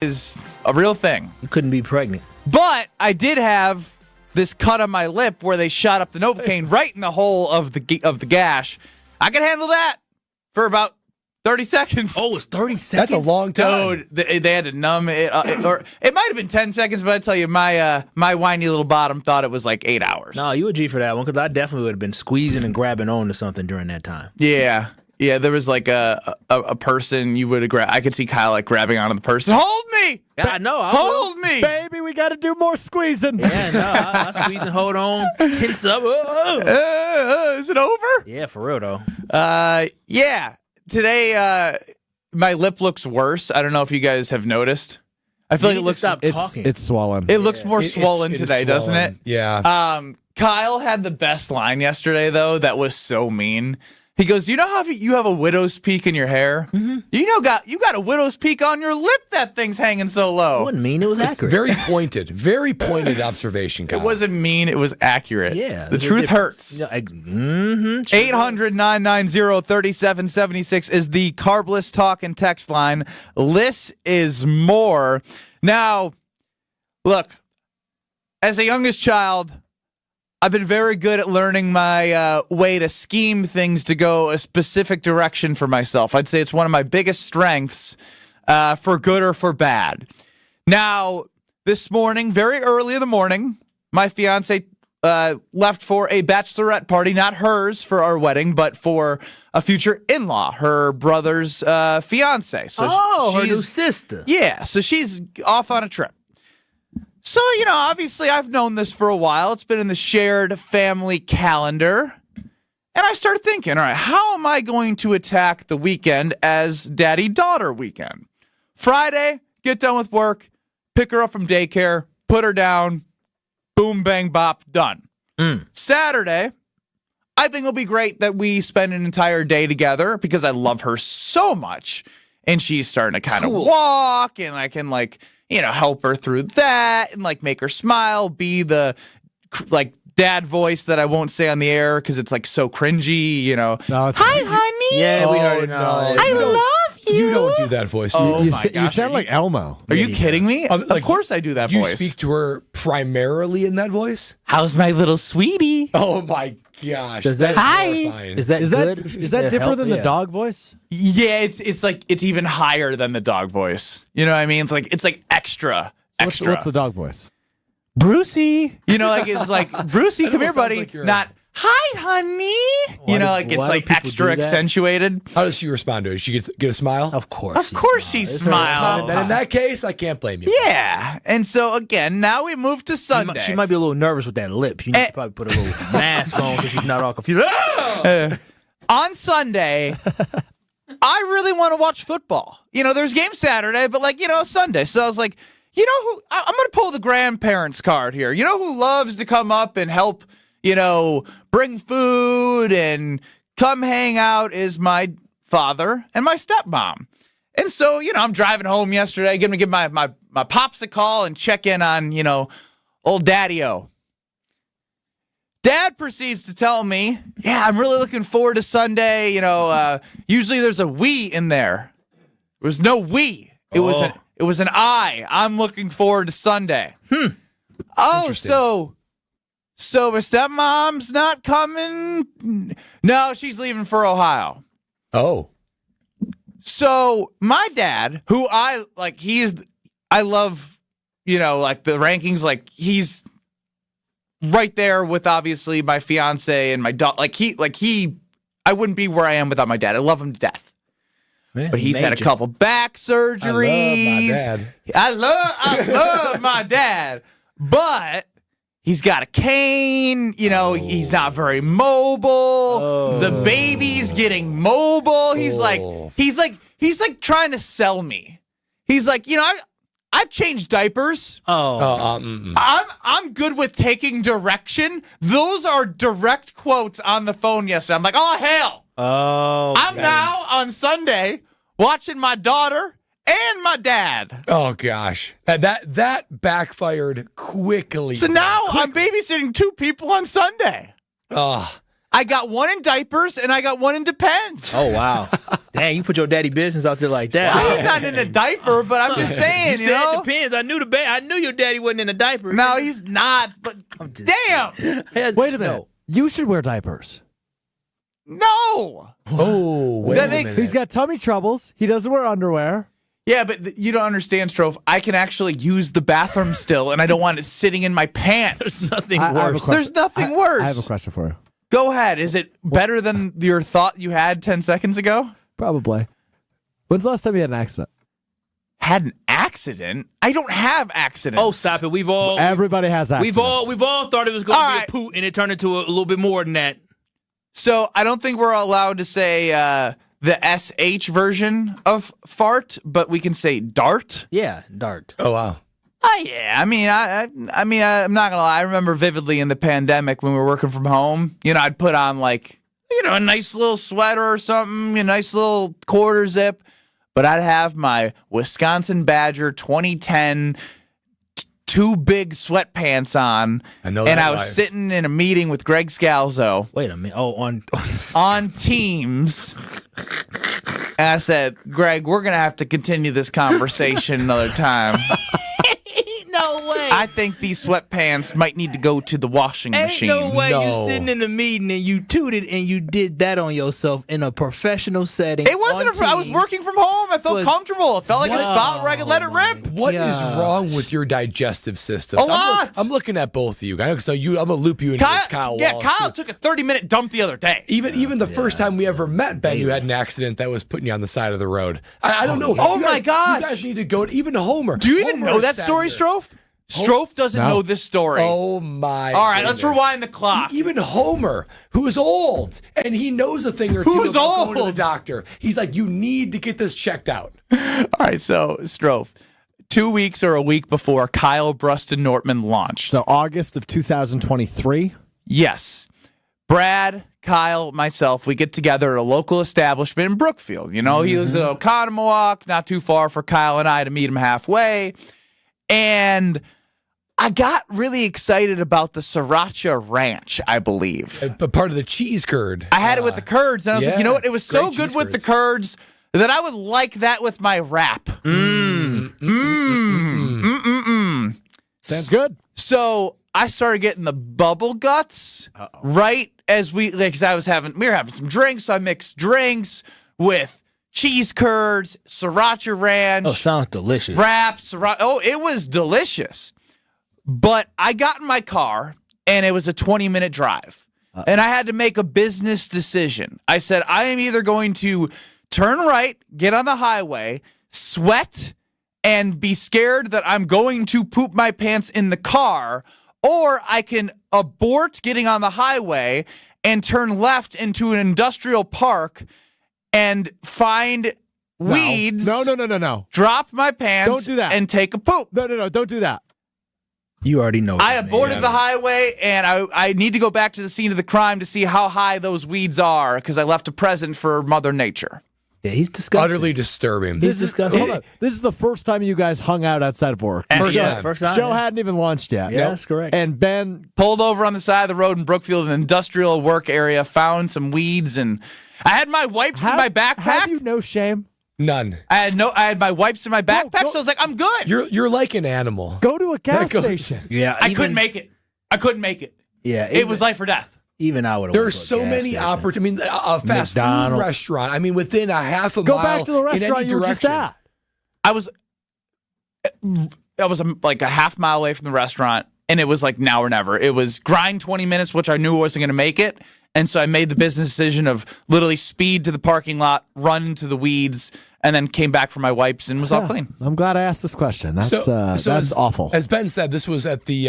is a real thing. You couldn't be pregnant. But I did have this cut on my lip where they shot up the Novocaine right in the hole of the gash. I could handle that for about 30 seconds. Oh, it's 30 seconds? That's a long time. Dude, they had to numb it. Or it might have been 10 seconds, but I tell you, my whiny little bottom thought it was like 8 hours. No, you a G for that one, because I definitely would have been squeezing and grabbing on to something during that time. Yeah. Yeah, there was like a person you would have grabbed. I could see Kyle like grabbing onto the person. Hold me! Yeah, I know. Hold me! Baby, we got to do more squeezing. Yeah, no, I squeeze and hold on, tense up. Is it over? Yeah, for real, though. Yeah. Today, my lip looks worse. I don't know if you guys have noticed. I feel like it looks. Stop talking. It's swollen. It looks more swollen today, doesn't it? Yeah. Kyle had the best line yesterday, though. That was so mean. He goes, "You know how you have a widow's peak in your hair? Mm-hmm. You got a widow's peak on your lip. That thing's hanging so low." It wasn't mean. It was accurate. Very pointed observation, Kyle. It wasn't mean. It was accurate. Yeah. The truth hurts. Yeah, 800-990-3776 is the Carbliss talk and text line. Less is more. Now, look, as a youngest child, I've been very good at learning my way to scheme things to go a specific direction for myself. I'd say it's one of my biggest strengths, for good or for bad. Now, this morning, very early in the morning, my fiance left for a bachelorette party, not hers for our wedding, but for a future in-law, her brother's fiance. So her new sister. Yeah, so she's off on a trip. So, obviously I've known this for a while. It's been in the shared family calendar. And I start thinking, all right, how am I going to attack the weekend as daddy-daughter weekend? Friday, get done with work, pick her up from daycare, put her down, boom, bang, bop, done. Saturday, I think it'll be great that we spend an entire day together because I love her so much. And she's starting to kind of walk, and I can, help her through that and, make her smile, be the, dad voice that I won't say on the air because it's, so cringy, No, Hi, honey. Yeah, we already know. I love you. You don't do that voice. Oh, you my gosh. you sound like Elmo. Are you kidding me? Of course I do that You voice. speak to her primarily in that voice? How's my little sweetie? Oh, my gosh. Does that- horrifying. Is that good? Is that different than the dog voice? Yeah, it's even higher than the dog voice. You know what I mean? It's like extra. What's the dog voice? Brucey. It's Brucey, come here, buddy. like you're- Not hi, honey. It's why do people extra do that? accentuated. How does she respond to it? She get a smile? Of course. Of course she It's her- smiles. Then in that case, I can't blame you. Yeah. And so again, now we move to Sunday. She might be a little nervous with that lip. You need to probably put a little mask on so she's not all confused. On Sunday, I really want to watch football. There's game Saturday, but Sunday. So I was like, I'm going to pull the grandparents card here. You know who loves to come up and help, bring food and come hang out is my father and my stepmom. And so, I'm driving home yesterday, going to give my pops a call and check in on, old Daddy-O. Dad proceeds to tell me, yeah, I'm really looking forward to Sunday. Usually there's a we in there. There was no we. It was an I. I'm looking forward to Sunday. Oh, so my stepmom's not coming? No, she's leaving for Ohio. Oh. So my dad, who I love, the rankings, he's right there with obviously my fiance and my dog. I wouldn't be where I am without my dad. I love him to death. Man, But he's had a couple back surgeries. I love my dad. But he's got a cane. He's not very mobile. The baby's getting mobile. He's like trying to sell me. He's like, I've changed diapers. I'm good with taking direction. Those are direct quotes on the phone yesterday. I'm like, oh, hell. I'm now on Sunday watching my daughter and my dad. Oh, gosh. That backfired quickly. So now I'm babysitting two people on Sunday. Oh. I got one in diapers and I got one in Depends. Oh, wow. Dang, you put your daddy business out there like that. He's not in a diaper, but I'm just saying, You you said know. it depends. I knew your daddy wasn't in a diaper. No, he's not. But damn, Wait a minute. You should wear diapers. no. Oh, wait That a makes- minute. He's got tummy troubles. He doesn't wear underwear. Yeah, but you don't understand, Strofe. I can actually use the bathroom still, and I don't want it sitting in my pants. Nothing I have a worse. question. There's nothing worse. I have a question for you. Go ahead. Is it better than your thought you had 10 seconds ago? Probably. When's the last time you had an accident? Had an accident? I don't have accidents. Oh, stop it. We've all Everybody has accidents. we've all thought it was going to All be right. a poot, and it turned into a little bit more than that. So I don't think we're allowed to say the SH version of fart, but we can say dart. Yeah, dart. Oh, wow. Oh yeah, I mean, I'm not gonna lie. I remember vividly in the pandemic when we were working from home. You know, I'd put on like, you know, a nice little sweater or something, a nice little quarter zip, but I'd have my Wisconsin Badger 2010 two big sweatpants on, I know and that I was life. sitting in a meeting with Greg Scalzo Wait a minute. Oh, on Teams. And I said, Greg, we're going to have to continue this conversation another time. no way. I think these sweatpants might need to go to the washing Ain't machine. no way No. you sitting in the meeting and you tooted and you did that on yourself in a professional setting. It wasn't I was Teams. working from home. I felt Was- comfortable. It felt like a spot where I could let it my rip. What is Yeah. wrong with your digestive system? A lot. I'm looking at both of you. I know, so I'm gonna loop you into this, Kyle. yeah, Wallace, Kyle too. took a 30-minute dump the other day. Even the first time we ever met, Ben, you had an accident that was putting you on the side of the road. I don't know. Oh You my guys- gosh. You guys need to go. Even Homer. Do you even Homer know is that sad story, here. Strofe? Strofe doesn't No. know this story. Oh my! All right, let's goodness. rewind the clock. Even Homer, who is old and he knows a thing or two Who's about going to the old? doctor. He's like, you need to get this checked out. All right, so Strofe, 2 weeks or a week before Kyle, Brust, and Nortman launched. So August of 2023. Yes. Brad, Kyle, myself, we get together at a local establishment in Brookfield. You know, he lives in Oconomowoc, not too far for Kyle and I to meet him halfway. And I got really excited about the Sriracha Ranch, I believe. But part of the cheese curd. I had it with the curds, and I was like, you know yeah, what? It was so great good cheese with the curds. curds that I would like that with my wrap. Sounds good. So I started getting the bubble guts right as we were having some drinks. So I mixed drinks with cheese curds, Sriracha Ranch, Oh, sounds delicious. wraps. Oh, it was delicious. But I got in my car and it was a 20-minute drive. And I had to make a business decision. I said, I am either going to turn right, get on the highway, sweat, and be scared that I'm going to poop my pants in the car, or I can abort getting on the highway and turn left into an industrial park and find weeds. No. Drop my pants. Don't do that. And take a poop. No. Don't do that. You already know. I that, aborted man. the highway, and I need to go back to the scene of the crime to see how high those weeds are because I left a present for Mother Nature. Yeah, he's disgusting. Utterly disturbing. He's disgusting. Hold on. This is the first time you guys hung out outside of work. First Yeah, time. first time. Show hadn't even launched yet. Yeah, that's correct. And Ben, Pulled over on the side of the road in Brookfield, an industrial work area, found some weeds, and I had my wipes in my backpack. Have you no shame? None. I had my wipes in my backpack, so I was like, I'm good. You're like an animal. Go to a gas That goes- station. Yeah, I couldn't make it. Yeah, It was life or death. even I would. There's so many opportunities. I mean, a fast food McDonald's. restaurant. I mean, within a half a Go mile. back to the in any restaurant you were just direction. at. I was like a half mile away from the restaurant, and it was like now or never. It was grind 20 minutes, which I knew wasn't going to make it. And so I made the business decision of literally speed to the parking lot, run into the weeds, and then came back for my wipes and was all clean. I'm glad I asked this question. That's So that's awful. As Ben said, this was at the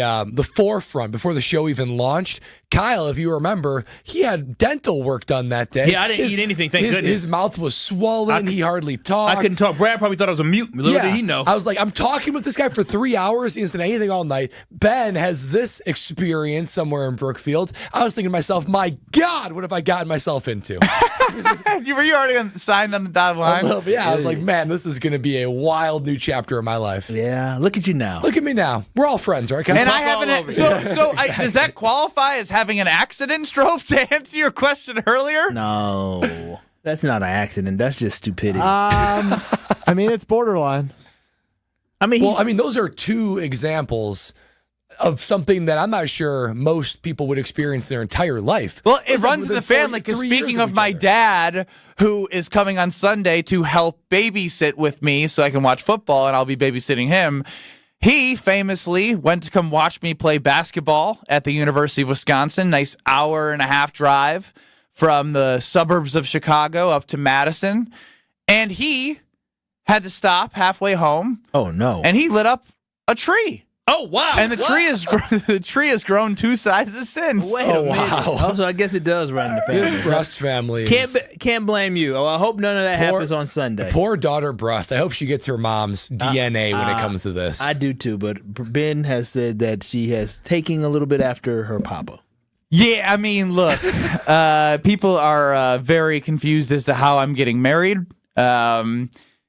forefront before the show even launched. Kyle, if you remember, he had dental work done that day. Yeah, I didn't eat anything, thank goodness. His mouth was swollen. He hardly talked. I couldn't talk. Brad probably thought I was a mute. Little did he know. I was like, I'm talking with this guy for 3 hours. He hasn't said anything all night. Ben has this experience somewhere in Brookfield. I was thinking to myself, my God, what have I gotten myself into? Were you already signed on the dotted line? I was like, man, this is going to be a wild new chapter in my life. Yeah, look at you now. Look at me now. We're all friends, right? And I all haven't. over Does that qualify as having an accident, Strofe, to answer your question earlier? No. That's not an accident. That's just stupidity. I mean, it's borderline. Those are two examples of something that I'm not sure most people would experience their entire life. Well, it runs in the family because 3 years speaking of my each other. dad, who is coming on Sunday to help babysit with me so I can watch football and I'll be babysitting him, he famously went to come watch me play basketball at the University of Wisconsin. Nice hour-and-a-half drive from the suburbs of Chicago up to Madison. And he had to stop halfway home. Oh, no. And he lit up a tree. Oh, wow. And the tree has grown 2 sizes since. Wait a minute. wow. Also, I guess it does run in the family. This Brust family is... Can't blame you. Oh, I hope none of that happens on Sunday. Poor daughter Brust. I hope she gets her mom's DNA when it comes to this. I do too, but Ben has said that she has taken a little bit after her papa. Yeah, I mean, look, people are very confused as to how I'm getting married.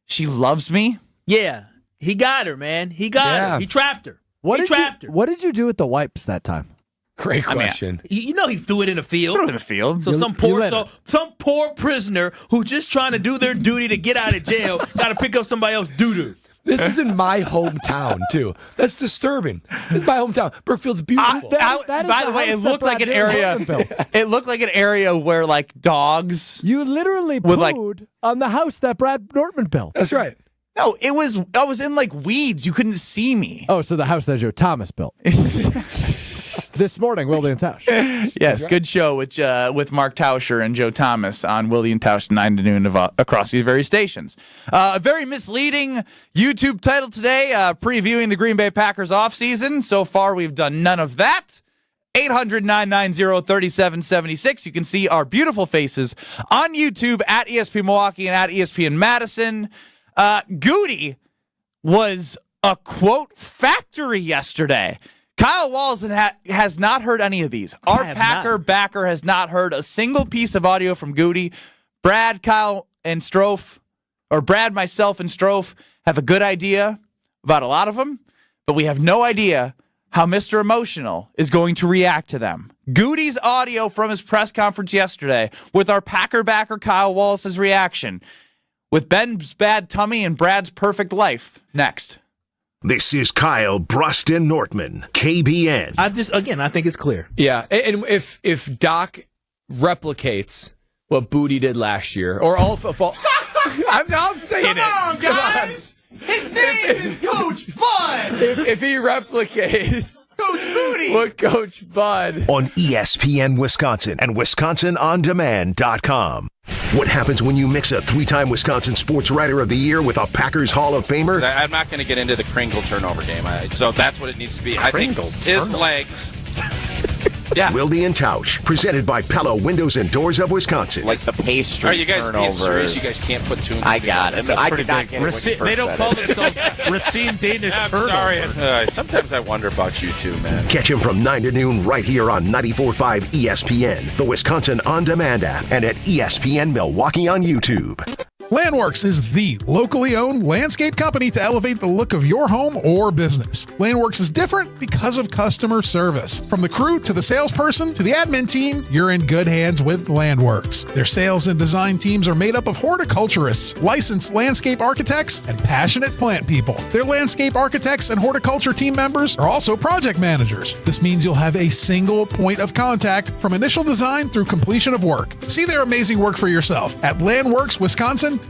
She loves me. Yeah, he got her, man. He got her. He trapped her. What he trapped her. What did you do with the wipes that time? Great question. You know he threw it in the field. Through the field. So some poor prisoner who's just trying to do their duty to get out of jail got to pick up somebody else's doo-doo. This is in my hometown, too. That's disturbing. This is my hometown. Brookfield's beautiful. By the way, it looked like an area. It looked like an area where like dogs. You literally pooed on the house that Brad Nortman built. That's right. No, I was in like weeds. You couldn't see me. Oh, so the house that Joe Thomas built. This morning, Wildy and Tausch. Yes, good show with Mark Tauscher and Joe Thomas on Wildy and Tausch 9 to noon across these various stations. A very misleading YouTube title today, previewing the Green Bay Packers offseason. So far, we've done none of that. 800-990-3776. You can see our beautiful faces on YouTube at ESPN Milwaukee and at ESPN Madison. Goody was a quote factory yesterday. Kyle Walls has not heard any of these. Our Packer backer has not heard a single piece of audio from Goody. Brad, Kyle, and Strofe, or Brad, myself, and Strofe have a good idea about a lot of them, but we have no idea how Mr. Emotional is going to react to them. Goody's audio from his press conference yesterday with our Packer backer Kyle Wallace's reaction with Ben's bad tummy and Brad's perfect life next. This is Kyle, Brust, and Nortman, KBN. I think it's clear. Yeah, and if Doc replicates what Booty did last year, or all I'm saying Come on, guys! His name is Coach Bud! if he replicates Coach Booty! what Coach Bud... On ESPN Wisconsin and WisconsinOnDemand.com. What happens when you mix a 3-time Wisconsin Sports Writer of the Year with a Packers Hall of Famer? I'm not going to get into the Kringle turnover game, so that's what it needs to be. I think his legs. Yeah. Wildy and Tausch, presented by Pella Windows and Doors of Wisconsin. Like the pastry Are you guys being turnovers. serious? You guys can't put two and I two got together. it. I did not get it when you first They don't said call it. themselves Racine Danish I'm turnovers. sorry. Sometimes I wonder about you two, man. Catch him from 9 to noon right here on 94.5 ESPN, the Wisconsin On Demand app, and at ESPN Milwaukee on YouTube. Landworks is the locally owned landscape company to elevate the look of your home or business. Landworks is different because of customer service. From the crew to the salesperson to the admin team, you're in good hands with Landworks. Their sales and design teams are made up of horticulturists, licensed landscape architects, and passionate plant people. Their landscape architects and horticulture team members are also project managers. This means you'll have a single point of contact from initial design through completion of work. See their amazing work for yourself at landworkswisconsin.com.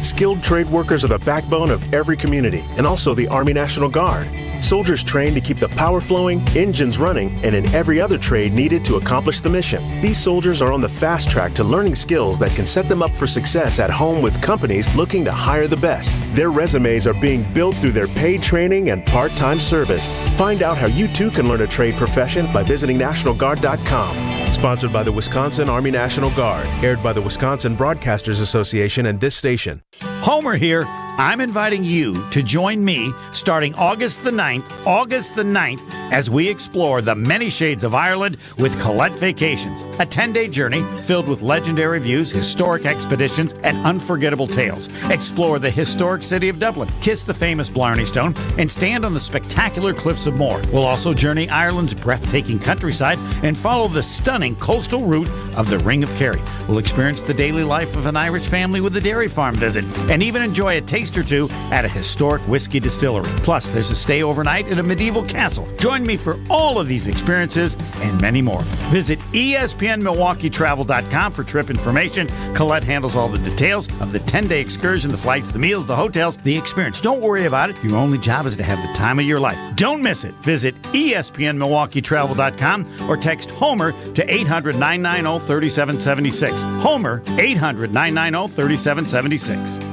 Skilled trade workers are the backbone of every community and also the Army National Guard. Soldiers trained to keep the power flowing, engines running, and in every other trade needed to accomplish the mission. These soldiers are on the fast track to learning skills that can set them up for success at home with companies looking to hire the best. Their resumes are being built through their paid training and part-time service. Find out how you too can learn a trade profession by visiting NationalGuard.com. Sponsored by the Wisconsin Army National Guard. Aired by the Wisconsin Broadcasters Association and this station. Homer here. I'm inviting you to join me starting August the 9th, as we explore the many shades of Ireland with Colette Vacations, a 10-day journey filled with legendary views, historic expeditions, and unforgettable tales. Explore the historic city of Dublin, kiss the famous Blarney Stone, and stand on the spectacular cliffs of Moher. We'll also journey Ireland's breathtaking countryside and follow the stunning coastal route of the Ring of Kerry. We'll experience the daily life of an Irish family with a dairy farm visit, and even enjoy a taste or two at a historic whiskey distillery. Plus, there's a stay overnight in a medieval castle. Join me for all of these experiences and many more. Visit ESPNMilwaukeeTravel.com for trip information. Colette handles all the details of the 10-day excursion, the flights, the meals, the hotels, the experience. Don't worry about it. Your only job is to have the time of your life. Don't miss it. Visit ESPNMilwaukeeTravel.com or text Homer to 800-990-3776. Homer, 800-990-3776.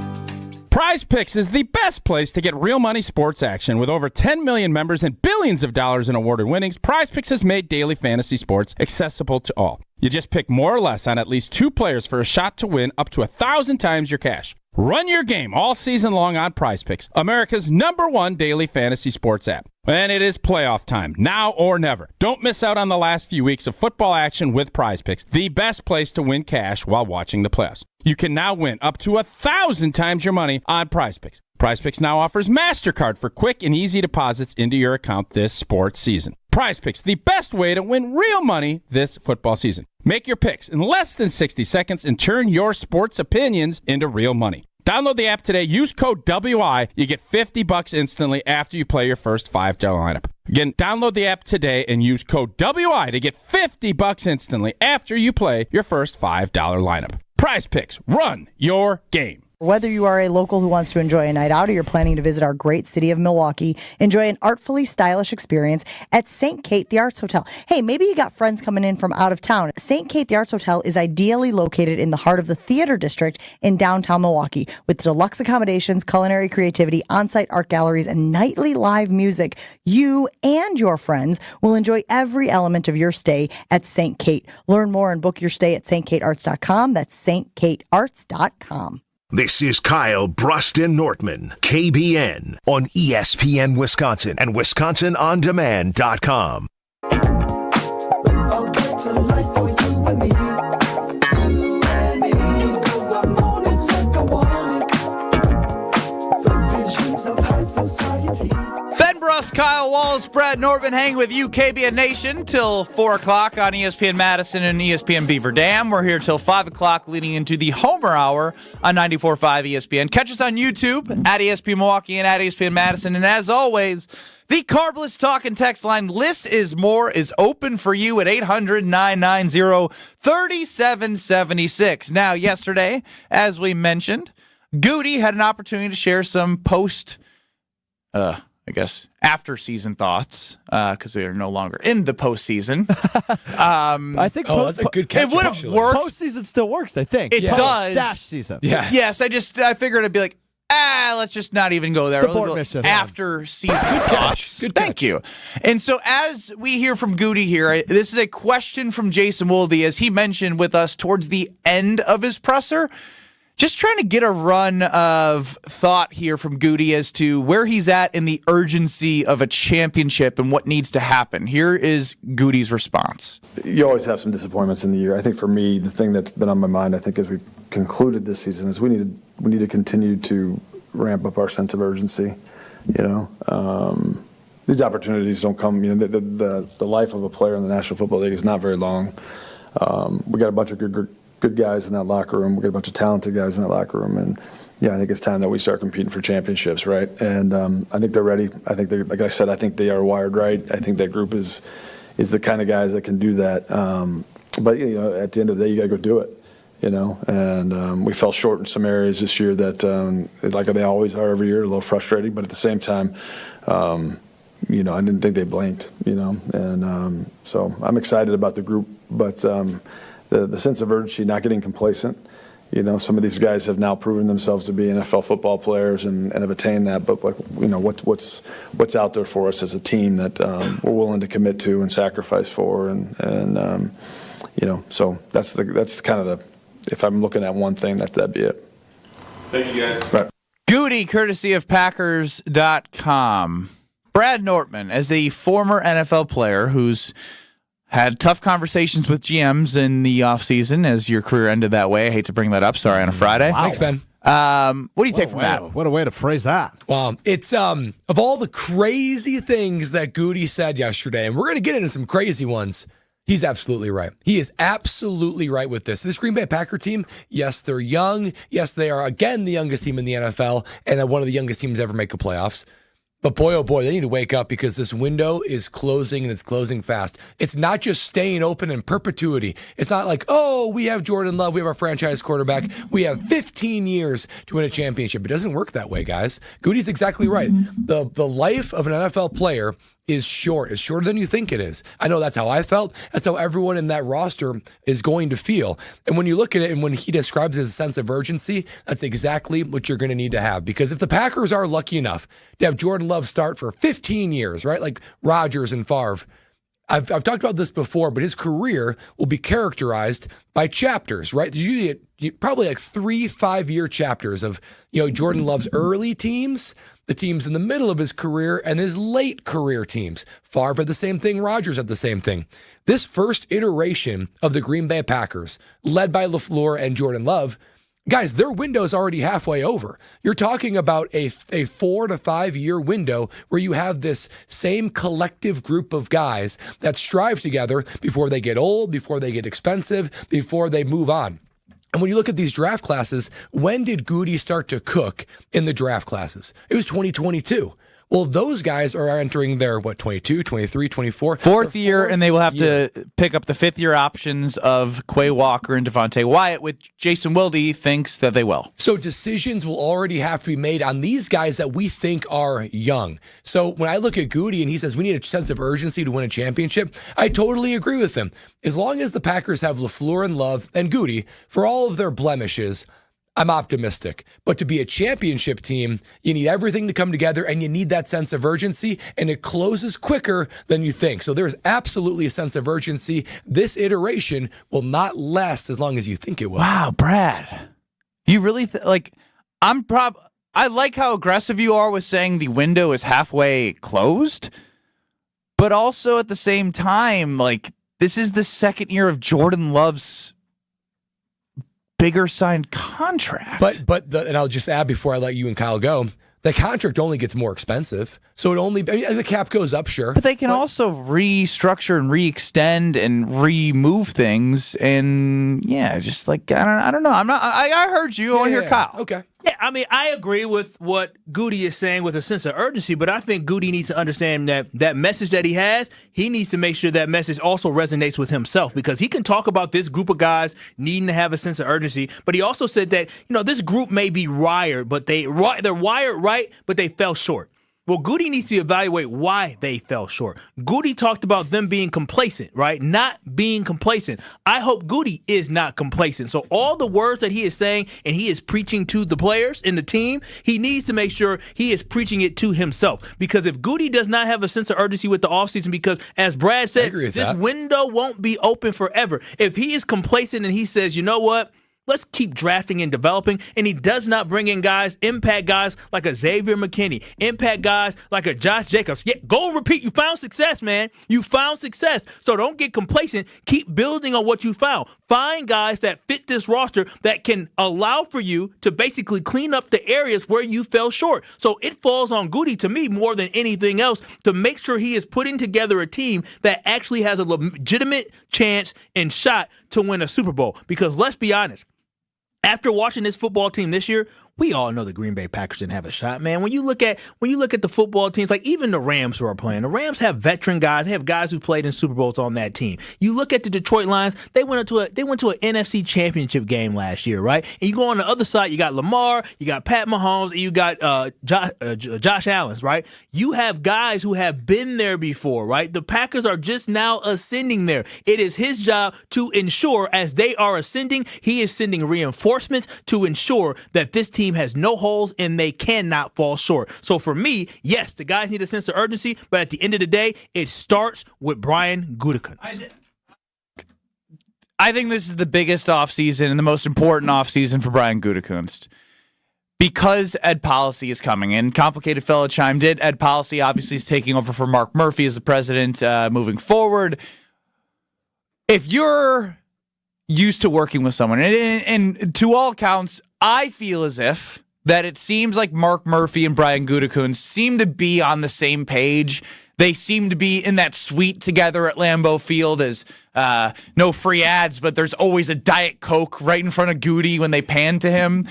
Prize Picks is the best place to get real money sports action. With over 10 million members and billions of dollars in awarded winnings, Prize Picks has made daily fantasy sports accessible to all. You just pick more or less on at least 2 players for a shot to win up to 1,000 times your cash. Run your game all season long on Prize Picks, America's #1 daily fantasy sports app. And it is playoff time, now or never. Don't miss out on the last few weeks of football action with Prize Picks, the best place to win cash while watching the playoffs. You can now win up to 1,000 times your money on Prize Picks. Prize Picks now offers MasterCard for quick and easy deposits into your account this sports season. Prize Picks, the best way to win real money this football season. Make your picks in less than 60 seconds and turn your sports opinions into real money. Download the app today. Use code WI. You get $50 instantly after you play your first $5 lineup. Again, download the app today and use code WI to get $50 instantly after you play your first $5 lineup. Prize Picks. Run your game. Whether you are a local who wants to enjoy a night out or you're planning to visit our great city of Milwaukee, enjoy an artfully stylish experience at St. Kate the Arts Hotel. Hey, maybe you got friends coming in from out of town. St. Kate the Arts Hotel is ideally located in the heart of the theater district in downtown Milwaukee. With deluxe accommodations, culinary creativity, on-site art galleries, and nightly live music, you and your friends will enjoy every element of your stay at St. Kate. Learn more and book your stay at stkatearts.com. That's stkatearts.com. This is Kyle, Brust, and Nortman, KBN, on ESPN Wisconsin and WisconsinOnDemand.com. I'll get to life for you and me. You and me. You know I'm on it like I want it. Visions of high society. Ben Brust, Kyle Wallace, Brad Nortman hanging with you, KBN Nation, till 4 o'clock on ESPN Madison and ESPN Beaver Dam. We're here till 5 o'clock leading into the Homer Hour on 94.5 ESPN. Catch us on YouTube at ESPN Milwaukee and at ESPN Madison. And as always, the Carbliss Talk and Text line, Less is More, is open for you at 800-990-3776. Now, yesterday, as we mentioned, Goody had an opportunity to share some after season thoughts, because we are no longer in the postseason. I think that's a good catch. It would have worked. Postseason still works, I think. It does. Dash season. Yes, I figured I'd be like, let's just not even go there. It's the board mission. After season thoughts. Thank you. And so as we hear from Goody here, this is a question from Jason Wolde, as he mentioned with us towards the end of his presser. Just trying to get a run of thought here from Goody as to where he's at in the urgency of a championship and what needs to happen. Here is Goody's response. You always have some disappointments in the year. I think for me, the thing that's been on my mind, I think as we've concluded this season, is we need to continue to ramp up our sense of urgency. These opportunities don't come. The life of a player in the National Football League is not very long. We got a bunch of good guys in that locker room. We got a bunch of talented guys in that locker room, and I think it's time that we start competing for championships, right? And I think they're ready. I think like I said, I think they are wired right. I think that group is the kind of guys that can do that. But at the end of the day, you got to go do it. And we fell short in some areas this year that, like they always are every year, a little frustrating. But at the same time, I didn't think they blinked. And so I'm excited about the group, but. The sense of urgency, not getting complacent. Some of these guys have now proven themselves to be NFL football players and have attained that. But what's out there for us as a team that we're willing to commit to and sacrifice for, and so that's kind of if I'm looking at one thing, that'd be it. Thank you, guys. Right. Goody, courtesy of Packers.com. Brad Nortman, as a former NFL player who's had tough conversations with GMs in the offseason as your career ended that way. I hate to bring that up. Sorry, on a Friday. Wow. Thanks, Ben. What do you take from that? What a way to phrase that. Well, it's of all the crazy things that Goody said yesterday, and we're going to get into some crazy ones, he's absolutely right. He is absolutely right with this. This Green Bay Packer team, yes, they're young. Yes, they are, again, the youngest team in the NFL and one of the youngest teams to ever make the playoffs. But boy, oh boy, they need to wake up because this window is closing and it's closing fast. It's not just staying open in perpetuity. It's not like, oh, we have Jordan Love, we have our franchise quarterback, we have 15 years to win a championship. It doesn't work that way, guys. Goody's exactly right. The life of an NFL player is short. It's shorter than you think it is. I know that's how I felt. That's how everyone in that roster is going to feel. And when you look at it and when he describes his sense of urgency, that's exactly what you're going to need to have. Because if the Packers are lucky enough to have Jordan Love start for 15 years, right, like Rodgers and Favre, I've talked about this before, but his career will be characterized by chapters, right? Usually probably like 3 5-year chapters of, Jordan Love's early teams, the teams in the middle of his career, and his late career teams. Favre had the same thing. Rodgers had the same thing. This first iteration of the Green Bay Packers, led by LaFleur and Jordan Love, guys, their window is already halfway over. You're talking about a 4 to 5 year window where you have this same collective group of guys that strive together before they get old, before they get expensive, before they move on. And when you look at these draft classes, when did Goody start to cook in the draft classes? It was 2022. Well, those guys are entering their, 22, 23, 24? Fourth year, and they will have to pick up the fifth-year options of Quay Walker and Devontae Wyatt, which Jason Wilde thinks that they will. So decisions will already have to be made on these guys that we think are young. So when I look at Goody and he says we need a sense of urgency to win a championship, I totally agree with him. As long as the Packers have LaFleur and Love and Goody, for all of their blemishes, I'm optimistic. But to be a championship team, you need everything to come together and you need that sense of urgency, and it closes quicker than you think. So there's absolutely a sense of urgency. This iteration will not last as long as you think it will. Wow, Brad. You really I like how aggressive you are with saying the window is halfway closed, but also at the same time, this is the second year of Jordan Love's bigger signed contract. And I'll just add before I let you and Kyle go, the contract only gets more expensive. So the cap goes up, sure. But they can also restructure and re-extend and remove things. And I don't know. I heard you. I want to hear Kyle. Okay. Yeah, I agree with what Goody is saying with a sense of urgency, but I think Goody needs to understand that message that he has, he needs to make sure that message also resonates with himself, because he can talk about this group of guys needing to have a sense of urgency, but he also said that, this group may be wired, but they're wired right, but they fell short. Well, Goody needs to evaluate why they fell short. Goody talked about them being complacent, right? Not being complacent. I hope Goody is not complacent. So all the words that he is saying and he is preaching to the players in the team, he needs to make sure he is preaching it to himself. Because if Goody does not have a sense of urgency with the offseason, because as Brad said, this window won't be open forever. If he is complacent and he says, you know what? Let's keep drafting and developing, and he does not bring in impact guys like a Xavier McKinney, impact guys like a Josh Jacobs. Yeah, go and repeat. You found success, man. You found success. So don't get complacent. Keep building on what you found. Find guys that fit this roster that can allow for you to basically clean up the areas where you fell short. So it falls on Goody, to me, more than anything else, to make sure he is putting together a team that actually has a legitimate chance and shot to win a Super Bowl. Because let's be honest, after watching this football team this year, we all know the Green Bay Packers didn't have a shot, man. When you look at the football teams, like even the Rams who are playing, the Rams have veteran guys. They have guys who played in Super Bowls on that team. You look at the Detroit Lions, they went to an NFC Championship game last year, right? And you go on the other side, you got Lamar, you got Pat Mahomes, and you got Josh Allen, right? You have guys who have been there before, right? The Packers are just now ascending there. It is his job to ensure, as they are ascending, he is sending reinforcements to ensure that this team has no holes and they cannot fall short. So for me, yes, the guys need a sense of urgency, but at the end of the day, it starts with Brian Gutekunst. I think this is the biggest offseason and the most important offseason for Brian Gutekunst. because Ed Policy is coming in. Complicated Fella chimed in. Ed Policy obviously is taking over for Mark Murphy as the president moving forward. If you're used to working with someone, and to all accounts, I feel as if that it seems like Mark Murphy and Brian Gutekunst seem to be on the same page. They seem to be in that suite together at Lambeau Field as no free ads, but there's always a Diet Coke right in front of Goody when they pan to him.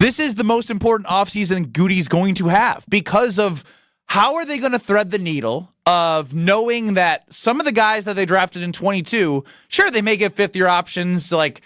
This is the most important offseason Goody's going to have because of how are they going to thread the needle of knowing that some of the guys that they drafted in 22, sure, they may get fifth-year options. Like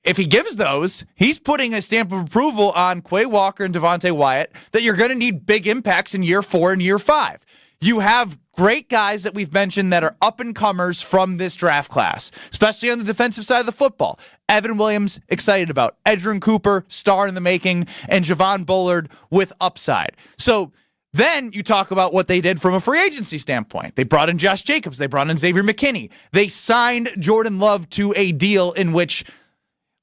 if he gives those, he's putting a stamp of approval on Quay Walker and Devontae Wyatt that you're going to need big impacts in year 4 and year 5. You have great guys that we've mentioned that are up-and-comers from this draft class, especially on the defensive side of the football. Evan Williams, excited about. Edgerrin Cooper, star in the making, and Javon Bullard with upside. So then you talk about what they did from a free agency standpoint. They brought in Josh Jacobs. They brought in Xavier McKinney. They signed Jordan Love to a deal in which,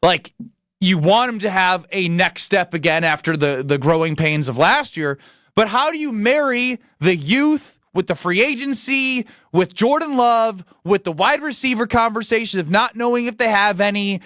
like, you want him to have a next step again after the growing pains of last year. But how do you marry the youth with the free agency, with Jordan Love, with the wide receiver conversation of not knowing if they have any?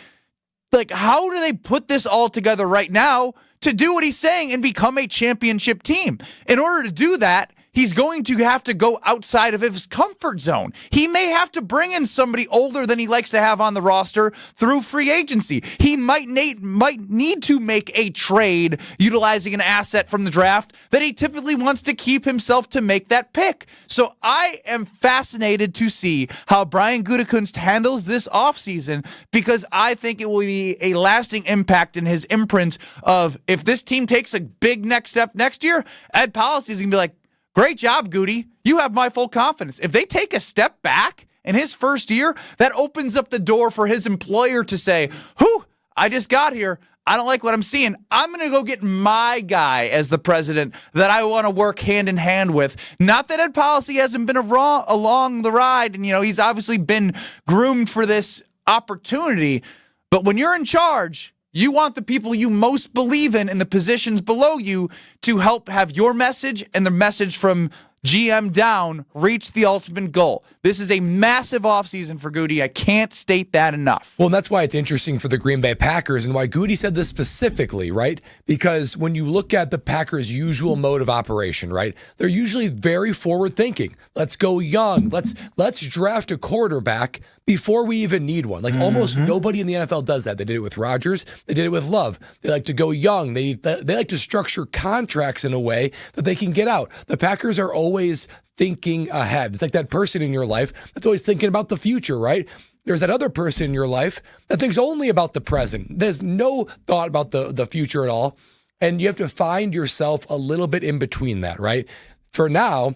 Like, how do they put this all together right now to do what he's saying and become a championship team? In order to do that, he's going to have to go outside of his comfort zone. He may have to bring in somebody older than he likes to have on the roster through free agency. He might need to make a trade utilizing an asset from the draft that he typically wants to keep himself to make that pick. So I am fascinated to see how Brian Gutekunst handles this offseason because I think it will be a lasting impact in his imprint of if this team takes a big next step next year, Ed Policy is going to be like, great job, Goody. You have my full confidence. If they take a step back in his first year, that opens up the door for his employer to say, whew, I just got here. I don't like what I'm seeing. I'm going to go get my guy as the president that I want to work hand in hand with. Not that Ed Policy hasn't been along the ride, and he's obviously been groomed for this opportunity. But when you're in charge, you want the people you most believe in the positions below you to help have your message and the message from GM down reach the ultimate goal. This is a massive offseason for Goody. I can't state that enough. Well, and that's why it's interesting for the Green Bay Packers and why Goody said this specifically, right? Because when you look at the Packers' usual mode of operation, right, they're usually very forward thinking. Let's go young. Let's draft a quarterback before we even need one. Like almost nobody in the NFL does that. They did it with Rodgers. They did it with Love. They like to go young. They like to structure contracts in a way that they can get out. The Packers are always thinking ahead. It's like that person in your life that's always thinking about the future, right? There's that other person in your life that thinks only about the present. There's no thought about the future at all. And you have to find yourself a little bit in between that, right? For now,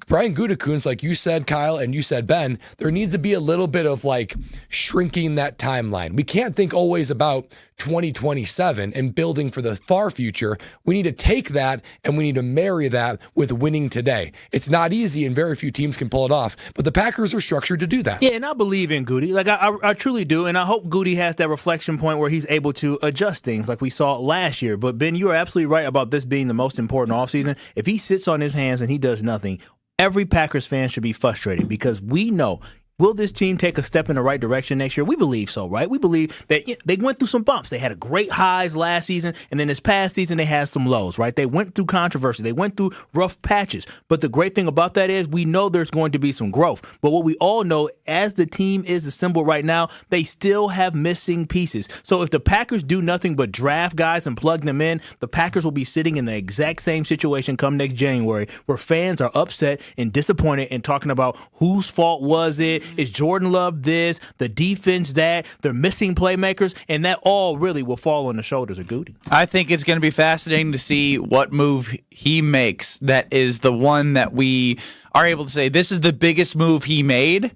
Brian Gutekunst, like you said, Kyle, and you said, Ben, there needs to be a little bit of like shrinking that timeline. We can't think always about 2027 and building for the far future. We need to take that and we need to marry that with winning today. It's not easy and very few teams can pull it off, but the Packers are structured to do that. Yeah, and I believe in Goody. Like I truly do, and I hope Goody has that reflection point where he's able to adjust things like we saw last year. But Ben, you are absolutely right about this being the most important offseason. If he sits on his hands and he does nothing, every Packers fan should be frustrated because we know, will this team take a step in the right direction next year? We believe so, right? We believe that they went through some bumps. They had a great highs last season, and then this past season they had some lows, right? They went through controversy. They went through rough patches. But the great thing about that is we know there's going to be some growth. But what we all know, as the team is assembled right now, they still have missing pieces. So if the Packers do nothing but draft guys and plug them in, the Packers will be sitting in the exact same situation come next January where fans are upset and disappointed and talking about whose fault was it? Is Jordan Love this? The defense that? They're missing playmakers, and that all really will fall on the shoulders of Goody. I think it's going to be fascinating to see what move he makes that is the one that we are able to say, this is the biggest move he made,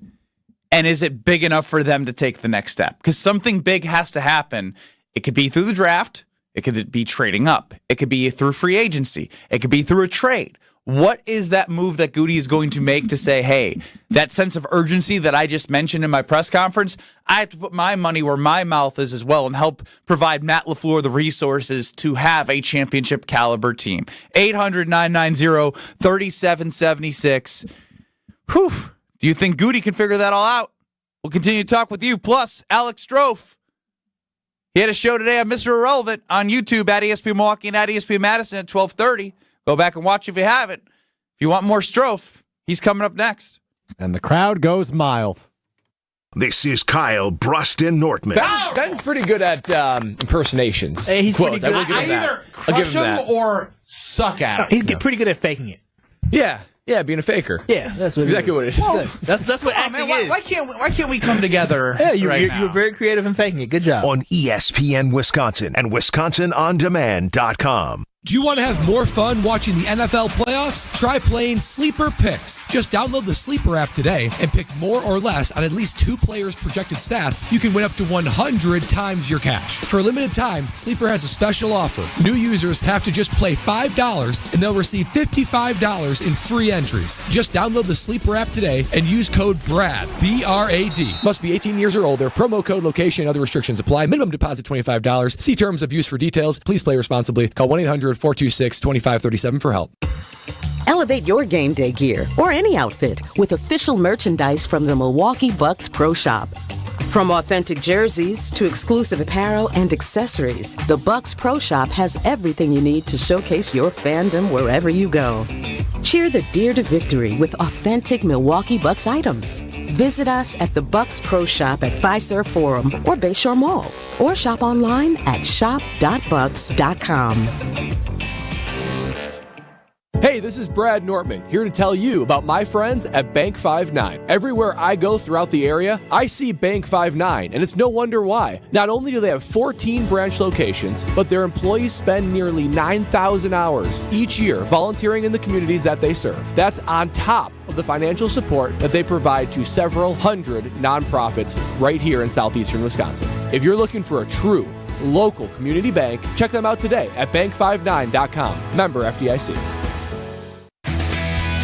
and is it big enough for them to take the next step? Because something big has to happen. It could be through the draft. It could be trading up. It could be through free agency. It could be through a trade. What is that move that Goody is going to make to say, hey, that sense of urgency that I just mentioned in my press conference, I have to put my money where my mouth is as well and help provide Matt LaFleur the resources to have a championship caliber team. 800-990-3776. Whew. Do you think Goody can figure that all out? We'll continue to talk with you. Plus, Alex Strofe. He had a show today on Mr. Irrelevant on YouTube at ESPN Milwaukee and at ESPN Madison at 12:30. Go back and watch if you haven't. If you want more Strofe, he's coming up next. And the crowd goes mild. This is Kyle, Brust, and Nortman. Ben's pretty good at impersonations. Hey, he's pretty good. I will give him that. Either I'll give crush him him that. or suck at him. He's pretty good at faking it. Yeah, being a faker. Yeah, that's exactly what it is. Well, That's what acting man, is. why can't we come together? Yeah, right you now? were very creative in faking it. Good job. On ESPN Wisconsin and WisconsinOnDemand.com. Do you want to have more fun watching the NFL playoffs? Try playing Sleeper Picks. Just download the Sleeper app today and pick more or less on at least 2 players' projected stats. You can win up to 100 times your cash. For a limited time, Sleeper has a special offer. New users have to just play $5 and they'll receive $55 in free entries. Just download the Sleeper app today and use code BRAD, B-R-A-D. Must be 18 years or older. Promo code, location, and other restrictions apply. Minimum deposit $25. See terms of use for details. Please play responsibly. Call 1-800-426-2537 for help. Elevate your game day gear or any outfit with official merchandise from the Milwaukee Bucks Pro Shop. From authentic jerseys to exclusive apparel and accessories, the Bucks Pro Shop has everything you need to showcase your fandom wherever you go. Cheer the Deer to victory with authentic Milwaukee Bucks items. Visit us at the Bucks Pro Shop at Fiserv Forum or Bayshore Mall, or shop online at shop.bucks.com. Hey, this is Brad Nortman, here to tell you about my friends at Bank 5-9. Everywhere I go throughout the area, I see Bank 5-9, and it's no wonder why. Not only do they have 14 branch locations, but their employees spend nearly 9,000 hours each year volunteering in the communities that they serve. That's on top of the financial support that they provide to several hundred nonprofits right here in southeastern Wisconsin. If you're looking for a true local community bank, check them out today at bank59.com. Member FDIC.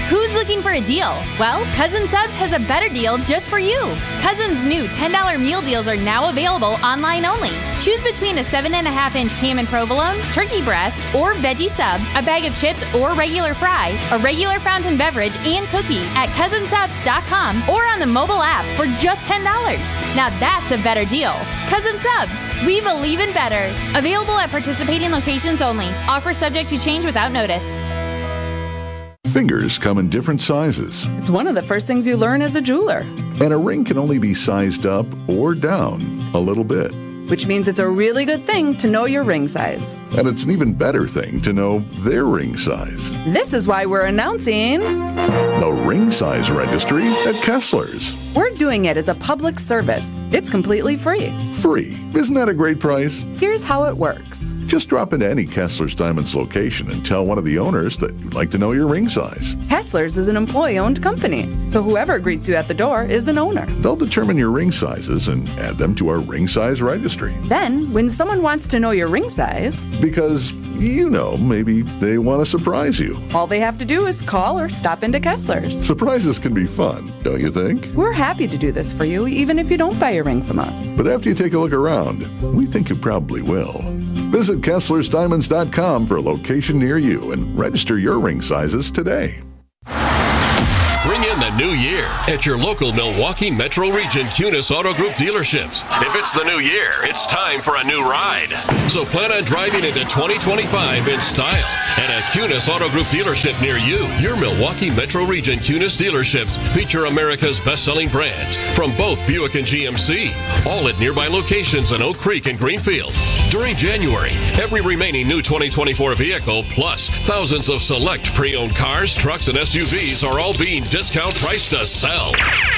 Who's looking for a deal? Well, Cousin Subs has a better deal just for you. Cousin's new $10 meal deals are now available online only. Choose between a 7.5-inch ham and provolone, turkey breast, or veggie sub, a bag of chips or regular fry, a regular fountain beverage, and cookie at cousinsubs.com or on the mobile app for just $10. Now that's a better deal. Cousin Subs, we believe in better. Available at participating locations only. Offer subject to change without notice. Fingers come in different sizes, It's one of the first things you learn as a jeweler, and a ring can only be sized up or down a little bit. which means it's a really good thing to know your ring size. And it's an even better thing to know their ring size. This is why we're announcing The ring size registry at Kessler's. we're doing it as a public service. It's completely free. Free. Isn't that a great price? Here's how it works. Just drop into any Kessler's Diamonds location and tell one of the owners that you'd like to know your ring size. Kessler's is an employee-owned company, so whoever greets you at the door is an owner. They'll determine your ring sizes and add them to our ring size registry. Then, when someone wants to know your ring size, Because, maybe they want to surprise you. all they have to do is call or stop into Kessler's. Surprises can be fun, don't you think? We're happy to do this for you, even if you don't buy a ring from us. But after you take a look around, we think you probably will. Visit KesslersDiamonds.com for a location near you and register your ring sizes today. Bring in the new year at your local Milwaukee Metro Region Cunis Auto Group dealerships. If it's the new year, it's time for a new ride. So plan on driving into 2025 in style at a Cunis Auto Group dealership near you. Your Milwaukee Metro Region Cunis dealerships feature America's best-selling brands from both Buick and GMC, all at nearby locations in Oak Creek and Greenfield. During January, every remaining new 2024 vehicle plus thousands of select pre-owned cars, trucks, and SUVs are all being discount priced to sell.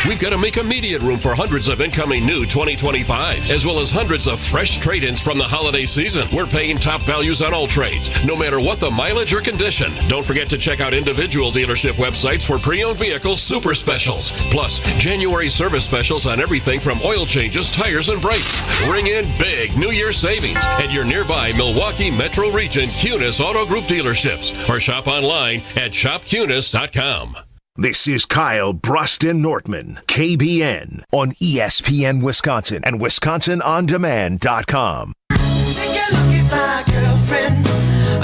We've got to make immediate room for hundreds of incoming new 2025s, as well as hundreds of fresh trade-ins from the holiday season. We're paying top values on all trades, no matter what the mileage or condition. Don't forget to check out individual dealership websites for pre-owned vehicles super specials. Plus, January service specials on everything from oil changes, tires, and brakes. Ring in big New Year savings at your nearby Milwaukee Metro Region Cunis Auto Group dealerships, or shop online at shopcunis.com. This is Kyle, Brust, and Nortman, KBN, on ESPN Wisconsin and WisconsinOnDemand.com. Take a look at my girlfriend.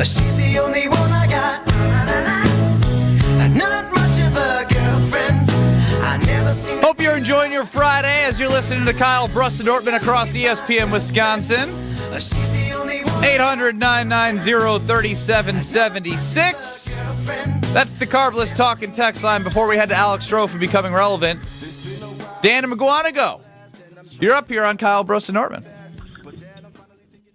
She's the only one I got. Not much of a girlfriend. I never seen. Hope you're enjoying your Friday as you're listening to Kyle, Brust, and Nortman across ESPN Wisconsin. 800-990-3776. That's the Carbliss talk and text line before we head to Alex Strofe and becoming relevant. Dan and McGuanago, you're up here on Kyle, Brust, and Nortman.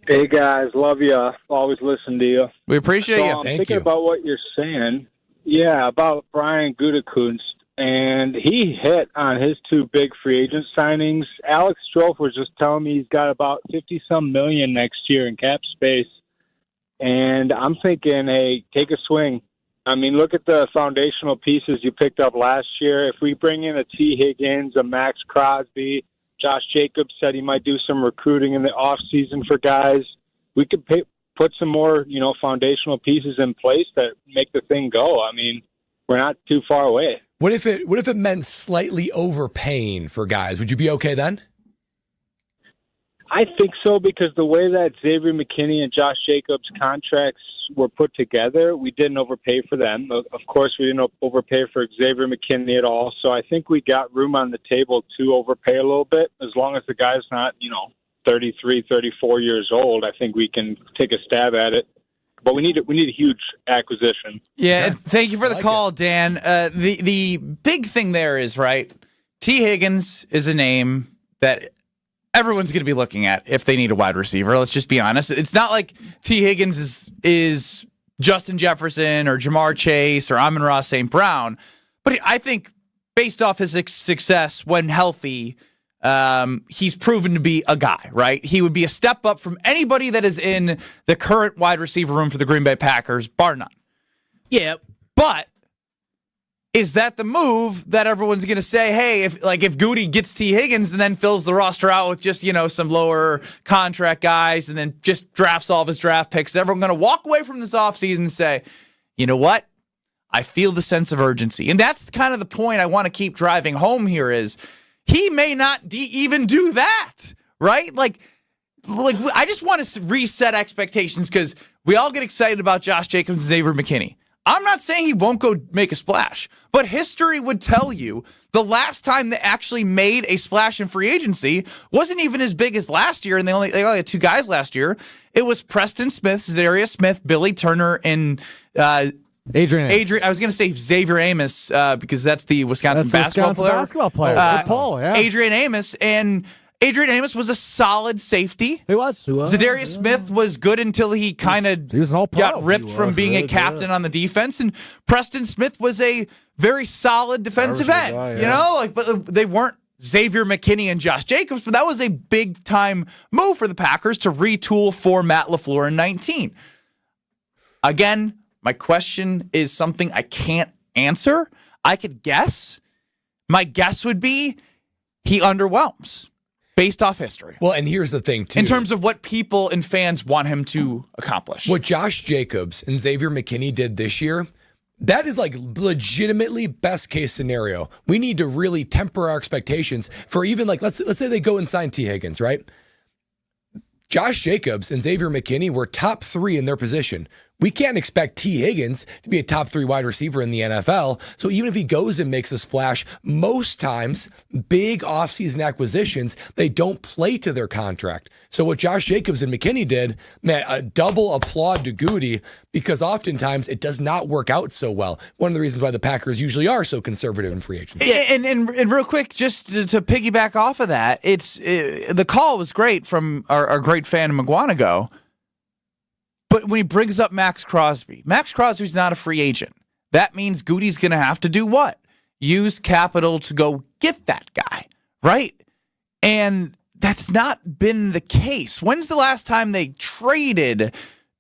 Hey, guys. Love you. Always listen to you. We appreciate you. I'm thinking about what you're saying. Yeah, about Brian Gutekunst. And he hit on his two big free agent signings. Alex Strofe was just telling me he's got about 50-some million next year in cap space. And I'm thinking, hey, take a swing. I mean, look at the foundational pieces you picked up last year. If we bring in a T. Higgins, a Max Crosby, Josh Jacobs said he might do some recruiting in the offseason for guys. We could put some more, foundational pieces in place that make the thing go. I mean, we're not too far away. What if it meant slightly overpaying for guys? Would you be okay then? I think so, because the way that Xavier McKinney and Josh Jacobs contracts were put together, we didn't overpay for them. Of course, we didn't overpay for Xavier McKinney at all. So I think we got room on the table to overpay a little bit. As long as the guy's not, 33, 34 years old, I think we can take a stab at it. But we need a huge acquisition. Yeah, thank you for the call, Dan. The big thing there is, right, T. Higgins is a name that everyone's going to be looking at if they need a wide receiver. Let's just be honest. It's not like T. Higgins is Justin Jefferson or Jamar Chase or Amon-Ra St. Brown. But I think based off his success when healthy, he's proven to be a guy, right? He would be a step up from anybody that is in the current wide receiver room for the Green Bay Packers, bar none. Yeah. But is that the move that everyone's going to say, hey, if Goody gets T. Higgins and then fills the roster out with just, some lower contract guys and then just drafts all of his draft picks, is everyone going to walk away from this offseason and say, you know what? I feel the sense of urgency. And that's kind of the point I want to keep driving home here is he may not even do that, right? Like I just want to reset expectations because we all get excited about Josh Jacobs and Xavier McKinney. I'm not saying he won't go make a splash, but history would tell you the last time they actually made a splash in free agency wasn't even as big as last year, and they only had two guys last year. It was Preston Smith, Zarius Smith, Billy Turner, and Adrian. I was going to say Xavier Amos because that's the Wisconsin basketball player. Paul, yeah. Adrian Amos, and Adrian Amos was a solid safety. He was. Zadarius Smith was good until he kind of got ripped from being a captain on the defense, and Preston Smith was a very solid defensive end. But they weren't Xavier McKinney and Josh Jacobs, but that was a big time move for the Packers to retool for Matt LaFleur in 19. Again, my question is something I can't answer. I could guess. My guess would be he underwhelms based off history. Well, and here's the thing, too. In terms of what people and fans want him to accomplish. What Josh Jacobs and Xavier McKinney did this year, that is like legitimately best case scenario. We need to really temper our expectations for even let's say they go and sign T. Higgins, right? Josh Jacobs and Xavier McKinney were top 3 in their position. We can't expect T. Higgins to be a top 3 wide receiver in the NFL. So even if he goes and makes a splash, most times, big offseason acquisitions, they don't play to their contract. So what Josh Jacobs and McKinney did, man, a double applaud to Goody, because oftentimes it does not work out so well. One of the reasons why the Packers usually are so conservative in free agency. And real quick, just to piggyback off of that, the call was great from our great fan McGuanago. But when he brings up Max Crosby's not a free agent. That means Goody's going to have to do what? use capital to go get that guy, right? And that's not been the case. When's the last time they traded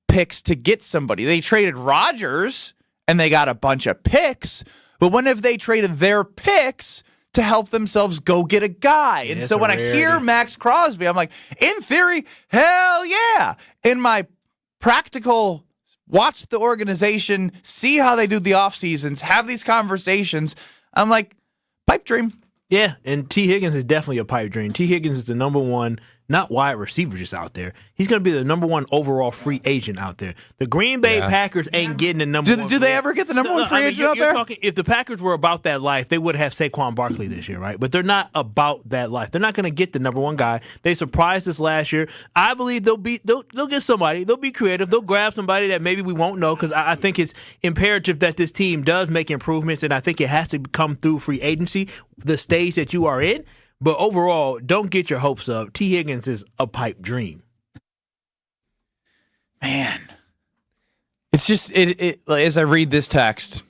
picks to get somebody? They traded Rodgers, and they got a bunch of picks, but when have they traded their picks to help themselves go get a guy? And so when I hear Max Crosby, I'm like, in theory, hell yeah. In my practical, watch the organization, see how they do the off seasons, have these conversations, I'm like, pipe dream. Yeah, and T. Higgins is definitely a pipe dream. T. Higgins is the number one, not wide receiver just out there. He's going to be the number one overall free agent out there. The Green Bay Packers ain't getting the number one. Do they ever get the number one free agent out there? Talking, if the Packers were about that life, they would have Saquon Barkley this year, right? But they're not about that life. They're not going to get the number one guy. They surprised us last year. I believe they'll get somebody. They'll be creative. They'll grab somebody that maybe we won't know, because I think it's imperative that this team does make improvements, and I think it has to come through free agency, the stage that you are in. But overall, don't get your hopes up. T. Higgins is a pipe dream. Man. It's just, as I read this text,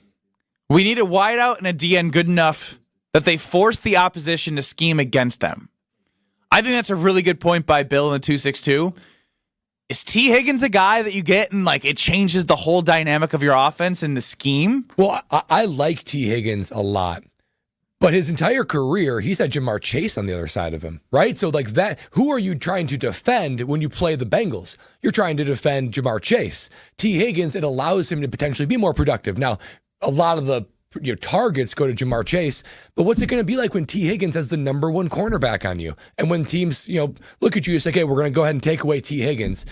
we need a wideout and a DN good enough that they force the opposition to scheme against them. I think that's a really good point by Bill in the 262. Is T. Higgins a guy that you get and it changes the whole dynamic of your offense and the scheme? Well, I like T. Higgins a lot. But his entire career, he's had Jamar Chase on the other side of him, right? So that, who are you trying to defend when you play the Bengals? You're trying to defend Jamar Chase. T. Higgins, it allows him to potentially be more productive. Now, a lot of the targets go to Jamar Chase, but what's it going to be like when T. Higgins has the number one cornerback on you? And when teams, look at you and say, okay, we're going to go ahead and take away T. Higgins.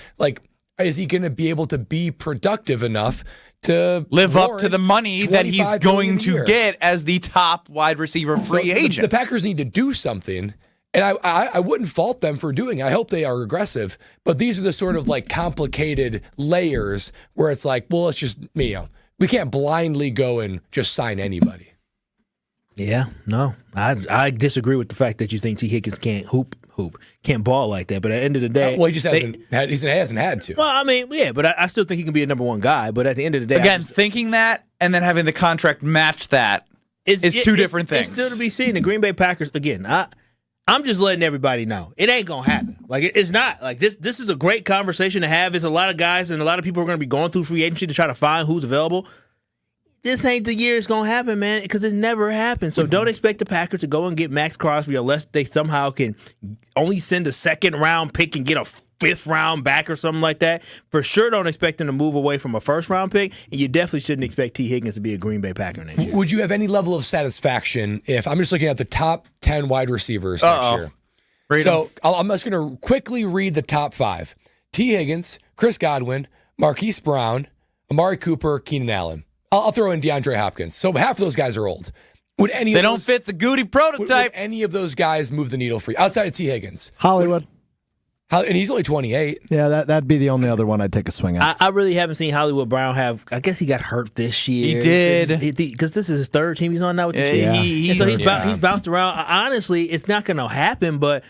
Is he going to be able to be productive enough to live up to the money that he's going to get as the top wide receiver free agent? The Packers need to do something, and I wouldn't fault them for doing it. I hope they are aggressive, but these are the sort of complicated layers where it's well, it's just we can't blindly go and just sign anybody. Yeah, no, I disagree with the fact that you think T. Higgins can't can't ball like that. But at the end of the day, well, he just hasn't had to. Well, I mean, yeah, but I still think he can be a number one guy. But at the end of the day, again, thinking that and then having the contract match that is two different things. It's still to be seen. The Green Bay Packers, again, I'm just letting everybody know it ain't gonna happen. It's not this. This is a great conversation to have. There's a lot of guys and a lot of people are going to be going through free agency to try to find who's available. This ain't the year it's going to happen, man, because it never happened. So don't expect the Packers to go and get Max Crosby unless they somehow can only send a second-round pick and get a fifth-round back or something like that. For sure, don't expect them to move away from a first-round pick, and you definitely shouldn't expect T. Higgins to be a Green Bay Packer next year. Would you have any level of satisfaction if, I'm just looking at the top 10 wide receivers next year. I'm just going to quickly read the top 5. T. Higgins, Chris Godwin, Marquise Brown, Amari Cooper, Keenan Allen. I'll throw in DeAndre Hopkins. So half of those guys are old. They don't fit the Goody prototype. Would any of those guys move the needle for you outside of T. Higgins? Hollywood. And he's only 28. Yeah, that'd be the only other one I'd take a swing at. I really haven't seen Hollywood Brown have. I guess he got hurt this year. He did, because this is his third team he's on now with the Chiefs. He's bounced around. Honestly, it's not going to happen. But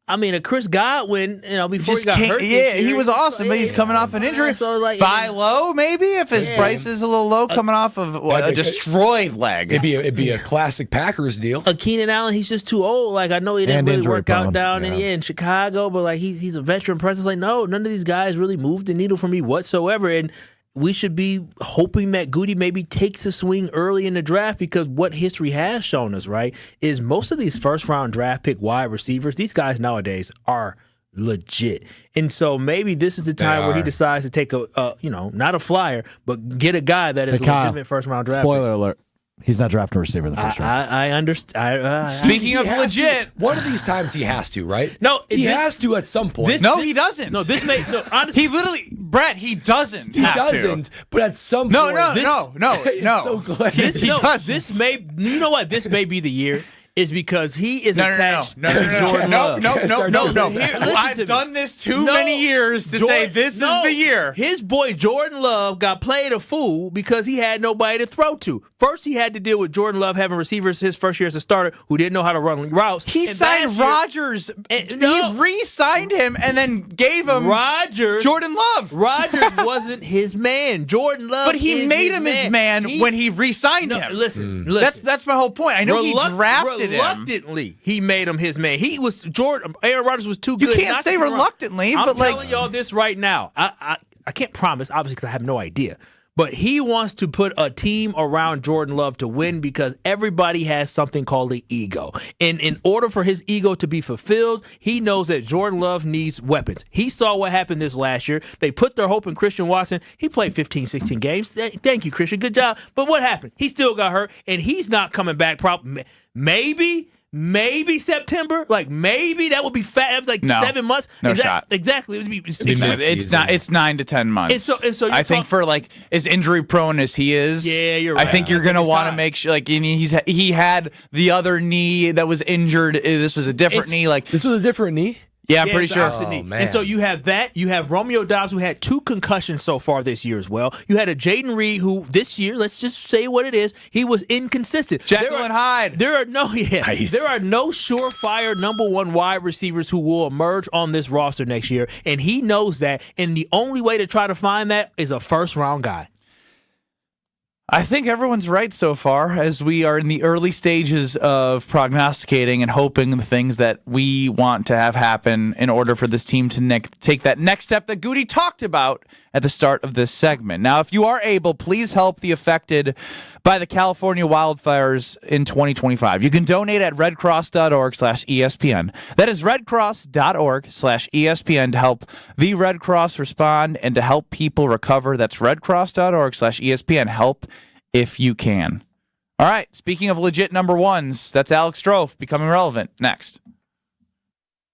I mean, a Chris Godwin, before he got hurt this year, he was awesome, but he's coming off an injury. So buy low, maybe, if his price is a little low, coming off of a destroyed leg. It'd be a classic Packers deal. Keenan Allen, he's just too old. I know he didn't really work out down in Chicago, but he's a veteran presence. No, none of these guys really moved the needle for me whatsoever. And we should be hoping that Goody maybe takes a swing early in the draft, because what history has shown us, right, is most of these first-round draft pick wide receivers, these guys nowadays are legit. And so maybe this is the time where he decides to take not a flyer, but get a guy that is a legitimate first-round draft Spoiler alert. He's not drafting a receiver in the first round. I understand. Speaking of legit, one of these times he has to, right? No, he has to at some point. He doesn't. No, honestly, he literally, Brett, he doesn't. He doesn't. But at some point, no. So glad. This may be the year. is because he is attached to Jordan No. Listen I've to me. done this too many years to say this is the year. His boy Jordan Love got played a fool because he had nobody to throw to. First, he had to deal with Jordan Love having receivers his first year as a starter who didn't know how to run routes. He signed Rodgers. He re-signed him and then gave him Jordan Love. Rodgers wasn't his man. Jordan Love, but he made him his man when he re-signed him. Listen. That's my whole point. I know he drafted him. Reluctantly, he made him his man. He was Aaron Rodgers was too good. You can't say reluctantly, I'm but telling y'all this right now. I can't promise, obviously, because I have no idea. But he wants to put a team around Jordan Love to win because everybody has something called the ego. And in order for his ego to be fulfilled, he knows that Jordan Love needs weapons. He saw what happened this last year. They put their hope in Christian Watson. He played 15, 16 games. Thank you, Christian. Good job. But what happened? He still got hurt, and he's not coming back. Maybe September. Like, maybe that would be fat. Like 7 months. No shot. Exactly. It would be 6 months. It's 9 to 10 months. And so I think for like as injury prone as he is, you're right. I think you're gonna want to make sure. Like he had the other knee that was injured. This was a different knee. Like this was a different knee. Yeah, I'm pretty sure. Man. And so you have that. You have Romeo Dobbs, who had 2 concussions so far this year as well. You had a Jaden Reed, who this year, let's just say what it is, he was inconsistent. Jekyll and Hyde. There are no surefire number 1 wide receivers who will emerge on this roster next year, and he knows that. And the only way to try to find that is a first-round guy. I think everyone's right so far as we are in the early stages of prognosticating and hoping the things that we want to have happen in order for this team to take that next step that Goody talked about at the start of this segment. Now, if you are able, please help the affected by the California wildfires in 2025. You can donate at redcross.org/ESPN. That is redcross.org/ESPN to help the Red Cross respond and to help people recover. That's redcross.org/ESPN. Help if you can. All right, speaking of legit number ones, that's Alex Strofe becoming relevant next.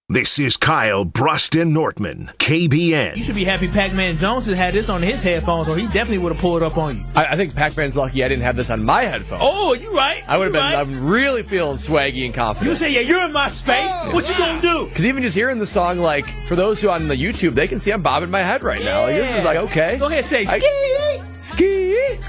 This is Kyle, Brust, and Nortman, KBN. You should be happy Pac-Man Jones had this on his headphones, or he definitely would have pulled up on you. I think Pac-Man's lucky I didn't have this on my headphones. Oh, you right. I would have been. Right. I'm really feeling swaggy and confident. You say, yeah, you're in my space. What you gonna do? Because even just hearing the song, like, for those who on the YouTube, they can see I'm bobbing my head right now. Like, this is like, okay. Go ahead, say ski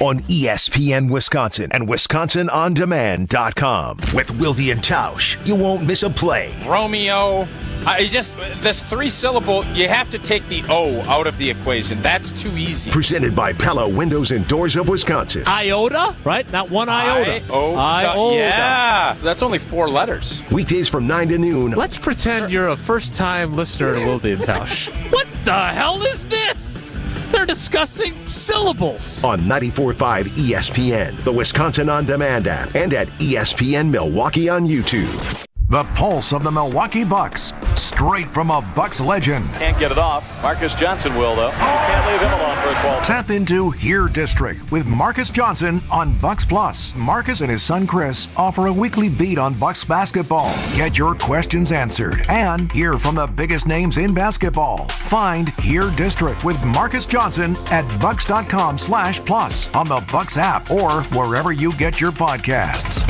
on ESPN Wisconsin and WisconsinOnDemand.com. With Wilde and Tausch, you won't miss a play. Romeo. This 3-syllable, you have to take the O out of the equation. That's too easy. Presented by Pella Windows and Doors of Wisconsin. Iota, right? Not one iota. Iota. Yeah, that's only 4 letters. Weekdays from 9 to noon. Let's pretend you're a first-time listener to Wilde and Tausch. What the hell is this? They're discussing syllables. On 94.5 ESPN, the Wisconsin On Demand app, and at ESPN Milwaukee on YouTube. The pulse of the Milwaukee Bucks, straight from a Bucks legend. Can't get it off. Marcus Johnson will, though. Can't leave him alone for a 12. Tap into Here District with Marcus Johnson on Bucks Plus. Marcus and his son Chris offer a weekly beat on Bucks basketball. Get your questions answered and hear from the biggest names in basketball. Find Here District with Marcus Johnson at bucks.com/plus on the Bucks app or wherever you get your podcasts.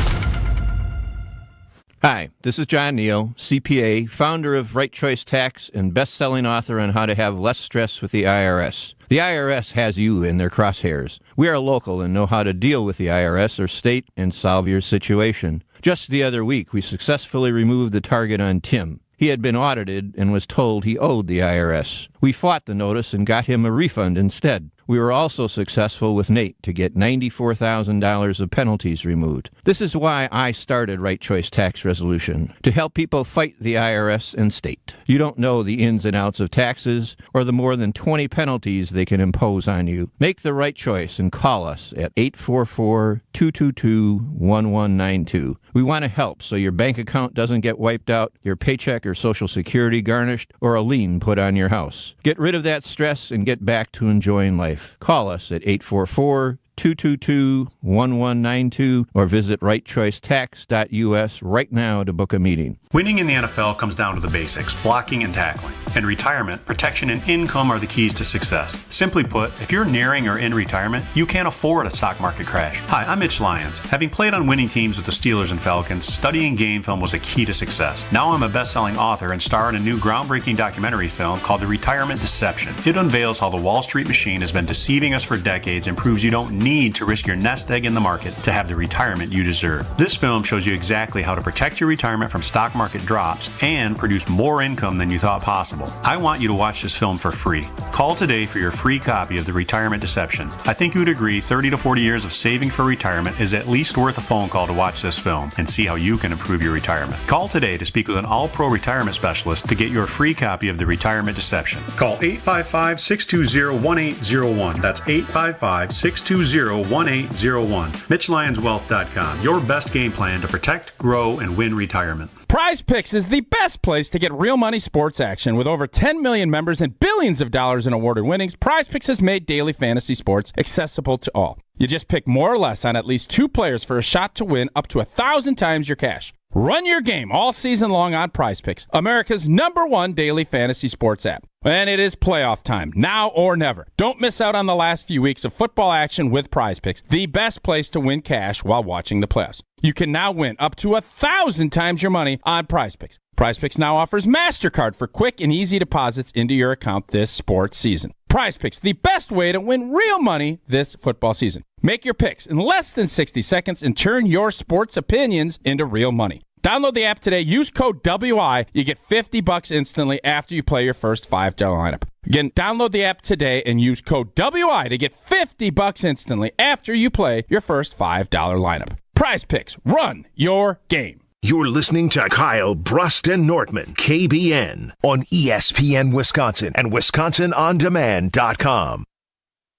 Hi, this is John Neal, CPA, founder of Right Choice Tax and best-selling author on how to have less stress with the IRS. The IRS has you in their crosshairs. We are local and know how to deal with the IRS or state and solve your situation. Just the other week, we successfully removed the target on Tim. He had been audited and was told he owed the IRS. We fought the notice and got him a refund instead. We were also successful with Nate to get $94,000 of penalties removed. This is why I started Right Choice Tax Resolution, to help people fight the IRS and state. You don't know the ins and outs of taxes or the more than 20 penalties they can impose on you. Make the right choice and call us at 844-222-1192. We want to help so your bank account doesn't get wiped out, your paycheck or Social Security garnished, or a lien put on your house. Get rid of that stress and get back to enjoying life. Call us at 844 222-1192 or visit rightchoicetax.us right now to book a meeting. Winning in the NFL comes down to the basics, blocking and tackling. In retirement, protection and income are the keys to success. Simply put, if you're nearing or in retirement, you can't afford a stock market crash. Hi, I'm Mitch Lyons. Having played on winning teams with the Steelers and Falcons, studying game film was a key to success. Now I'm a best-selling author and star in a new groundbreaking documentary film called The Retirement Deception. It unveils how the Wall Street machine has been deceiving us for decades and proves you don't need to risk your nest egg in the market to have the retirement you deserve. This film shows you exactly how to protect your retirement from stock market drops and produce more income than you thought possible. I want you to watch this film for free. Call today for your free copy of The Retirement Deception. I think you would agree 30 to 40 years of saving for retirement is at least worth a phone call to watch this film and see how you can improve your retirement. Call today to speak with an all-pro retirement specialist to get your free copy of The Retirement Deception. Call 855-620-1801. That's 855-620-1801. MitchLyonsWealth.com. Your best game plan to protect, grow, and win retirement. Prize Picks is the best place to get real money sports action. With over 10 million members and billions of dollars in awarded winnings, Prize Picks has made daily fantasy sports accessible to all. You just pick more or less on at least 2 players for a shot to win up to 1,000 times your cash. Run your game all season long on Prize Picks, America's #1 daily fantasy sports app. And it is playoff time, now or never. Don't miss out on the last few weeks of football action with Prize Picks, the best place to win cash while watching the playoffs. You can now win up to 1,000 times your money on Prize Picks. Prize Picks now offers MasterCard for quick and easy deposits into your account this sports season. Prize Picks, the best way to win real money this football season. Make your picks in less than 60 seconds and turn your sports opinions into real money. Download the app today. Use code WI. You get $50 instantly after you play your first $5 lineup. Again, download the app today and use code WI to get $50 instantly after you play your first $5 lineup. Prize Picks. Run your game. You're listening to Kyle, Brust, and Nortman, KBN, on ESPN Wisconsin and WisconsinOnDemand.com.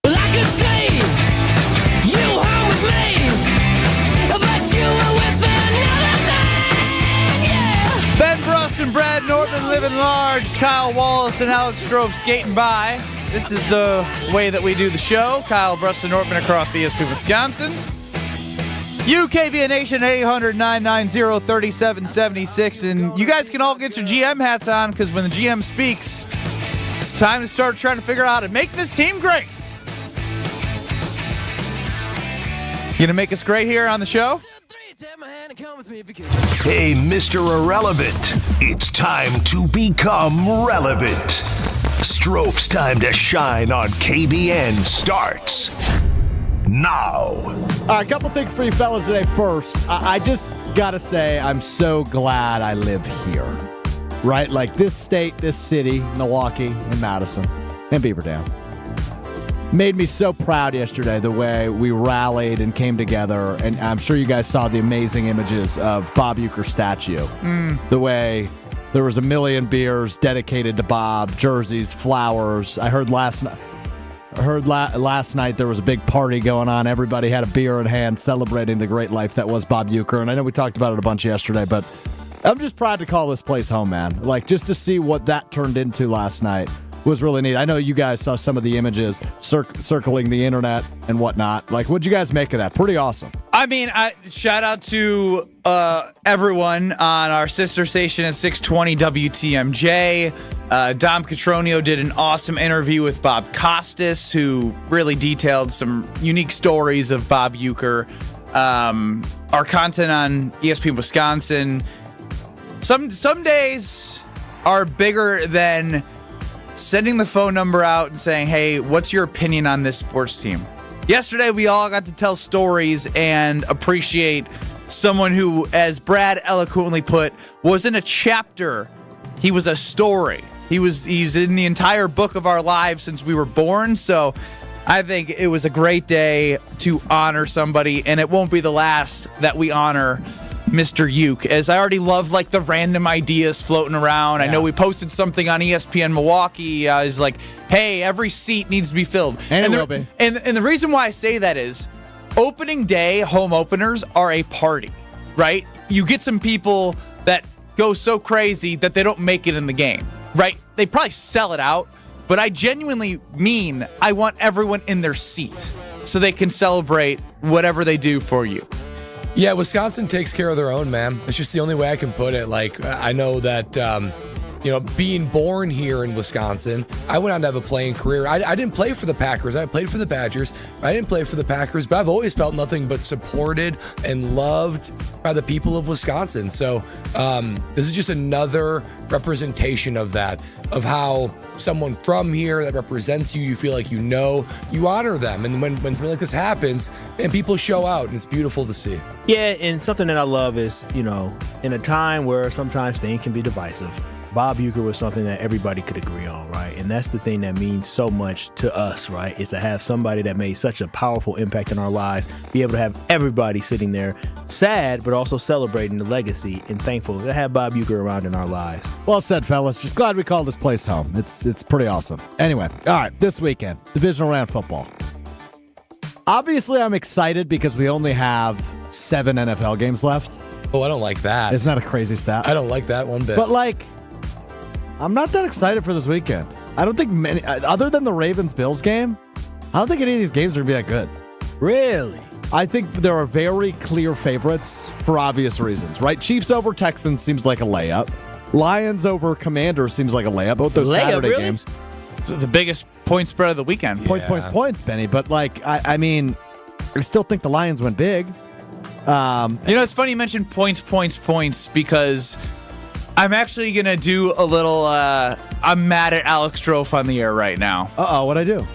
Well, I could say you home with me, but you were with another man, yeah. Ben Brust and Brad Nortman living large. Kyle Wallace and Alex Strove skating by. This is the way that we do the show. Kyle, Brust, and Nortman across ESPN Wisconsin. UKBN Nation 800-990-3776. And you guys can all get your GM hats on because when the GM speaks, it's time to start trying to figure out how to make this team great. You gonna make us great here on the show? Hey, Mr. Irrelevant, it's time to become relevant. Stroph's time to shine on KBN starts now. All right, a couple things for you fellas today. First, I just got to say I'm so glad I live here, right? Like this state, this city, Milwaukee and Madison and Beaver Dam. Made me so proud yesterday the way we rallied and came together. And I'm sure you guys saw the amazing images of Bob Uecker's statue. The way there was 1 million beers dedicated to Bob, jerseys, flowers. I heard last night there was a big party going on. Everybody had a beer in hand celebrating the great life that was Bob Uecker. And I know we talked about it a bunch yesterday, but I'm just proud to call this place home, man. Like, just to see what that turned into last night was really neat. I know you guys saw some of the images circling the internet and whatnot. Like, what'd you guys make of that? Pretty awesome. I mean, shout out to everyone on our sister station at 620 WTMJ. Dom Catronio did an awesome interview with Bob Costas, who really detailed some unique stories of Bob Uecker. Our content on ESPN Wisconsin, some days are bigger than sending the phone number out and saying, hey, what's your opinion on this sports team? Yesterday, we all got to tell stories and appreciate someone who, as Brad eloquently put, wasn't a chapter. He was a story. He's in the entire book of our lives since we were born. So I think it was a great day to honor somebody, and it won't be the last that we honor Mr. Uecker, as I already love like the random ideas floating around. Yeah. I know we posted something on ESPN Milwaukee. Is like, hey, every seat needs to be filled. And it will be. And the reason why I say that is opening day home openers are a party, right? You get some people that go so crazy that they don't make it in the game, right? They probably sell it out, but I genuinely mean I want everyone in their seat. so they can celebrate whatever they do for you. Yeah, Wisconsin takes care of their own, man. It's just the only way I can put it. Like, I know that, being born here in Wisconsin, I went on to have a playing career. I didn't play for the Packers. I played for the Badgers. I didn't play for the Packers, but I've always felt nothing but supported and loved by the people of Wisconsin. So this is just another representation of that, of how someone from here that represents you, you feel like you honor them. And when something like this happens, and people show out, and it's beautiful to see. Yeah, and something that I love is, in a time where sometimes things can be divisive, Bob Uecker was something that everybody could agree on, right? And that's the thing that means so much to us, right? Is to have somebody that made such a powerful impact in our lives, be able to have everybody sitting there sad, but also celebrating the legacy and thankful to have Bob Uecker around in our lives. Well said, fellas. Just glad we called this place home. It's pretty awesome. Anyway, all right, this weekend, divisional round football. Obviously, I'm excited because we only have 7 NFL games left. Oh, I don't like that. Isn't that a crazy stat? I don't like that one bit. But, I'm not that excited for this weekend. I don't think many, other than the Ravens-Bills game, I don't think any of these games are going to be that good. Really? I think there are very clear favorites for obvious reasons, right? Chiefs over Texans seems like a layup. Lions over Commanders seems like a layup. Both those Saturday games. It's the biggest point spread of the weekend. Points, Benny. But, I still think the Lions went big. It's funny you mentioned points, because I'm actually going to do a little, I'm mad at Alex Strofe on the air right now. Uh-oh, what'd I do?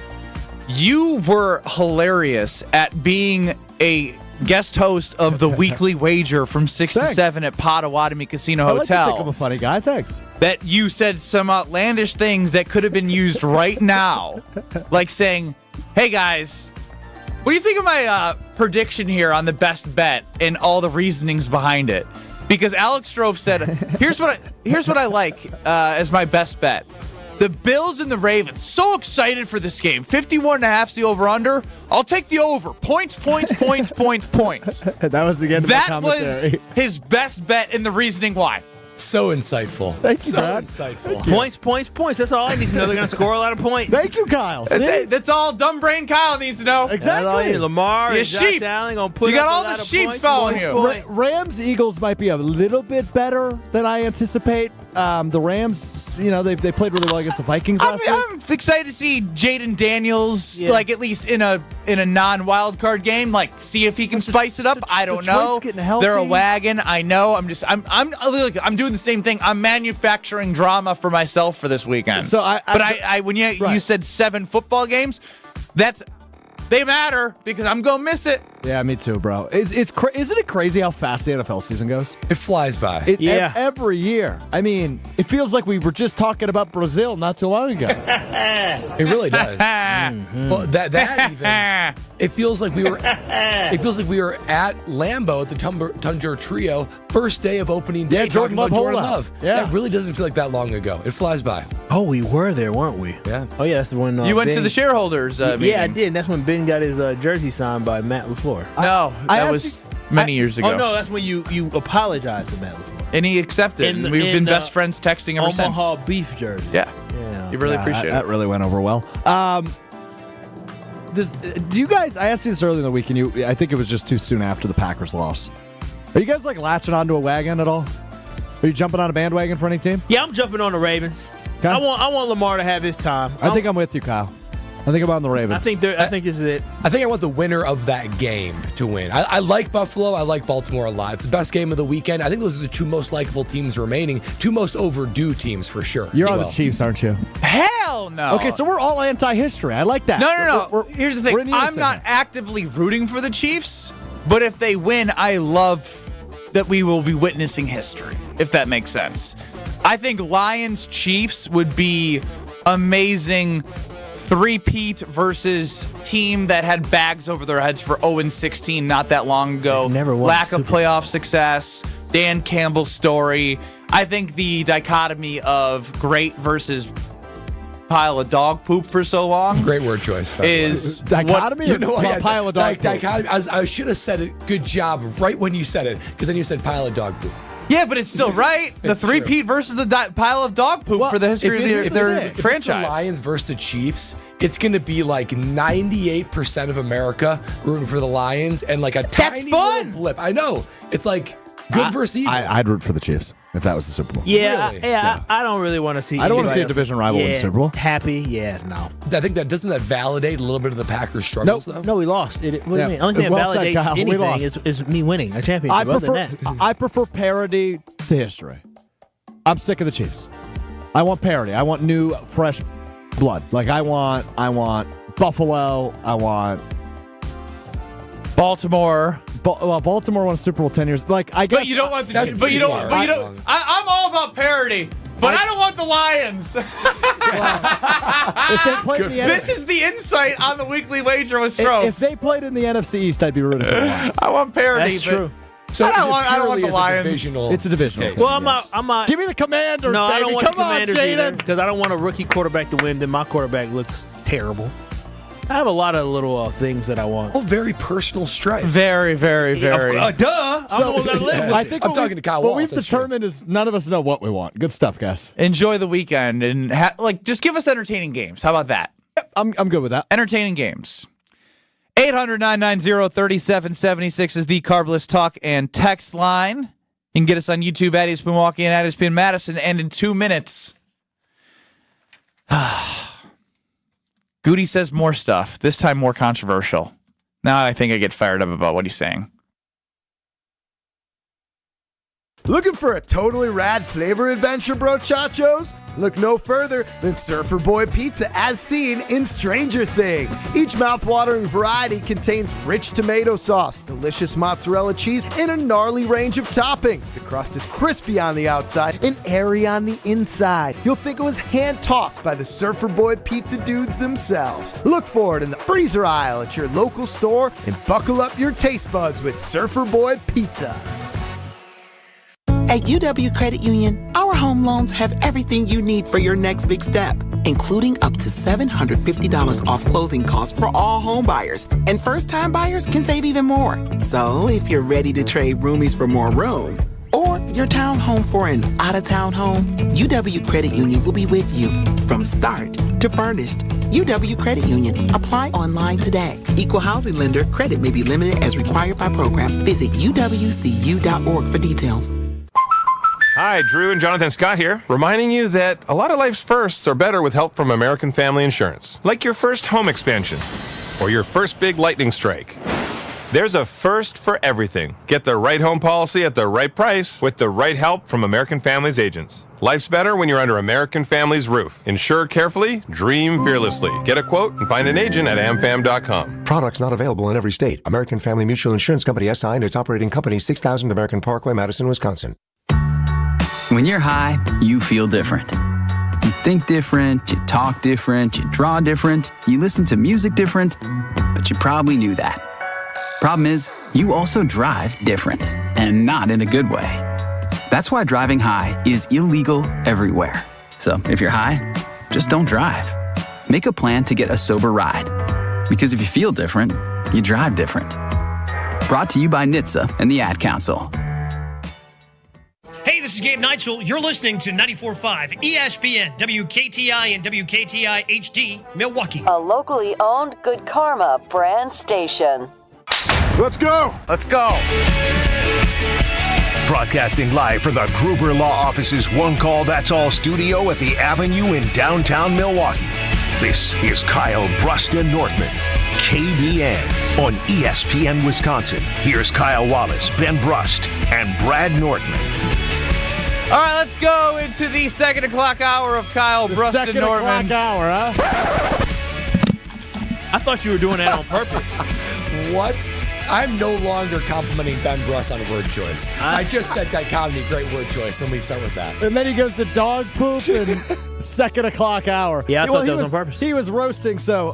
You were hilarious at being a guest host of the Weekly Wager from 6 to 7 at Potawatomi Casino I Hotel. like to think I'm a funny guy, thanks. That you said some outlandish things that could have been used right now. Like saying, hey guys, what do you think of my prediction here on the best bet and all the reasonings behind it? Because Alex Strofe said, here's what I like as my best bet. The Bills and the Ravens, so excited for this game. 51.5's the over-under. I'll take the over. Points. That was the end of the commentary. That was his best bet and the reasoning why. So insightful. Thank you, Brad. Insightful. Points. That's all I need to know. They're going to score a lot of points. Thank you, Kyle. That's all dumb brain Kyle needs to know. Exactly. Lamar and Josh sheep. Allen going to put You got up all a lot the of sheep points, following you. Rams-Eagles might be a little bit better than I anticipate. The Rams, they played really well against the Vikings last week. I'm excited to see Jaden Daniels, at least in a non-wild card game, see if he can spice it up. I don't know. Getting healthy. They're a wagon. I know. I'm doing the same thing. I'm manufacturing drama for myself for this weekend. So when you said 7 football games, they matter because I'm gonna miss it. Yeah, me too, bro. Isn't it crazy how fast the NFL season goes? It flies by. Every year. I mean, it feels like we were just talking about Brazil not too long ago. It really does. Well, that even. It feels like we were. It feels like we were at Lambeau at the Tundra Trio first day of opening day. Yeah, Jordan Love. Yeah. That really doesn't feel like that long ago. It flies by. Oh, we were there, weren't we? Yeah. Oh, yeah, that's the one. You went to the shareholders meeting. Yeah, I did. That's when Ben got his jersey signed by Matt LaFleur. No, that was many years ago. Oh, no, that's when you apologized to Matt LaFleur. And he accepted. And we've been best friends texting ever since. Omaha beef jersey. Yeah. You really appreciate it. That really went over well. Do you guys, I asked you this earlier in the week, and I think it was just too soon after the Packers loss. Are you guys latching onto a wagon at all? Are you jumping on a bandwagon for any team? Yeah, I'm jumping on the Ravens. Okay. I want Lamar to have his time. I think I'm with you, Kyle. I think I'm on the Ravens. I think this is it. I think I want the winner of that game to win. I like Buffalo. I like Baltimore a lot. It's the best game of the weekend. I think those are the 2 most likable teams remaining. 2 most overdue teams for sure. You're on the Chiefs, aren't you? Hell no. Okay, so we're all anti-history. I like that. No. Here's the thing. I'm not actively rooting for the Chiefs, but if they win, I love that we will be witnessing history, if that makes sense. I think Lions-Chiefs would be amazing. 3-peat versus team that had bags over their heads for 0-16 not that long ago. Lack of playoff success. Dan Campbell's story. I think the dichotomy of great versus pile of dog poop for so long. Great word choice. Is dichotomy pile of dog poop? Dichotomy. I should have said it. Good job right when you said it, because then you said pile of dog poop. Yeah, but it's still right. The three-peat versus the pile of dog poop for the history of their franchise. If the Lions versus the Chiefs, it's going to be like 98% of America rooting for the Lions and like a tiny little blip. I know. It's like good versus evil. I'd root for the Chiefs if that was the Super Bowl. Yeah, I don't really want to see. I don't want to see a division rival in the Super Bowl. Happy? Yeah, no. I think doesn't that validate a little bit of the Packers' struggles, though? No, we lost. What do you mean? Only thing that validates anything is me winning a championship. I prefer parity to history. I'm sick of the Chiefs. I want parity. I want new, fresh blood. Like I want Buffalo. I want Baltimore. Baltimore won a Super Bowl 10 years. Like I guess, but you don't want the. But you don't. I'm all about parity, but I don't want the Lions. If they played in the this is the insight on the weekly wager with Stroh. If they played in the NFC East, I'd be rooting for the Lions. I want parity. That's true. So I don't want the Lions. It's a divisional. Well, I'm not. Give me the Commanders. No, baby. I don't want Come the Commanders on, either Jaden. because I don't want a rookie quarterback to win. Then my quarterback looks terrible. I have a lot of little things that I want. Oh, very personal stripes. Very, very, very. Duh. I'm the one that live with I it. think I'm talking to Kyle What Wallace. we've determined is none of us know what we want. Good stuff, guys. Enjoy the weekend and just give us entertaining games. How about that? Yep, I'm good with that. Entertaining games. 800-990-3776 is the Carbliss talk and text line. You can get us on YouTube at ESPN Milwaukee and at ESPN Madison. And in 2 minutes, Goody says more stuff, this time more controversial. Now I think I get fired up about what he's saying. Looking for a totally rad flavor adventure, brochachos? Look no further than Surfer Boy Pizza as seen in Stranger Things. Each mouth-watering variety contains rich tomato sauce, delicious mozzarella cheese, and a gnarly range of toppings. The crust is crispy on the outside and airy on the inside. You'll think it was hand-tossed by the Surfer Boy Pizza dudes themselves. Look for it in the freezer aisle at your local store and buckle up your taste buds with Surfer Boy Pizza. At UW Credit Union, our home loans have everything you need for your next big step, including up to $750 off closing costs for all home buyers. And first-time buyers can save even more. So if you're ready to trade roomies for more room, or your townhome for an out-of-town home, UW Credit Union will be with you from start to furnished. UW Credit Union. Apply online today. Equal housing lender. Credit may be limited as required by program. Visit uwcu.org for details. Hi, Drew and Jonathan Scott here, reminding you that a lot of life's firsts are better with help from American Family Insurance. Like your first home expansion, or your first big lightning strike. There's a first for everything. Get the right home policy at the right price with the right help from American Family's agents. Life's better when you're under American Family's roof. Insure carefully, dream fearlessly. Get a quote and find an agent at amfam.com. Products not available in every state. American Family Mutual Insurance Company SI and its operating company 6000 American Parkway, Madison, Wisconsin. When you're high, you feel different. You think different, you talk different, you draw different, you listen to music different, but you probably knew that. Problem is, you also drive different, and not in a good way. That's why driving high is illegal everywhere. So if you're high, just don't drive. Make a plan to get a sober ride. Because if you feel different, you drive different. Brought to you by NHTSA and the Ad Council. Hey, this is Gabe Neitzel. You're listening to 94.5 ESPN, WKTI and WKTI HD, Milwaukee. A locally owned Good Karma brand station. Let's go. Let's go. Broadcasting live from the Gruber Law Office's One Call That's All studio at the Avenue in downtown Milwaukee. This is Kyle, Brust, and Nortman. KBN on ESPN Wisconsin. Here's Kyle Wallace, Ben Brust, and Brad Nortman. All right, let's go into the 2 o'clock hour of Kyle, Brust, and Nortman. 2 o'clock hour, huh? I thought you were doing that on purpose. What? I'm no longer complimenting Ben Brust on a word choice. I just said dichotomy, great word choice. Let me start with that. And then he goes to dog poop and 2 o'clock hour. Yeah, I thought that was on purpose. He was roasting, so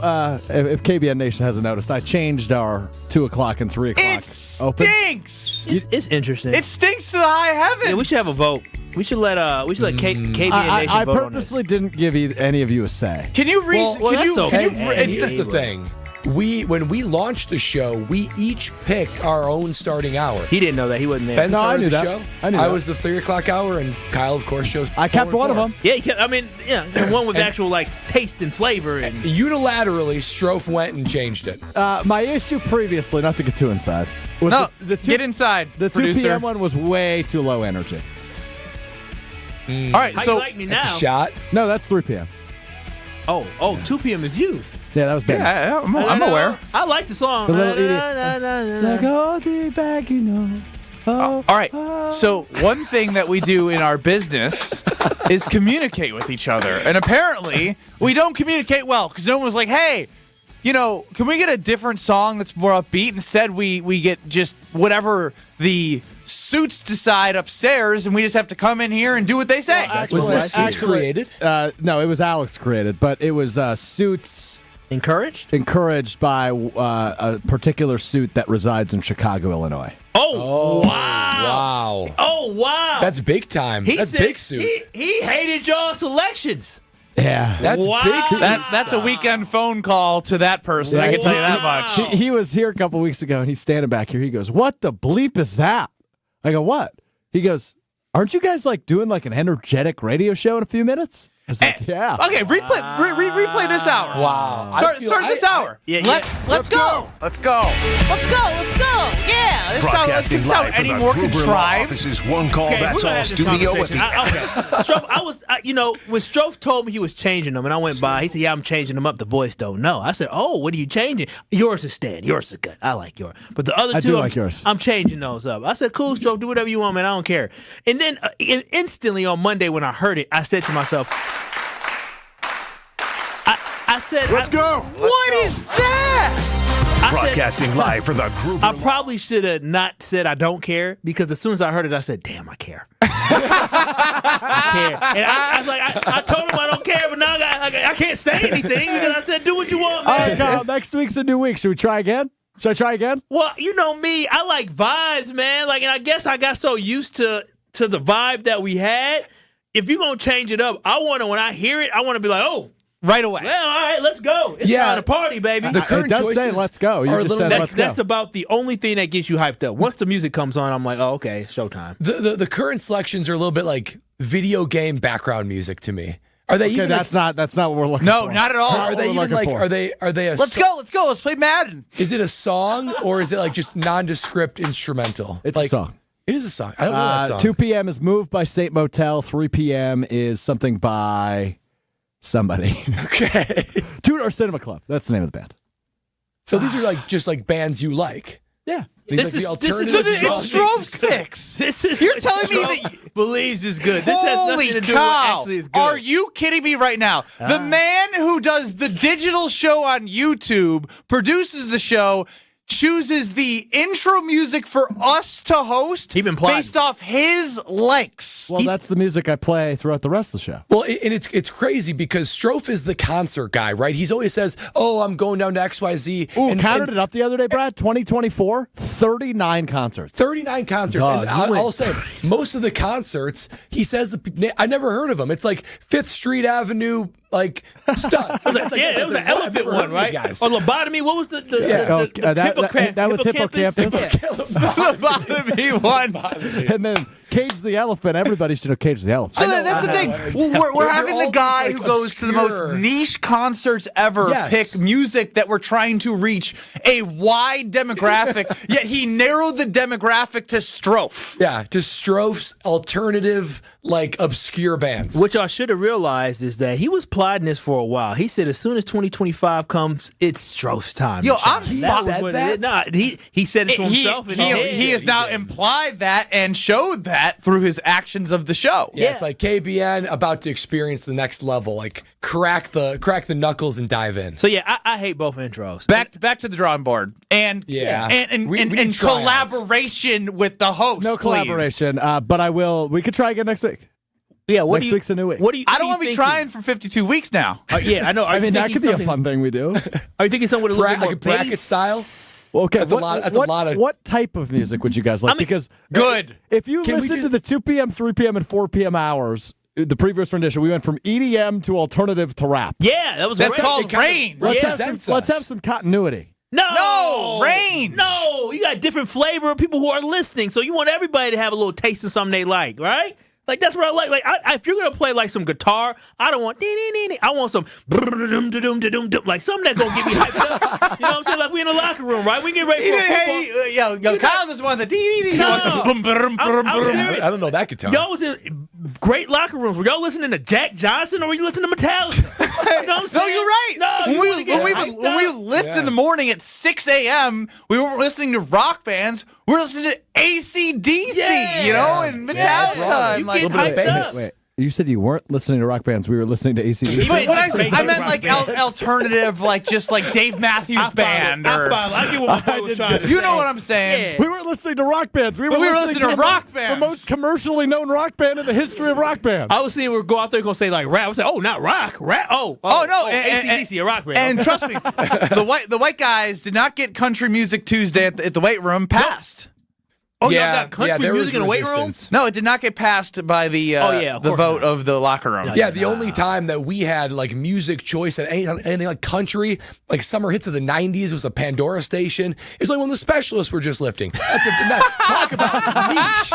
if KBN Nation hasn't noticed, I changed our 2 o'clock and 3 o'clock. It stinks. It's interesting. It stinks to the high heavens. Yeah, we should have a vote. We should let KBN Nation vote on this. I purposely didn't give any of you a say. Can you read? Well, that's okay. Here's the thing. when we launched the show, we each picked our own starting hour. He didn't know that. He wasn't there. Ben No, I started knew the that. show. I knew that. was the 3 o'clock hour, and Kyle, of course, chose. I kept 4 one and of 4. them. Yeah, the one with actual taste and flavor. And Unilaterally, Strofe went and changed it. My issue previously, not to get too inside, was get inside. The 2 producer. p.m. one was way too low energy. All right, How so you like me now? That's a shot. No, that's 3 p.m. Oh, 2 p.m. is you. Yeah, that was Ben. yeah, I'm aware. I like the song. The little idiot. Like all the back, you know. All right. So one thing that we do in our business is communicate with each other, and apparently we don't communicate well because no one was like, "Hey, can we get a different song that's more upbeat?" Instead, we get just whatever the suits decide upstairs, and we just have to come in here and do what they say. Was this Suits created? No, it was Alex created, but it was Suits encouraged by a particular suit that resides in Chicago, Illinois. Oh, wow. Wow. Oh, wow. That's big time. That's said big suit. He hated y'all selections. Yeah. That's big suit. That's a weekend phone call to that person. I can tell you that much. He was here a couple weeks ago, and he's standing back here. He goes, "What the bleep is that?" I go, "What?" He goes, "Aren't you guys doing an energetic radio show in a few minutes?" I was like, "Yeah." Okay, replay this hour. Wow. Start this hour. Let's go. Let's go. Yeah. Broadcasting live from any the more Gruber Law contrived. Office's One Call Okay, That's we're gonna All have this studio at conversation. the Strofe, when Strofe told me he was changing them, and I went by, he said, "Yeah, I'm changing them up. The boys don't know." I said, "Oh, what are you changing?" "Yours is staying. Yours is good. I like yours. But the other I two, do like yours. I'm changing those up." I said, "Cool, Strofe, do whatever you want, man. I don't care." And then instantly on Monday when I heard it, I said to myself, I said, Let's go. What is that? Broadcasting live for the Gruber I Law. probably should have not said I don't care, because as soon as I heard it, I said, "Damn, I care." I care. And I was like, I told him I don't care, but now I can't say anything because I said, "Do what you want, man." All right, Kyle, next week's a new week. Should we try again? Should I try again? Well, you know me, I like vibes, man. And I guess I got so used to the vibe that we had. If you're gonna change it up, when I hear it, I want to be like, "Oh." Right away. Well, all right, let's go. It's time to party, baby. The current it does say choices "let's go." You are a just little- said "let's go." That's about the only thing that gets you hyped up. Once the music comes on, I'm like, "Oh, okay, it's showtime." The current selections are a little bit like video game background music to me. Are they Okay, even? that's not what we're looking for. No, not at all. Are they even like? Are they a? Let's go. Let's play Madden. Is it a song or is it just nondescript instrumental? It's a song. It is a song. I don't know that song. 2 p.m. is Moved by Saint Motel. 3 p.m. is something by somebody. Okay. Two-Door Cinema Club. That's the name of the band. So these are just bands you like. Yeah. These This the is alternative It's Strove's fix. This is You're telling me that believes is good. This has nothing Holy to do cow. with actually is good. Are you kidding me right now? The man who does the digital show on YouTube, produces the show, chooses the intro music for us to host based off his likes. Well, that's the music I play throughout the rest of the show. Well, and it's crazy because Strofe is the concert guy, right? He's always says, "Oh, I'm going down to XYZ." Ooh, counted it up the other day, Brad. 2024, 39 concerts. 39 concerts. Dog, and you went I'll say, most of the concerts, he says, I never heard of them. It's like 5th Street Avenue, stunts. It was the elephant one, right? Or lobotomy. What was the that was hippocampus. Lobotomy one. And then Cage the Elephant. Everybody should know Cage the Elephant. So that's the thing. We're having the guy who goes to the most niche concerts ever pick music that we're trying to reach a wide demographic, yet he narrowed the demographic to Strofe. Yeah, to Strofe's alternative, obscure bands. What y'all should have realized is that he was plotting this for a while. He said as soon as 2025 comes, it's Strofe's time. Yo, to shine. I'm That was said what that? it is. Nah, he said it to himself. He has now implied that and showed that through his actions of the show. Yeah, it's like KBN about to experience the next level. Crack the knuckles and dive in. So yeah, I hate both intros. Back to the drawing board. And We and need tryouts. collaboration with the host. No please. collaboration, but I will. We could try again next week. Yeah, next week's a new week. I don't want to be trying for 52 weeks now. Yeah, I know. I mean, that could be a fun thing we do. Are you thinking something with a little bit more like a bracket bass? style? Well, okay, That's a lot of. What type of music would you guys like? Because good. If you Can we listen just- to the 2 p.m., 3 p.m., and 4 p.m. hours, the previous rendition, we went from EDM to alternative to rap. Yeah, that was That's great. called range. Let's have some continuity. No, range. No, you got different flavor of people who are listening, so you want everybody to have a little taste of something they like, right? Like that's what I like. Like if you're gonna play like some guitar, I don't want I want some like something that's gonna get me hyped up. You know what I'm saying? Like we in the locker room, right? We get ready for Kyle doesn't want the He wants the boom, boom, boom, I don't know that guitar. Y'all was in great locker rooms. Were y'all listening to Jack Johnson or were you listening to Metallica? You know what I'm saying? No, you're right. No, when we lift in the morning at 6 a.m., we weren't listening to rock bands. We were listening to AC/DC, and Metallica. And Wait, you said you weren't listening to rock bands. We were listening to AC/DC. I meant like alternative, just like Dave Matthews Band. I get what my boy was trying to say. You know what I'm saying? We weren't listening to rock bands. We were listening to rock bands. The most commercially known rock band in the history of rock bands. I was seeing we go out there and go say like rap. I was like, oh, not rock. Rap. Oh no. AC/DC, a rock band. And trust me, the white guys did not get Country Music Tuesday at the weight room passed. Oh, y'all got country music in the weight room? No, it did not get passed by the vote of the locker room. Yeah, the only time that we had like music choice at anything like country, like summer hits of the 90s, was a Pandora station. It's like when the specialists were just lifting. Talk about niche.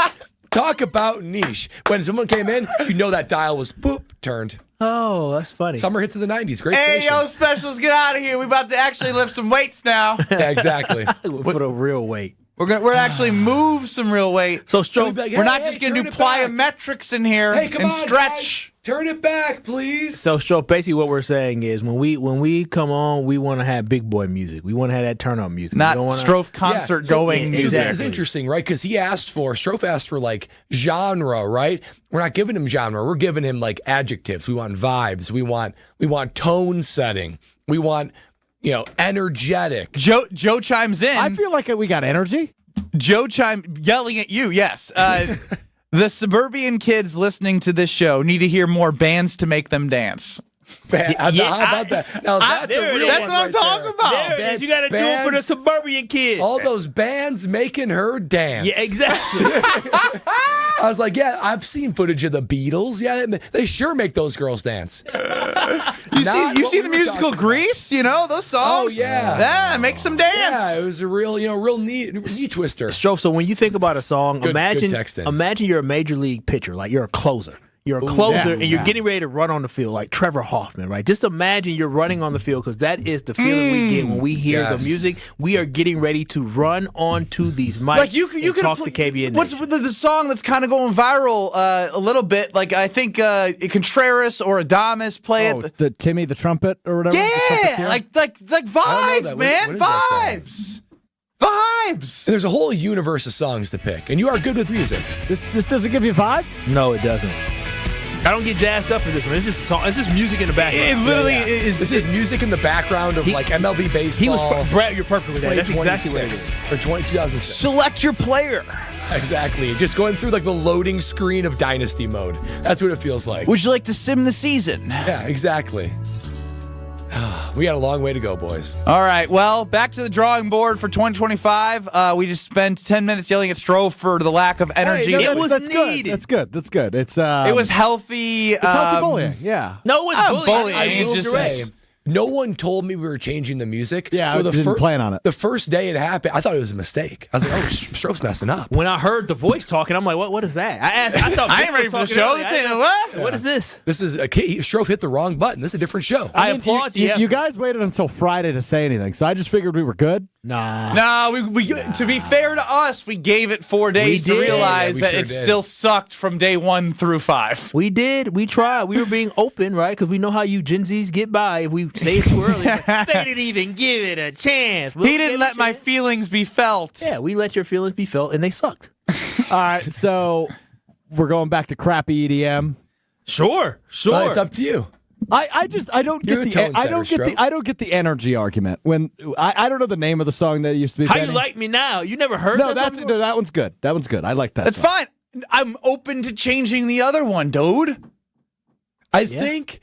Talk about niche. When someone came in, that dial was turned. Oh, that's funny. Summer hits of the 90s. Great Hey, station. yo, specials, get out of here. We're about to actually lift some weights now. Yeah, exactly. For the real weight. We're actually move some real weight. So Stroke, we're not just going to do plyometrics in here and stretch. Guys. Turn it back, please. So Stroke, basically what we're saying is when we come on, we want to have big boy music. We want to have that turn on music. Not Strofe concert going music. So this is interesting, right? Because Strofe asked for like genre, right? We're not giving him genre. We're giving him like adjectives. We want vibes. We want tone setting. We want energetic. Joe chimes in. I feel like we got energy. Joe yelling at you, yes. The suburban kids listening to this show need to hear more bands to make them dance. How about that? Now, that's what I'm talking about. There it is. You got to do it for the suburban kids. All those bands making her dance. Yeah, exactly. I was like, I've seen footage of the Beatles. Yeah, they sure make those girls dance. You see the musical Grease? Those songs? Oh, yeah. Make some dance. Yeah, it was a real knee twister. Stroke, so when you think about a song, Good imagine texting. you're a major league pitcher, like you're a closer. You're a closer, and you're getting ready to run on the field like Trevor Hoffman, right? Just imagine you're running on the field because that is the feeling we get when we hear the music. We are getting ready to run onto these mics like you and talk to KBN. What's the song that's kind of going viral a little bit? Like I think Contreras or Adamas play it. The Timmy the Trumpet or whatever. Yeah, like vibes, man, vibes. Vibes. There's a whole universe of songs to pick, and you are good with music. This doesn't give you vibes? No, it doesn't. I don't get jazzed up for this one. It's just a song. It's just music in the background. It literally is. This is music in the background of like MLB baseball. Brad, you're perfect with that. That's exactly what it is. For 2006. Select your player. Exactly. Just going through like the loading screen of Dynasty mode. That's what it feels like. Would you like to sim the season? Yeah, exactly. We got a long way to go, boys. All right, well, back to the drawing board for 2025. We just spent 10 minutes yelling at Strofe for the lack of energy. It was needed. That's good. It's it was healthy. It's healthy bullying. Yeah. No, it was bullying. I will say, no one told me we were changing the music. Yeah, I didn't plan on it. The first day it happened, I thought it was a mistake. I was like, Strofe's messing up. When I heard the voice talking, I'm like, what is that? I thought I ain't ready for the show. What is this? This is Strofe hit the wrong button. This is a different show. I applaud you. You guys waited until Friday to say anything, so I just figured we were good. Nah. We to be fair to us, we gave it 4 days to realize that it still sucked from day 1 through 5. We did. We tried. We were being open, right? Because we know how you Gen Zs get by if we say it too early. They didn't even give it a chance. He didn't let my feelings be felt. Yeah, we let your feelings be felt, and they sucked. All right, so we're going back to crappy EDM. Sure. Well, it's up to you. I don't get the energy argument when I don't know the name of the song that used to be. How Benny. You Like Me Now? You never heard that one's good. That one's good. I like that. That's fine. I'm open to changing the other one, dude. I think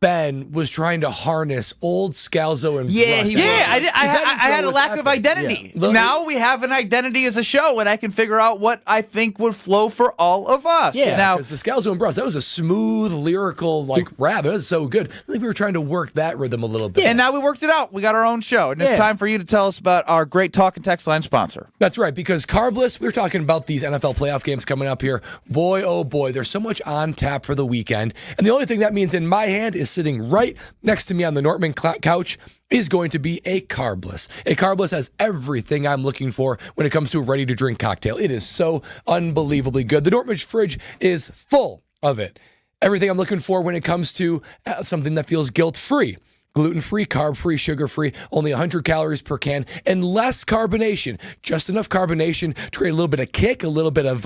Ben was trying to harness old Scalzo and Brust. I had a lack of identity. Yeah. Now we have an identity as a show, and I can figure out what I think would flow for all of us. Yeah, now because the Scalzo and Brust, that was a smooth, lyrical, rap. It was so good. I think we were trying to work that rhythm a little bit. Yeah, and now we worked it out. We got our own show, and it's time for you to tell us about our great talk and text line sponsor. That's right, because Carbliss, we were talking about these NFL playoff games coming up here. Boy, oh boy, there's so much on tap for the weekend. And the only thing that means in my hand is sitting right next to me on the Nortman couch is going to be a Carbliss. A Carbliss has everything I'm looking for when it comes to a ready-to-drink cocktail. It is so unbelievably good. The Nortman fridge is full of it. Everything I'm looking for when it comes to something that feels guilt-free. Gluten-free, carb-free, sugar-free, only 100 calories per can, and less carbonation. Just enough carbonation to create a little bit of kick, a little bit of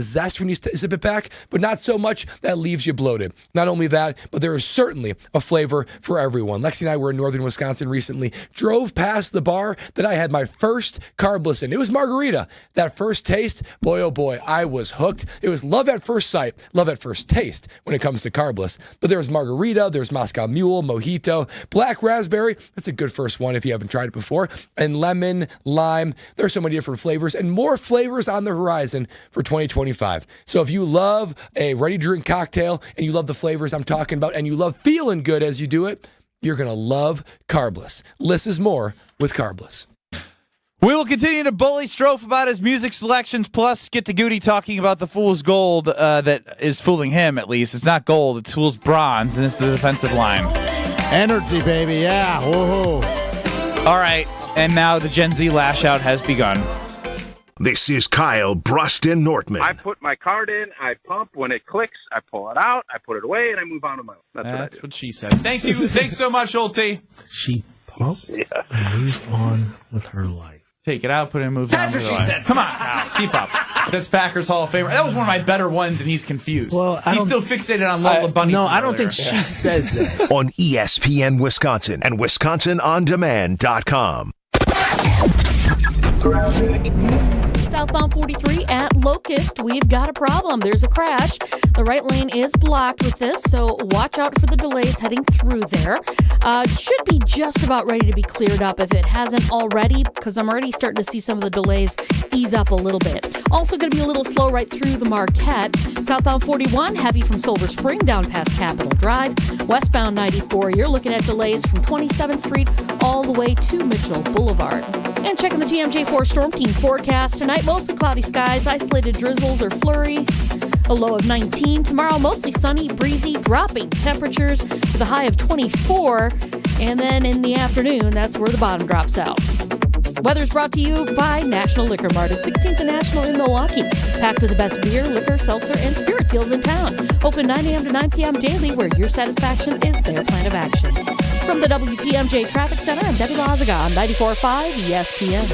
zest when you sip it back, but not so much that leaves you bloated. Not only that, but there is certainly a flavor for everyone. Lexi and I were in northern Wisconsin recently, drove past the bar that I had my first Carbliss in. It was margarita. That first taste, boy, oh boy, I was hooked. It was love at first sight, love at first taste when it comes to Carbliss. But there's margarita, there's Moscow Mule, Mojito, black raspberry, that's a good first one if you haven't tried it before, and lemon, lime. There's so many different flavors and more flavors on the horizon for 2025. So if you love a ready-to-drink cocktail and you love the flavors I'm talking about and you love feeling good as you do it, you're going to love Carbliss. Less is more with Carbliss. We will continue to bully Strofe about his music selections, plus get to Goody talking about the fool's gold that is fooling him, at least. It's not gold, it's fool's bronze, and it's the defensive line. Energy, baby, yeah. Woohoo. All right, and now the Gen Z lash out has begun. This is Kyle, Brust, and Nortman. I put my card in, I pump. When it clicks, I pull it out, I put it away, and I move on to my own. That's what she said. Thanks so much, Old T. She pumps and moves on with her life. Take it out, put it in, move on. That's what she said. Come on, Kyle, keep up. That's Packers Hall of Famer. That was one of my better ones, and he's confused. Well, he's still fixated on Lola Bunny. No, I don't think she says that. On ESPN Wisconsin and WisconsinOnDemand.com. Southbound 43 at Locust, we've got a problem. There's a crash. The right lane is blocked with this, so watch out for the delays heading through there. Should be just about ready to be cleared up if it hasn't already, because I'm already starting to see some of the delays ease up a little bit. Also going to be a little slow right through the Marquette. Southbound 41, heavy from Silver Spring down past Capitol Drive. Westbound 94, you're looking at delays from 27th Street all the way to Mitchell Boulevard. And checking the TMJ4 Storm Team forecast tonight, mostly cloudy skies, isolated drizzles or flurry. A low of 19. Tomorrow, mostly sunny, breezy, dropping temperatures with a high of 24. And then in the afternoon, that's where the bottom drops out. Weather's brought to you by National Liquor Mart at 16th and National in Milwaukee. Packed with the best beer, liquor, seltzer, and spirit deals in town. Open 9 a.m. to 9 p.m. daily, where your satisfaction is their plan of action. From the WTMJ Traffic Center, I'm Debbie Lazaga on 94.5 ESPN.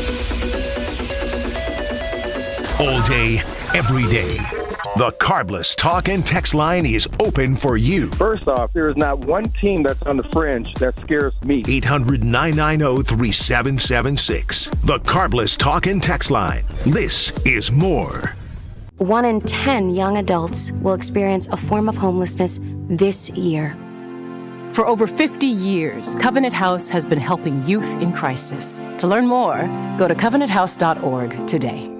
All day, every day. The Carbliss talk and text line is open for you. First off, there is not one team that's on the fringe that scares me. 800-990-3776. The Carbliss talk and text line. This is more. 1 in 10 young adults will experience a form of homelessness this year. For over 50 years, Covenant House has been helping youth in crisis. To learn more, go to covenanthouse.org today.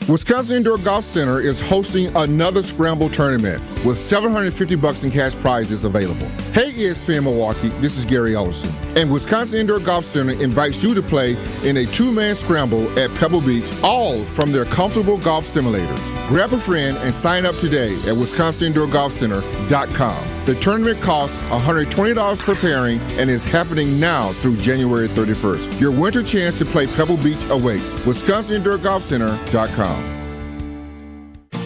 Wisconsin Indoor Golf Center is hosting another Scramble tournament with $750 in cash prizes available. Hey ESPN Milwaukee, this is Gary Ellison, and Wisconsin Indoor Golf Center invites you to play in a two-man scramble at Pebble Beach, all from their comfortable golf simulators. Grab a friend and sign up today at WisconsinIndoorGolfCenter.com. The tournament costs $120 per pairing and is happening now through January 31st. Your winter chance to play Pebble Beach awaits. WisconsinIndoorGolfCenter.com.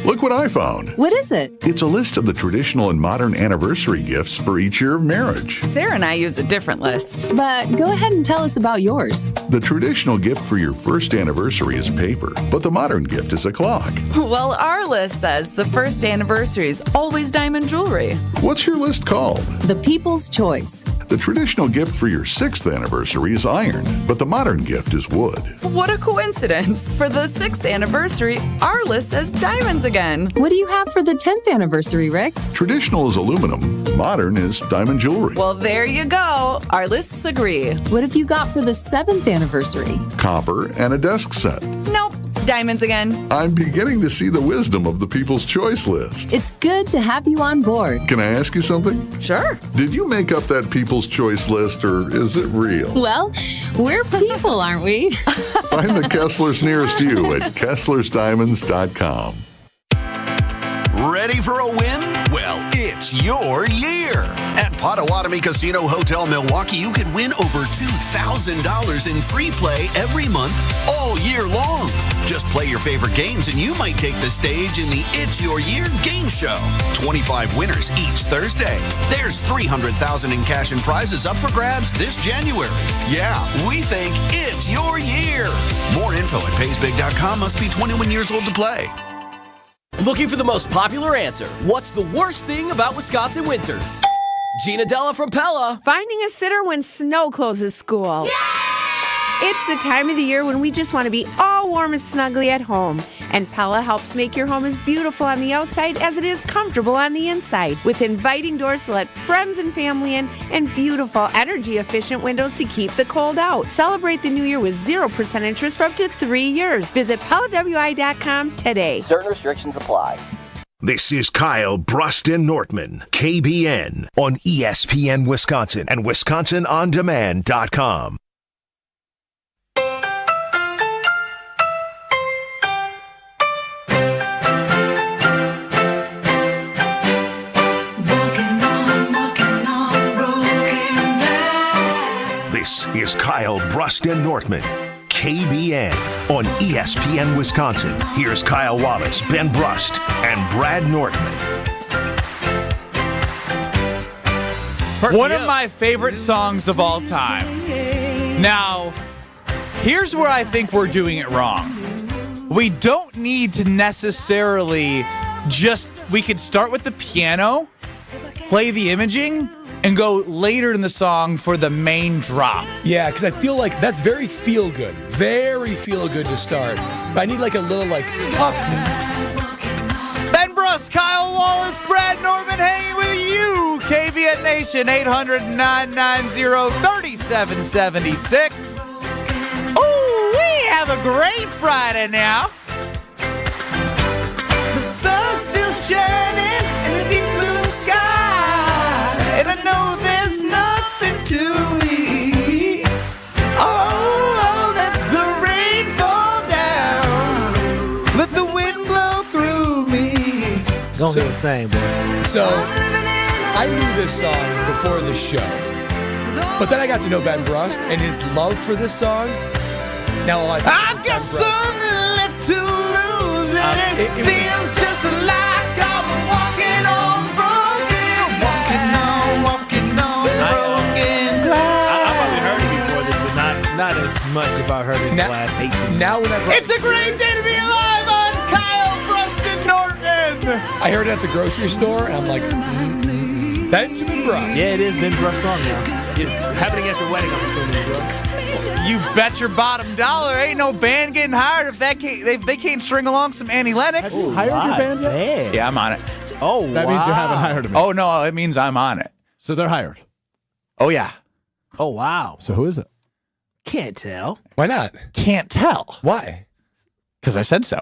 Look what I found. What is it? It's a list of the traditional and modern anniversary gifts for each year of marriage. Sarah and I use a different list. But go ahead and tell us about yours. The traditional gift for your first anniversary is paper, but the modern gift is a clock. Well, our list says the first anniversary is always diamond jewelry. What's your list called? The People's Choice. The traditional gift for your 6th anniversary is iron, but the modern gift is wood. What a coincidence. For the 6th anniversary, our list says diamonds again. again. What do you have for the 10th anniversary, Rick? Traditional is aluminum. Modern is diamond jewelry. Well, there you go. Our lists agree. What have you got for the 7th anniversary? Copper and a desk set. Nope. Diamonds again. I'm beginning to see the wisdom of the People's Choice list. It's good to have you on board. Can I ask you something? Sure. Did you make up that People's Choice list, or is it real? Well, we're people, aren't we? Find the Kesslers nearest you at KesslersDiamonds.com. Ready for a win? Well, it's your year. At Potawatomi Casino Hotel Milwaukee, you could win over $2,000 in free play every month all year long. Just play your favorite games and you might take the stage in the It's Your Year game show. 25 winners each Thursday. There's $300,000 in cash and prizes up for grabs this January. Yeah, we think it's your year. More info at paysbig.com. Must be 21 years old to play. Looking for the most popular answer. What's the worst thing about Wisconsin winters? Gina Della from Pella. Finding a sitter when snow closes school. It's the time of the year when we just want to be all warm and snuggly at home. And Pella helps make your home as beautiful on the outside as it is comfortable on the inside. With inviting doors to let friends and family in and beautiful energy-efficient windows to keep the cold out. Celebrate the new year with 0% interest for up to 3 years. Visit PellaWI.com today. Certain restrictions apply. This is Kyle, Brust, and Nortman, KBN, on ESPN Wisconsin and WisconsinOnDemand.com. This is Kyle, Brust, and Nortman, KBN, on ESPN Wisconsin. Here's Kyle Wallace, Ben Brust, and Brad Nortman. One of my favorite songs of all time. Now, here's where I think we're doing it wrong. We don't need to necessarily we could start with the piano, play the imaging, and go later in the song for the main drop. Yeah, because I feel like that's very feel-good. Very feel-good to start. But I need like a little up. Ben Brust, Kyle Wallace, Brad Nortman hanging with you. KBN Nation, 800-990-3776. Oh, we have a great Friday now. The sun's still shining in the deep blue sky. And I know there's nothing to me. Oh, let the rain fall down. Let the wind blow through me. Go ahead and sing, boy. So, I knew this song before the show. But then I got to know Ben Brust and his love for this song. Now all I've got something left to lose, and it feels just like I'm walking on broken glass. I probably heard it before this, but not as much if I heard it in the last 18 Now whenever It's a great day to be alive on Kyle, Brust, and Nortman. I heard it at the grocery store, and I'm like, Benjamin Brust. Yeah, it is Ben Brust song now. Happening at your wedding, I'm assuming, bro. You bet your bottom dollar ain't no band getting hired if they can't string along some Annie Lennox. Have you hired your band yet? Yeah, I'm on it. Oh, That means you haven't hired them. Oh, no, it means I'm on it. So they're hired. Oh, yeah. Oh, wow. So who is it? Can't tell. Why not? Can't tell. Why? Because I said so.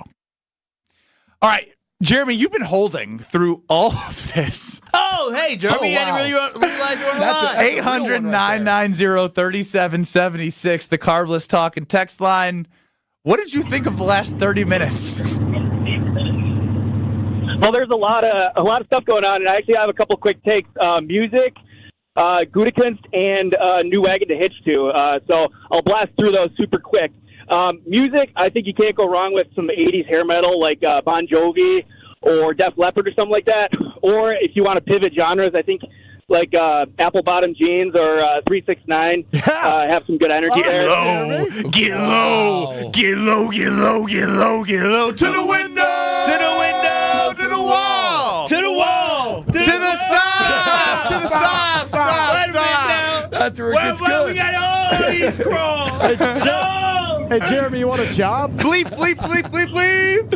All right, Jeremy, you've been holding through all of this. Oh, hey, Jeremy, I didn't really realize you were on the line. 800-990-3776, the Carbliss talk and text line. What did you think of the last 30 minutes? Well, there's a lot of stuff going on, and I actually have a couple quick takes. Music, Goody and new wagon to hitch to. So I'll blast through those super quick. Music, I think you can't go wrong with some 80s hair metal like Bon Jovi or Def Leppard or something like that. Or if you want to pivot genres, I think like Apple Bottom Jeans or 369 have some good energy there. Get low. To the window. To the wall. To the side. To the side. Stop. That's where it gets good. We got all these crawls. Joe. Hey, Jeremy, you want a job? Bleep, bleep, bleep, bleep, bleep.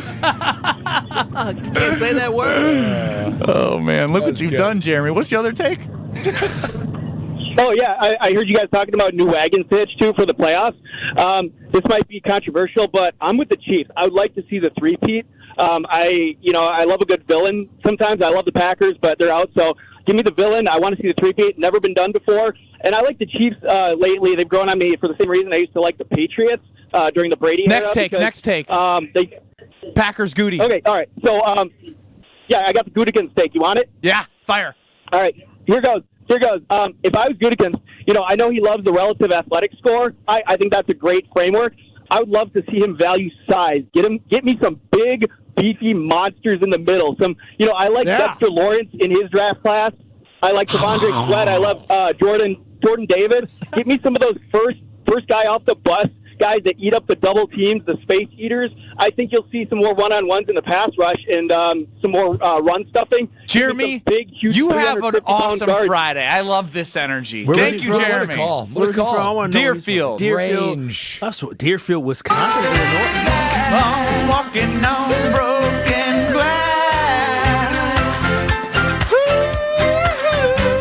Can't say that word. Oh, man. Look what you've good. done, Jeremy. What's your other take? Oh, yeah. I heard you guys talking about new wagon pitch, too, for the playoffs. This might be controversial, but I'm with the Chiefs. I would like to see the three-peat. I love a good villain sometimes. I love the Packers, but they're out, so give me the villain. I want to see the three-peat. Never been done before. And I like the Chiefs lately. They've grown on me for the same reason I used to like the Patriots during the Brady era. Next take. Packers Goody. Okay, all right. So, yeah, I got the Goodigans take. You want it? Yeah, fire. All right, here goes. If I was Goodigans, I know he loves the relative athletic score. I think that's a great framework. I would love to see him value size. Get me some big, beefy monsters in the middle. I like Dexter Lawrence in his draft class. I like Devondre Sweat. I love Jordan David. Get me some of those first guy off the bus guys that eat up the double teams, the space eaters. I think you'll see some more one-on-ones in the pass rush and some more run stuffing. Jeremy, big, huge you have an awesome Friday. I love this energy. Thank you, Jeremy. What a call. Deerfield. Range. That's what Deerfield, Wisconsin. I'm walking on broken glass.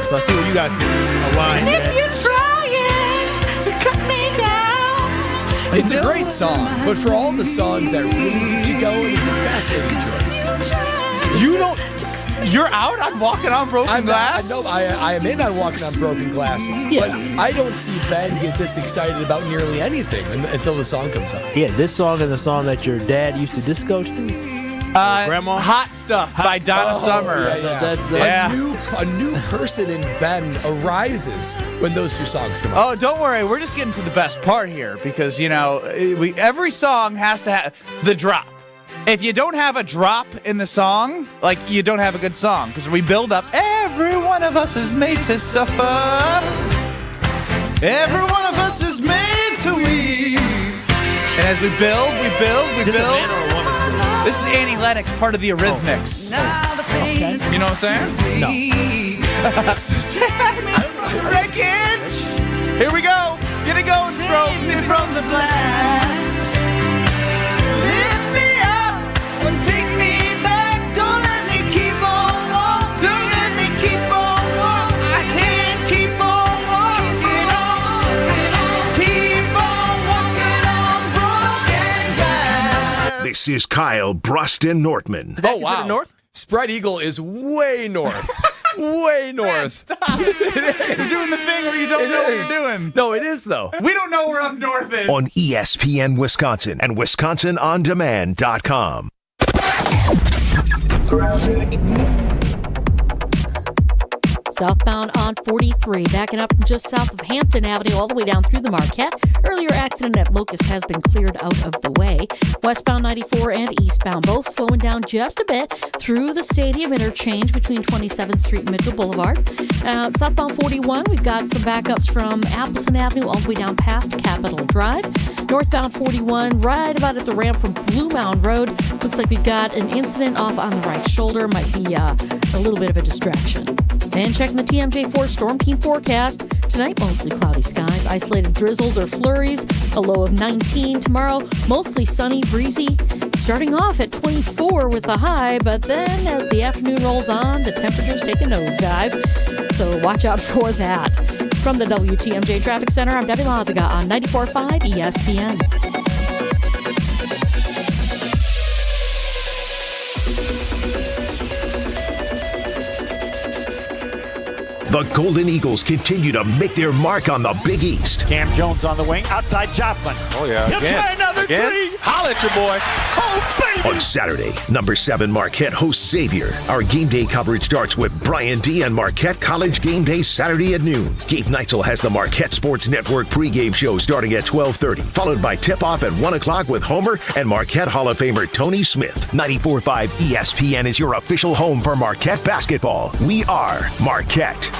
So I see what you got aligned. If you're trying to cut me down. It's a great song, but for all the songs that really get you going, it's a fascinating choice. You're out on Walking on Broken Glass? I am in on Walking on Broken Glass, but I don't see Ben get this excited about nearly anything until the song comes up. Yeah, this song and the song that your dad used to disco to. Grandma? Hot Stuff by Donna Summer. A new person in Ben arises when those two songs come up. Oh, don't worry. We're just getting to the best part here because, every song has to have the drop. If you don't have a drop in the song, you don't have a good song because we build up. Every one of us is made to suffer. Every one of us is made to weep. And as we build, we build. Is this a man or a woman? This is Annie Lennox, part of the Eurythmics. Okay. You know what I'm saying? No. Wreckage! Here we go. Get it going, throw me from the blast. Lift me up and take me back. Don't let me keep on walking. Don't let me keep on walking. I can't keep on walking on. Keep on walking on broken glass. This is Kyle, Brust, and Nortman. Oh, wow. North? Spread Eagle is way north. Way north. Stop. You're doing the thing where you don't know what you're doing. No, it is, though. We don't know where up north is. On ESPN Wisconsin and WisconsinOnDemand.com. Southbound on 43, backing up from just south of Hampton Avenue all the way down through the Marquette. Earlier accident at Locust has been cleared out of the way. Westbound 94 and eastbound both slowing down just a bit through the Stadium interchange between 27th Street and Mitchell Boulevard. Southbound 41, we've got some backups from Appleton Avenue all the way down past Capitol Drive. Northbound 41, right about at the ramp from Blue Mound Road. Looks like we've got an incident off on the right shoulder. Might be a little bit of a distraction. And checking the TMJ4 Storm Team forecast. Tonight, mostly cloudy skies, isolated drizzles or flurries, a low of 19. Tomorrow, mostly sunny, breezy, starting off at 24 with the high, but then as the afternoon rolls on, the temperatures take a nosedive. So watch out for that. From the WTMJ Traffic Center, I'm Debbie Lazaga on 94.5 ESPN. The Golden Eagles continue to make their mark on the Big East. Cam Jones on the wing, outside Joplin. Oh, yeah. He'll try another three. Holla at your boy. Oh, baby. On Saturday, number 7 Marquette hosts Xavier. Our game day coverage starts with Brian D. and Marquette College Game Day Saturday at noon. Gabe Neitzel has the Marquette Sports Network pregame show starting at 12:30, followed by tip-off at 1 o'clock with Homer and Marquette Hall of Famer Tony Smith. 94.5 ESPN is your official home for Marquette basketball. We are Marquette.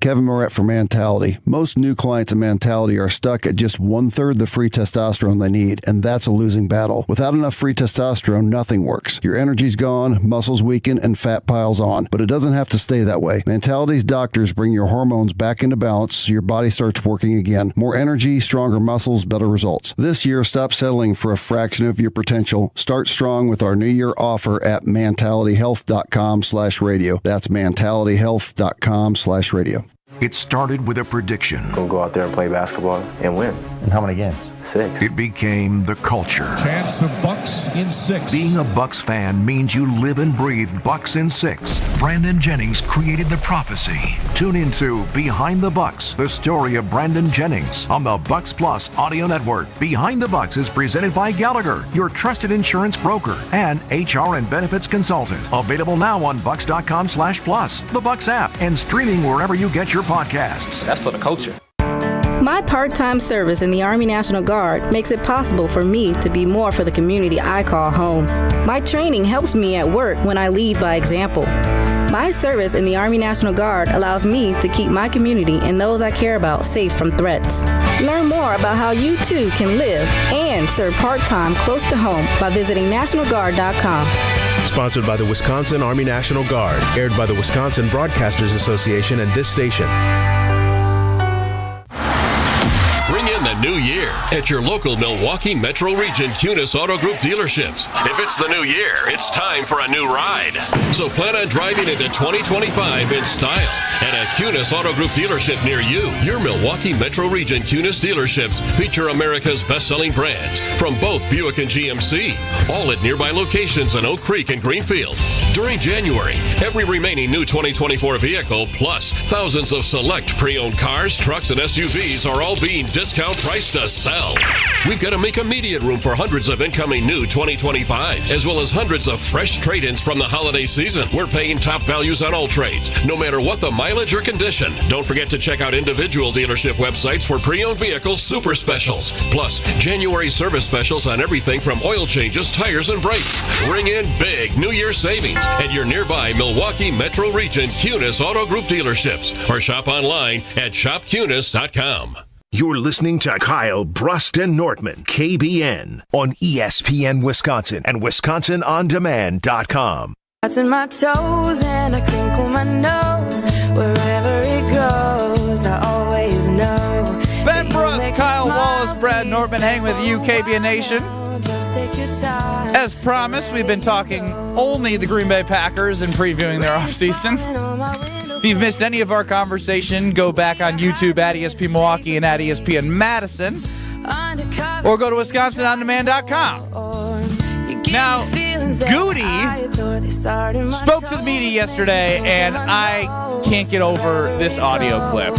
Kevin Moret for Mentality. Most new clients of Mentality are stuck at just 1/3 the free testosterone they need, and that's a losing battle. Without enough free testosterone, nothing works. Your energy's gone, muscles weaken, and fat piles on. But it doesn't have to stay that way. Mentality's doctors bring your hormones back into balance so your body starts working again. More energy, stronger muscles, better results. This year, stop settling for a fraction of your potential. Start strong with our New Year offer at mentalityhealth.com/radio. That's mentalityhealth.com/radio. It started with a prediction. Gonna go out there and play basketball and win. And how many games? 6. It became the culture. Chance of Bucks in 6. Being a Bucks fan means you live and breathe Bucks in 6. Brandon Jennings created the prophecy. Tune into Behind the Bucks, the story of Brandon Jennings on the Bucks Plus audio network. Behind the Bucks is presented by Gallagher, your trusted insurance broker and HR and benefits consultant. Available now on bucks.com/plus, the Bucks app, and streaming wherever you get your podcasts. That's for the culture. My part-time service in the Army National Guard makes it possible for me to be more for the community I call home. My training helps me at work when I lead by example. My service in the Army National Guard allows me to keep my community and those I care about safe from threats. Learn more about how you too can live and serve part-time close to home by visiting NationalGuard.com. Sponsored by the Wisconsin Army National Guard. Aired by the Wisconsin Broadcasters Association and this station. Bring in the new year at your local Milwaukee Metro Region Kunis Auto Group dealerships. If it's the new year, it's time for a new ride. So plan on driving into 2025 in style at a Kunis Auto Group dealership near you. Your Milwaukee Metro Region Kunis dealerships feature America's best-selling brands from both Buick and GMC, all at nearby locations in Oak Creek and Greenfield. During January, every remaining new 2024 vehicle plus thousands of select pre-owned cars, trucks, and SUVs are all being discount priced to sell. We've got to make immediate room for hundreds of incoming new 2025, as well as hundreds of fresh trade-ins from the holiday season. We're paying top values on all trades, no matter what the mileage or condition. Don't forget to check out individual dealership websites for pre-owned vehicles super specials. Plus, January service specials on everything from oil changes, tires, and brakes. Ring in big New Year savings at your nearby Milwaukee Metro Region Kunis Auto Group dealerships or shop online at shopkunis.com. You're listening to Kyle, Brust, and Nortman, KBN, on ESPN Wisconsin and WisconsinOnDemand.com. Touching my toes and I crinkle my nose. Wherever it goes, I always know. Ben Brust, Kyle Wallace, Brad Nortman, hang with you, KBN Nation. Just take your time. As promised, we've been talking only the Green Bay Packers and previewing their offseason. If you've missed any of our conversation, go back on YouTube at ESPN Milwaukee and at ESPN Madison, or go to WisconsinOnDemand.com. Now, Goody spoke to the media yesterday, and I can't get over this audio clip.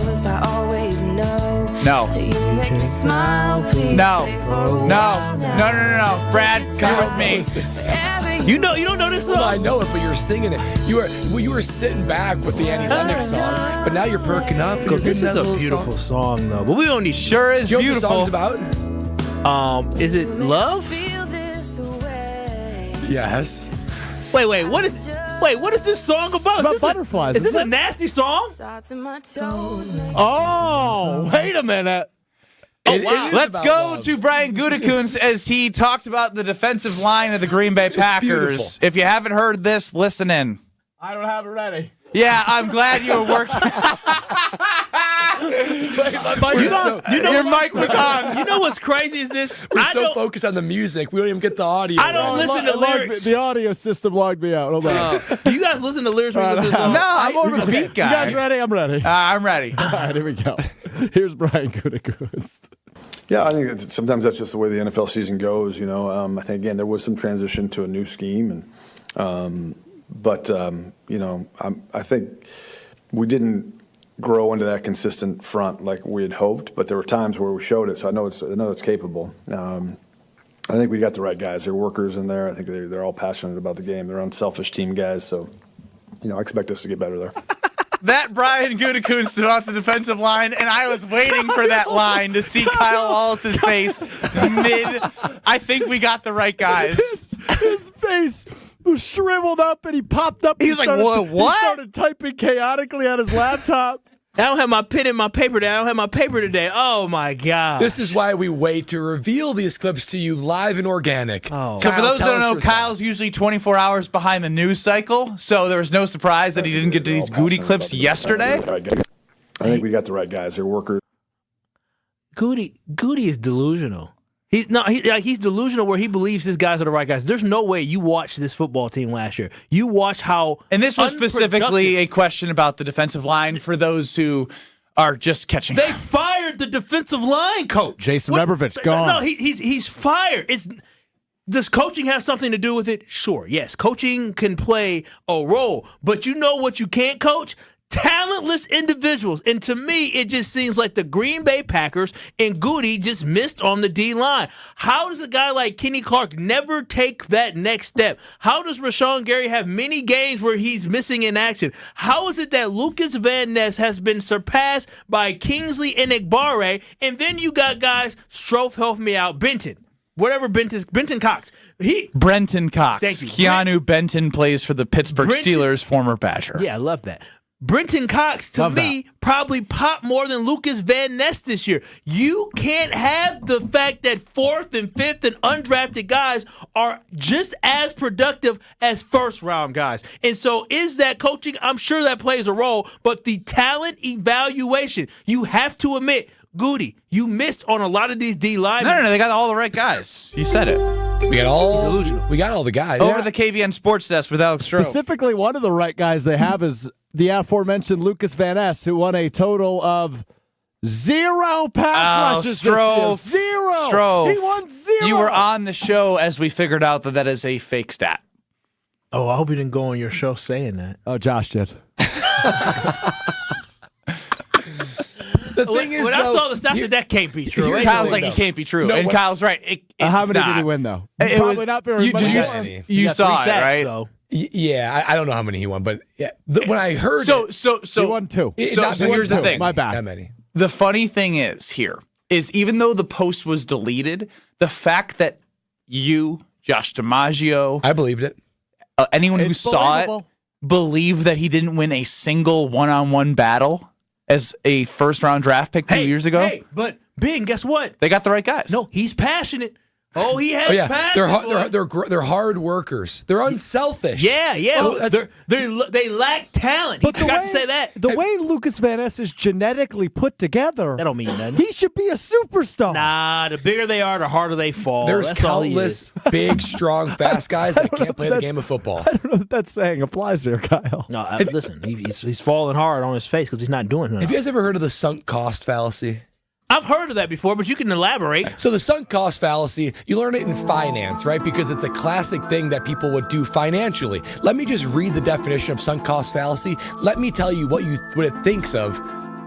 No. No. Brad, come with me. You don't know this song? Well, I know it, but you're singing it. You were sitting back with the Annie Lennox song, but now you're perking up. And This is a beautiful song, though. But we don't need. Sure is beautiful. beautiful. What the song's about? Is it Love? Yes. Wait, what is this song about? It's about butterflies. Is this a nasty song? Oh, wait a minute. Oh, wow. Let's go to Brian Gutekunst as he talked about the defensive line of the Green Bay Packers. Beautiful. If you haven't heard this, listen in. I don't have it ready. Yeah, I'm glad you were working. Your mic was on. You know what's crazy is this? We're so focused on the music, we don't even get the audio. I don't listen to lyrics. The audio system logged me out. Hold on. Do you guys listen to lyrics when you listen to songs? No, I'm more of a beat guy. You guys ready? I'm ready. I'm ready. All right, here we go. Here's Brian Gutekunst. Yeah, I think sometimes that's just the way the NFL season goes. You know, I think again there was some transition to a new scheme, and you know, I think we didn't grow into that consistent front like we had hoped, but there were times where we showed it. So I know it's capable. I think we got the right guys. They're workers in there. I think they're all passionate about the game. They're unselfish team guys. So, you know, I expect us to get better there. That Brian Gutekunst stood off the defensive line, and I was waiting for that line to see Kyle Wallace's face mid. I think we got the right guys. His face was shriveled up, and he popped up. He was like, "What?" He started typing chaotically on his laptop. I don't have my pen in my paper today. I don't have my paper today. Oh, my God. This is why we wait to reveal these clips to you live and organic. Oh. So for those that tell don't us know, your Kyle's thoughts. usually 24 hours behind the news cycle, so there was no surprise that he didn't get to these Goody clips yesterday. I think we got the right guys. They're workers. Goody is delusional. He's delusional where he believes his guys are the right guys. There's no way you watched this football team last year. You watched how And this was specifically a question about the defensive line for those who are just catching They fired the defensive line coach. Jason Rebrovich, gone. No, he's fired. Does coaching have something to do with it? Sure, yes. Coaching can play a role, but you know what you can't coach? Talentless individuals. And to me, it just seems like the Green Bay Packers and Goody just missed on the D-line. How does a guy like Kenny Clark never take that next step? How does Rashawn Gary have many games where he's missing in action? How is it that Lucas Van Ness has been surpassed by Kingsley and Egbare, and then you got guys, Strofe, help me out, Benton Cox. Brenton Cox. Thank you. Keanu Benton plays for the Pittsburgh Steelers, former Badger. Yeah, I love that. Brenton Cox, to me, probably popped more than Lucas Van Ness this year. You can't have the fact that 4th and 5th and undrafted guys are just as productive as first-round guys. And so is that coaching? I'm sure that plays a role, but the talent evaluation, you have to admit, Goody, you missed on a lot of these D linemen. No, they got all the right guys. He said it. We got all the guys. Over to the KBN Sports Desk with Alex Stroh. Specifically, one of the right guys they have is the aforementioned Lucas Van Ness, who won a total of 0 pass rushes Stroh. this year. 0. Stroh. He won 0. You were on the show as we figured out that is a fake stat. Oh, I hope you didn't go on your show saying that. Oh, Josh did. The thing is, when I saw the stats, that can't be true. Kyle's like, it can't be true. No, and what? Kyle's right. How many not. did he win, though? It Probably was, not very much. You saw it, sacks, right? So. Yeah, I don't know how many he won, but when I heard So he won 2. So here's the thing. My bad. That many. The funny thing is even though the post was deleted, the fact that you, Josh DiMaggio, I believed it. Anyone who saw it believed that he didn't win a single one-on-one battle as a first-round draft pick 2 years ago. Hey, but Bing, guess what? They got the right guys. No, he's passionate. Oh, he has passion. They're hard workers. They're unselfish. Yeah. Oh, they lack talent. But He forgot to say that. The way Lucas Van Ness is genetically put together, That don't mean nothing. he should be a superstar. Nah, the bigger they are, the harder they fall. There's That's all he countless is. big, strong, fast guys that can't play the game of football. I don't know if that saying applies there, Kyle. No, listen, he's falling hard on his face because he's not doing it. Have you guys ever heard of the sunk cost fallacy? I've heard of that before, but you can elaborate. So the sunk cost fallacy, you learn it in finance, right? Because it's a classic thing that people would do financially. Let me just read the definition of sunk cost fallacy. Let me tell you what it thinks of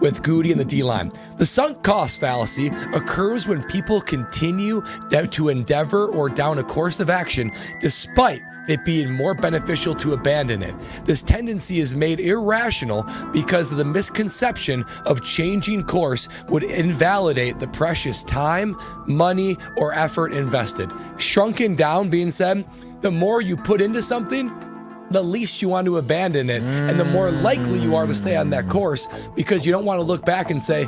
with Goody and the D-line. The sunk cost fallacy occurs when people continue to endeavor or down a course of action despite it being more beneficial to abandon it. This tendency is made irrational because of the misconception of changing course would invalidate the precious time, money, or effort invested. Shrunken down being said, the more you put into something, the least you want to abandon it, and the more likely you are to stay on that course because you don't want to look back and say,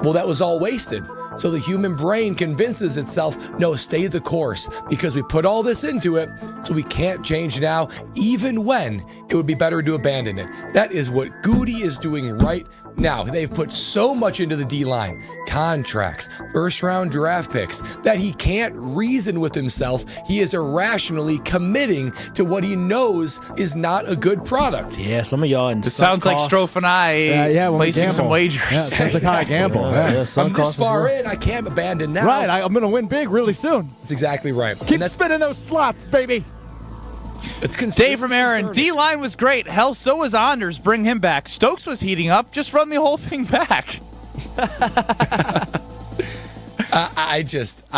well, that was all wasted. So the human brain convinces itself, no, stay the course because we put all this into it, so we can't change now, even when it would be better to abandon it. That is what Goody is doing right now. They've put so much into the D-line, contracts, first-round draft picks, that he can't reason with himself. He is irrationally committing to what he knows is not a good product. Yeah, some of y'all in It sounds like Strofe and I placing some wagers. Yeah, sounds like how I gamble. Yeah. I'm this far in, I can't abandon now. Right, I'm going to win big really soon. That's exactly right. Keep spinning those slots, baby. It's Dave from Aaron, D-line was great. Hell, so was Anders. Bring him back. Stokes was heating up. Just run the whole thing back. I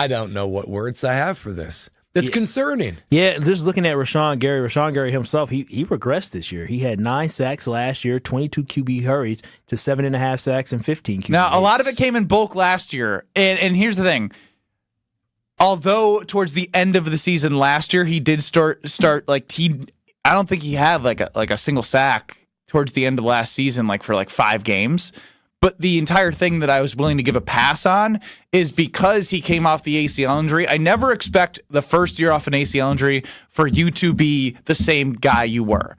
don't know what words I have for this. It's concerning. Yeah, just looking at Rashawn Gary himself, he regressed this year. He had 9 sacks last year, 22 QB hurries to 7.5 sacks and 15 QB Now, a hits. lot of it came in bulk last year. And here's the thing. Although towards the end of the season last year, he did start like I don't think he had like a single sack towards the end of last season, like for like 5 games. But the entire thing that I was willing to give a pass on is because he came off the ACL injury. I never expect the first year off an ACL injury for you to be the same guy you were.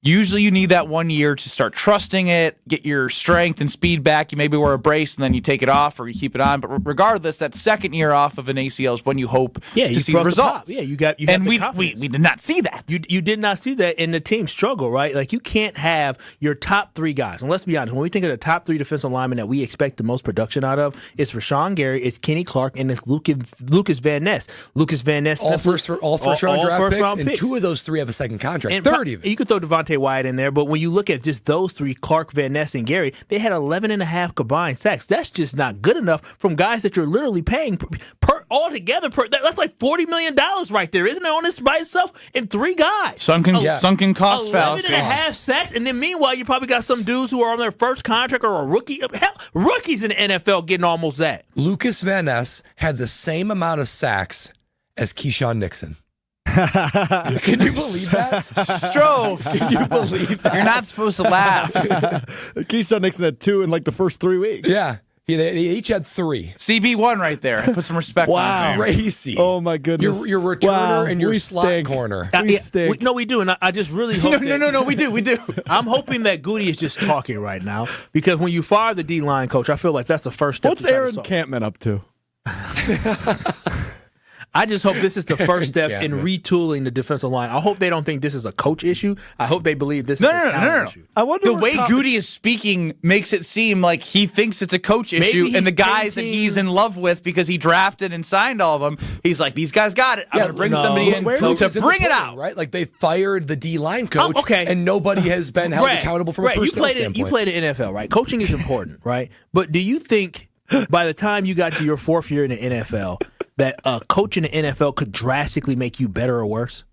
Usually you need that 1 year to start trusting it, get your strength and speed back. You maybe wear a brace and then you take it off or you keep it on. But regardless, that second year off of an ACL is when you hope to see results. Yeah, you got and we confidence. did not see that. You did not see that, and the team struggle, right? Like, you can't have your top three guys. And let's be honest, when we think of the top three defensive linemen that we expect the most production out of, it's Rashawn Gary, it's Kenny Clark, and it's Lucas Van Ness. Lucas Van Ness, all first round draft picks, and 2 of those 3 have a second contract. And third even. You could throw Devontae Wyatt in there, but when you look at just those 3, Clark, Van Ness, and Gary, they had 11.5 combined sacks. That's just not good enough from guys that you're literally paying per altogether. That's like $40 million right there, isn't it, on this by itself? And 3 guys. Sunken cost fallacy. 11.5 sacks, and then meanwhile, you probably got some dudes who are on their first contract or a rookie. Hell, rookies in the NFL getting almost that. Lucas Van Ness had the same amount of sacks as Keyshawn Nixon. Can you believe that? Strove. Can you believe that? You're not supposed to laugh. Keyshawn Nixon had 2 in like the first 3 weeks. Yeah. They each had 3. CB1 right there. Put some respect on Wow. him. Crazy. Oh, my goodness. Your returner and your slot corner. We stink. No, we do, and I just really hope No, we do. I'm hoping that Goody is just talking right now, because when you fire the D-line coach, I feel like that's the first step. What's Aaron Campman up to? I just hope this is the first step in retooling the defensive line. I hope they don't think this is a coach issue. I hope they believe this is a talent issue. I wonder the way Goody is speaking makes it seem like he thinks it's a coach issue, and the guys that he's in love with because he drafted and signed all of them, he's like, these guys got it. I'm going to bring somebody in to bring it out. Right? Like, they fired the D-line coach, and nobody has been held accountable from a personnel standpoint. You played in NFL, right? Coaching is important, right? But do you think by the time you got to your 4th year in the NFL that a coach in the NFL could drastically make you better or worse?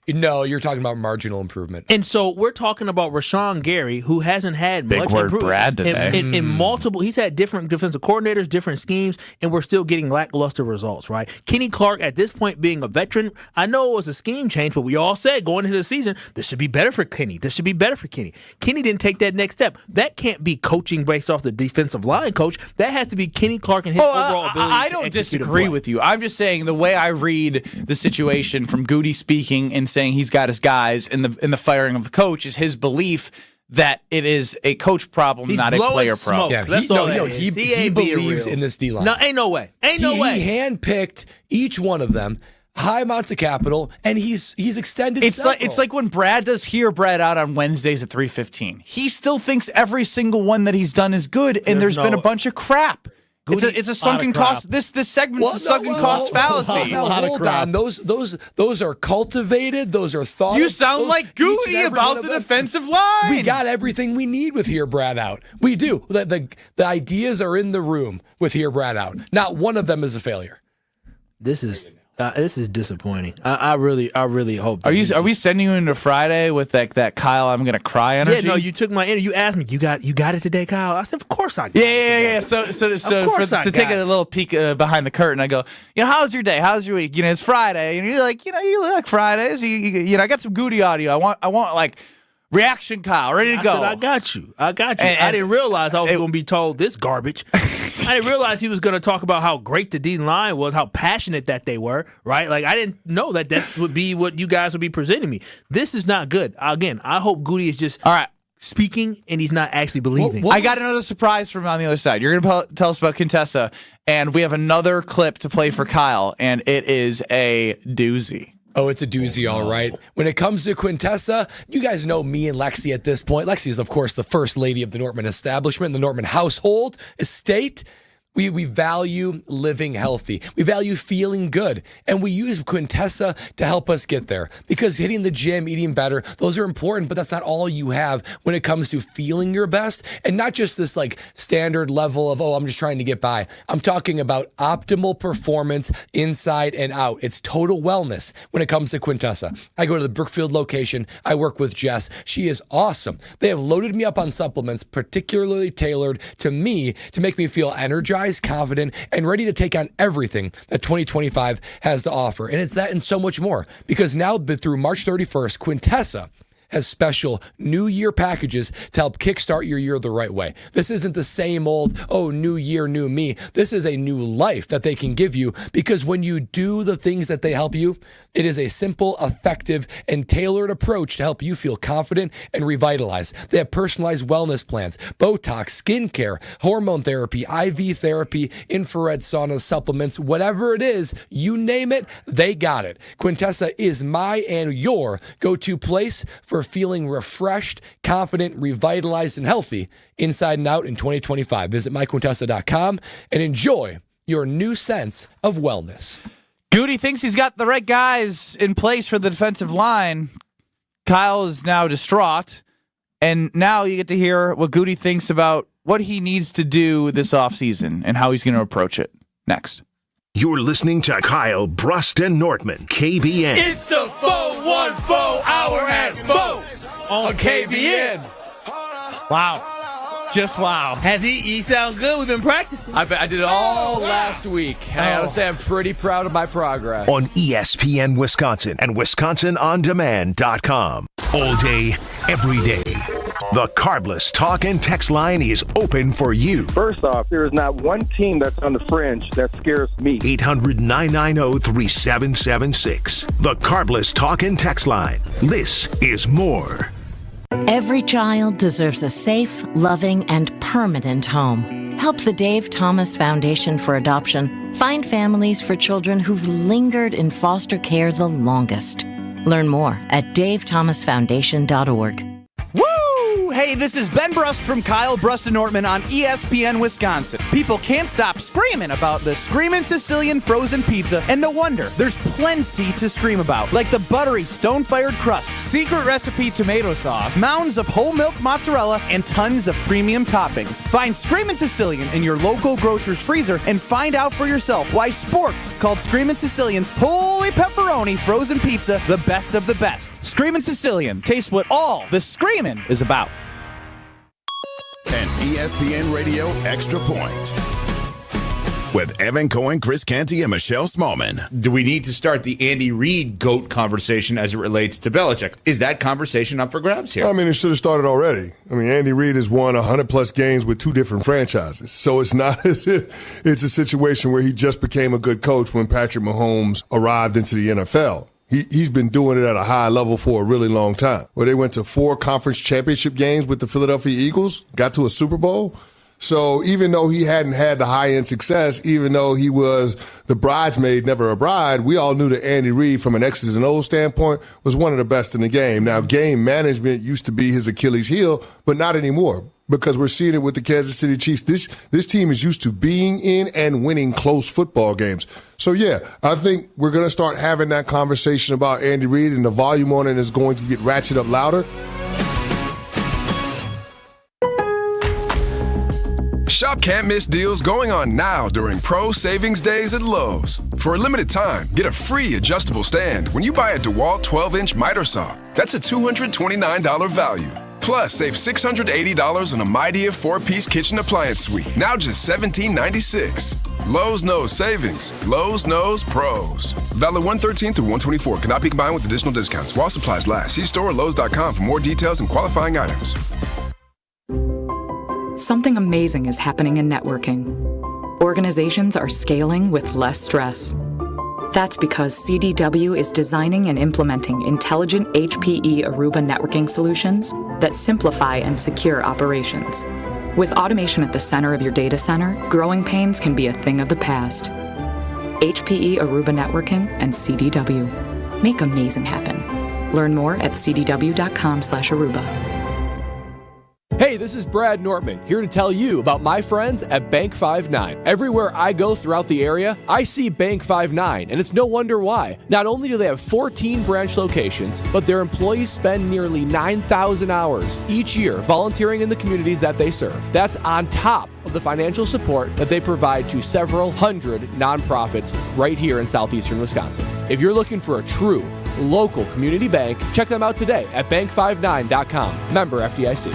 No, you're talking about marginal improvement. And so we're talking about Rashawn Gary, who hasn't had Big much word improvement. Brad today. In multiple, he's had different defensive coordinators, different schemes, and we're still getting lackluster results, right? Kenny Clark, at this point, being a veteran, I know it was a scheme change, but we all said going into the season, this should be better for Kenny. This should be better for Kenny. Kenny didn't take that next step. That can't be coaching based off the defensive line coach. That has to be Kenny Clark and his overall ability. I don't disagree with you. I'm just saying the way I read the situation from Goody speaking and saying he's got his guys in the firing of the coach is his belief that it is a coach problem, not a player problem. Yeah, he believes in this D-line. No, ain't no way. Ain't no way. He handpicked each one of them, high amounts of capital, and he's extended. It's like when Brad does Hear Brad Out on Wednesdays at 3:15. He still thinks every single one that he's done is good, and there's been a bunch of crap. It's a sunken cost. This segment's a sunken cost fallacy. Hold on. Those are cultivated. Those are thought. You sound like Goody about the defensive line. We got everything we need with Hear Brad Out. We do. The ideas are in the room with Hear Brad Out. Not one of them is a failure. This is disappointing. I really hope. Are we sending you into Friday with that Kyle? I'm gonna cry energy. Yeah, no. You took my energy. You asked me. You got it today, Kyle. I said, of course I got it. Yeah. So to take a little peek behind the curtain, I go, how's your day? How's your week? It's Friday, and you're like, you like Fridays. I got some Goody audio. I want like reaction, Kyle, ready to go. I said, I got you. And I didn't realize I was going to be told this garbage. I didn't realize he was going to talk about how great the D-line was, how passionate that they were, right? Like, I didn't know that would be what you guys would be presenting me. This is not good. Again, I hope Goody is just speaking and he's not actually believing. I got another surprise from on the other side. You're going to tell us about Contessa, and we have another clip to play for Kyle, and it is a doozy. Oh, it's a doozy, all right. When it comes to Quintessa, you guys know me and Lexi at this point. Lexi is, of course, the first lady of the Nortman establishment, the Nortman household, estate. We value living healthy. We value feeling good. And we use Quintessa to help us get there. Because hitting the gym, eating better, those are important, but that's not all you have when it comes to feeling your best. And not just this like standard level of, I'm just trying to get by. I'm talking about optimal performance inside and out. It's total wellness when it comes to Quintessa. I go to the Brookfield location. I work with Jess. She is awesome. They have loaded me up on supplements particularly tailored to me to make me feel energized, confident, and ready to take on everything that 2025 has to offer. And it's that and so much more. Because now through March 31st, Quintessa has special New Year packages to help kickstart your year the right way. This isn't the same old, new year, new me. This is a new life that they can give you, because when you do the things that they help you, it is a simple, effective, and tailored approach to help you feel confident and revitalized. They have personalized wellness plans, Botox, skincare, hormone therapy, IV therapy, infrared sauna, supplements, whatever it is, you name it, they got it. Quintessa is my and your go-to place for feeling refreshed, confident, revitalized, and healthy inside and out in 2025. Visit myquintessa.com and enjoy your new sense of wellness. Goody thinks he's got the right guys in place for the defensive line. Kyle is now distraught. And now you get to hear what Goody thinks about what he needs to do this offseason and how he's going to approach it. Next. You're listening to Kyle, Brust, and Nortman, KBN. It's the 414 hour at 4 on KBN. Wow. Just wow. Has he sound good? We've been practicing. I did it all last week. I gotta say, I'm pretty proud of my progress. On ESPN Wisconsin and WisconsinOnDemand.com. All day, every day. The Carbliss talk and text line is open for you. First off, there is not one team that's on the fringe that scares me. 800-990-3776. The Carbliss talk and text line. This is more. Every child deserves a safe, loving, and permanent home. Help the Dave Thomas Foundation for Adoption find families for children who've lingered in foster care the longest. Learn more at davethomasfoundation.org. Woo! Hey, this is Ben Brust from Kyle, Brust, and Nortman on ESPN Wisconsin. People can't stop screaming about the Screamin' Sicilian frozen pizza, and no wonder. There's plenty to scream about, like the buttery stone-fired crust, secret recipe tomato sauce, mounds of whole milk mozzarella, and tons of premium toppings. Find Screamin' Sicilian in your local grocer's freezer and find out for yourself why Sport called Screamin' Sicilian's Holy Pepperoni frozen pizza the best of the best. Screamin' Sicilian. Taste what all the screamin' is about. An ESPN Radio Extra Point with Evan Cohen, Chris Canty, and Michelle Smallman. Do we need to start the Andy Reid GOAT conversation as it relates to Belichick? Is that conversation up for grabs here? I mean, it should have started already. I mean, Andy Reid has won 100-plus games with two different franchises. So it's not as if it's a situation where he just became a good coach when Patrick Mahomes arrived into the NFL. He's been doing it at a high level for a really long time. Where they went to 4 conference championship games with the Philadelphia Eagles, got to a Super Bowl. So even though he hadn't had the high-end success, even though he was the bridesmaid, never a bride, we all knew that Andy Reid, from an X's and O's standpoint, was one of the best in the game. Now, game management used to be his Achilles heel, but not anymore, because we're seeing it with the Kansas City Chiefs. This team is used to being in and winning close football games. So, yeah, I think we're going to start having that conversation about Andy Reid, and the volume on it is going to get ratcheted up louder. Shop can't miss deals going on now during Pro Savings Days at Lowe's. For a limited time, get a free adjustable stand when you buy a DeWalt 12-inch miter saw. That's a $229 value. Plus, save $680 on a Midea 4-piece kitchen appliance suite. Now just $17.96. Lowe's knows savings. Lowe's knows pros. Valid 113 through 124. Cannot be combined with additional discounts. While supplies last. See store or Lowe's.com for more details and qualifying items. Something amazing is happening in networking. Organizations are scaling with less stress. That's because CDW is designing and implementing intelligent HPE Aruba networking solutions that simplify and secure operations. With automation at the center of your data center, growing pains can be a thing of the past. HPE Aruba Networking and CDW. Make amazing happen. Learn more at cdw.com/Aruba. Hey, this is Brad Nortman, here to tell you about my friends at Bank 5-9. Everywhere I go throughout the area, I see Bank 5-9, and it's no wonder why. Not only do they have 14 branch locations, but their employees spend nearly 9,000 hours each year volunteering in the communities that they serve. That's on top of the financial support that they provide to several hundred nonprofits right here in southeastern Wisconsin. If you're looking for a true local community bank, check them out today at bank59.com. Member FDIC.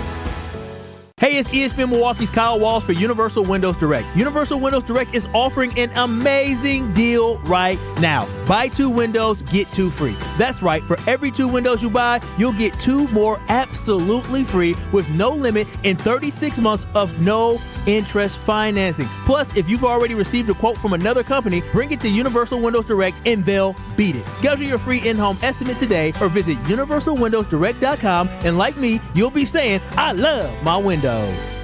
Hey, it's ESPN Milwaukee's Kyle Walsh for Universal Windows Direct. Universal Windows Direct is offering an amazing deal right now. Buy 2 windows, get 2 free. That's right. For every 2 windows you buy, you'll get 2 more absolutely free with no limit in 36 months of no interest financing. Plus, if you've already received a quote from another company, bring it to Universal Windows Direct and they'll beat it. Schedule your free in-home estimate today or visit universalwindowsdirect.com, and like me, you'll be saying, I love my windows.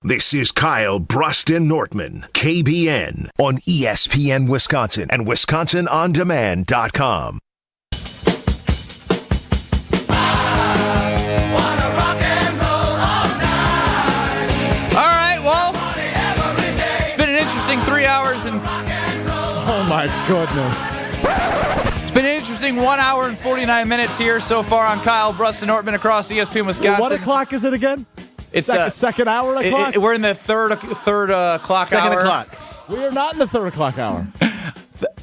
This is Kyle, Brust, and Nortman, KBN, on ESPN Wisconsin and WisconsinOnDemand.com. All right, well, it's been an interesting 3 hours and... Oh, my goodness. It's been an interesting 1 hour and 49 minutes here so far on Kyle, Brust, and Nortman across ESPN Wisconsin. What o'clock is it again? It's second hour o'clock? We're in the third o'clock Second hour. o'clock. We are not in the 3 o'clock hour.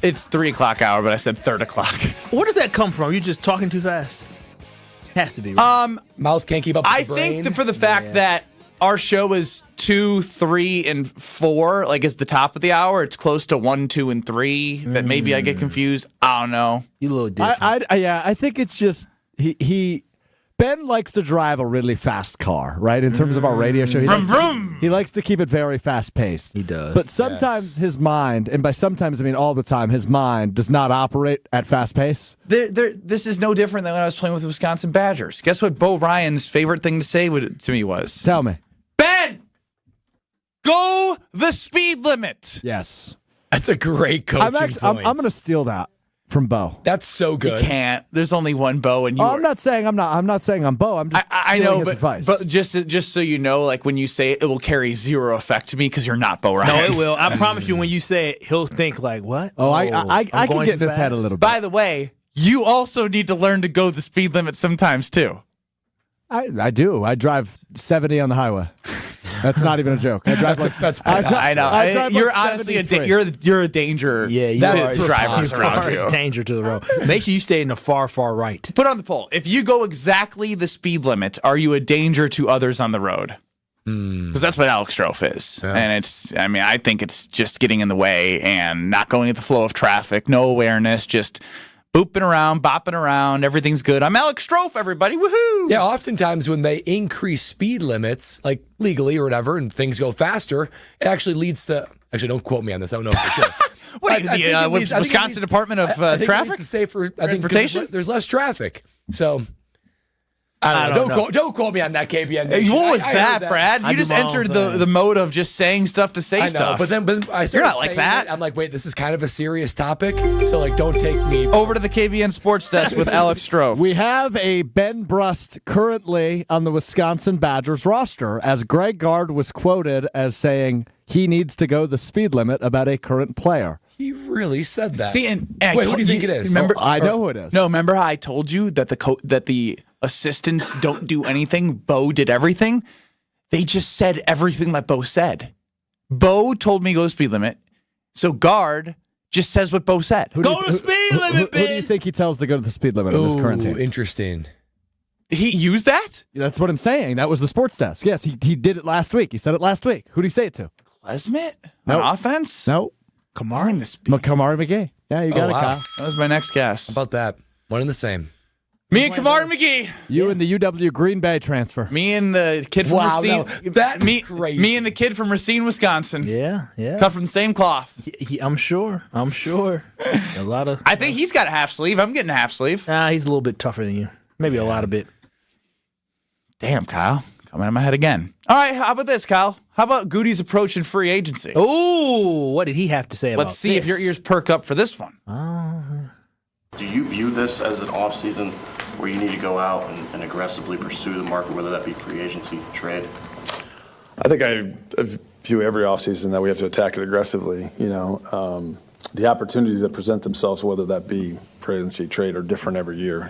It's 3 o'clock hour, but I said 3 o'clock. Where does that come from? You just talking too fast? Has to be. Right? Mouth can't keep up with the brain. I think for the fact that our show is 2, 3, and 4, like is the top of the hour. It's close to 1, 2, and 3. That maybe I get confused. I don't know. You a little different. I think it's just Ben likes to drive a really fast car, right? In terms of our radio show, he likes to keep it very fast paced. He does. But sometimes his mind, and by sometimes I mean all the time, his mind does not operate at fast pace. This is no different than when I was playing with the Wisconsin Badgers. Guess what Bo Ryan's favorite thing to say to me was? Tell me. Ben, go the speed limit. Yes. That's a great coaching point. I'm going to steal that from Bo. That's so good. You can't. There's only one Bo, and you. I'm not saying I'm Bo. I'm just I know, his advice. but just so you know, like when you say it, it will carry zero effect to me because you're not Bo Ryan. No, it will. I promise you. When you say it, he'll think like, "What?" Oh, I can get in his head a little bit. By the way, you also need to learn to go the speed limit sometimes too. I do. I drive 70 on the highway. That's not even a joke. I drive I know. You're honestly you're a danger. Yeah, you are drivers around you. Danger to the road. Make sure you stay in the far right. Put on the poll. If you go exactly the speed limit, are you a danger to others on the road? Because that's what Alex Strofe is. Yeah. And I think it's just getting in the way and not going with the flow of traffic, no awareness, just booping around, bopping around, everything's good. I'm Alex Strofe, everybody. Woohoo! Yeah, oftentimes when they increase speed limits, like legally or whatever, and things go faster, it actually leads to... Actually, don't quote me on this. I don't know for sure. What are you, the Wisconsin Department of Traffic? I think it's safer. Transportation? There's less traffic. So... I don't know. Don't quote me on that, KBN. What was that, Brad? You just entered the mode of just saying stuff to say stuff. But then I started You're not like that. I'm like, wait, this is kind of a serious topic. So, like, don't take me. Over to the KBN Sports Desk with Alex Strofe. We have a Ben Brust currently on the Wisconsin Badgers roster, as Greg Gard was quoted as saying he needs to go the speed limit about a current player. He really said that. See, and wait, who do you think it is? Remember, I know who it is. No, remember how I told you that the assistants don't do anything? Bo did everything. They just said everything that Bo said. Bo told me go speed limit, so Gard just says what Bo said. Go to speed limit, Ben. Who do you think he tells to go to the speed limit in this current team? Interesting. He used that? That's what I'm saying. That was the sports desk. Yes, he did it last week. He said it last week. Who did he say it to? Klesmit? Nope. On offense? No. Kamar in the speed. Kamar McGee. Yeah, you got it, Kyle. That was my next guess. How about that? One and the same. Me and Kamar McGee. You and the UW Green Bay transfer. Me and the kid from Racine. No, that's crazy. Me and the kid from Racine, Wisconsin. Yeah. Cut from the same cloth. I'm sure. A lot of. I think he's got a half sleeve. I'm getting a half sleeve. He's a little bit tougher than you. Maybe a lot of bit. Damn, Kyle. Coming in my head again. All right, how about this, Kyle? How about Goody's approach in free agency? Oh, what did he have to say about Let's see if your ears perk up for this one. Do you view this as an offseason where you need to go out and aggressively pursue the market, whether that be free agency, trade? I think I view every offseason that we have to attack it aggressively. The opportunities that present themselves, whether that be free agency, trade, are different every year.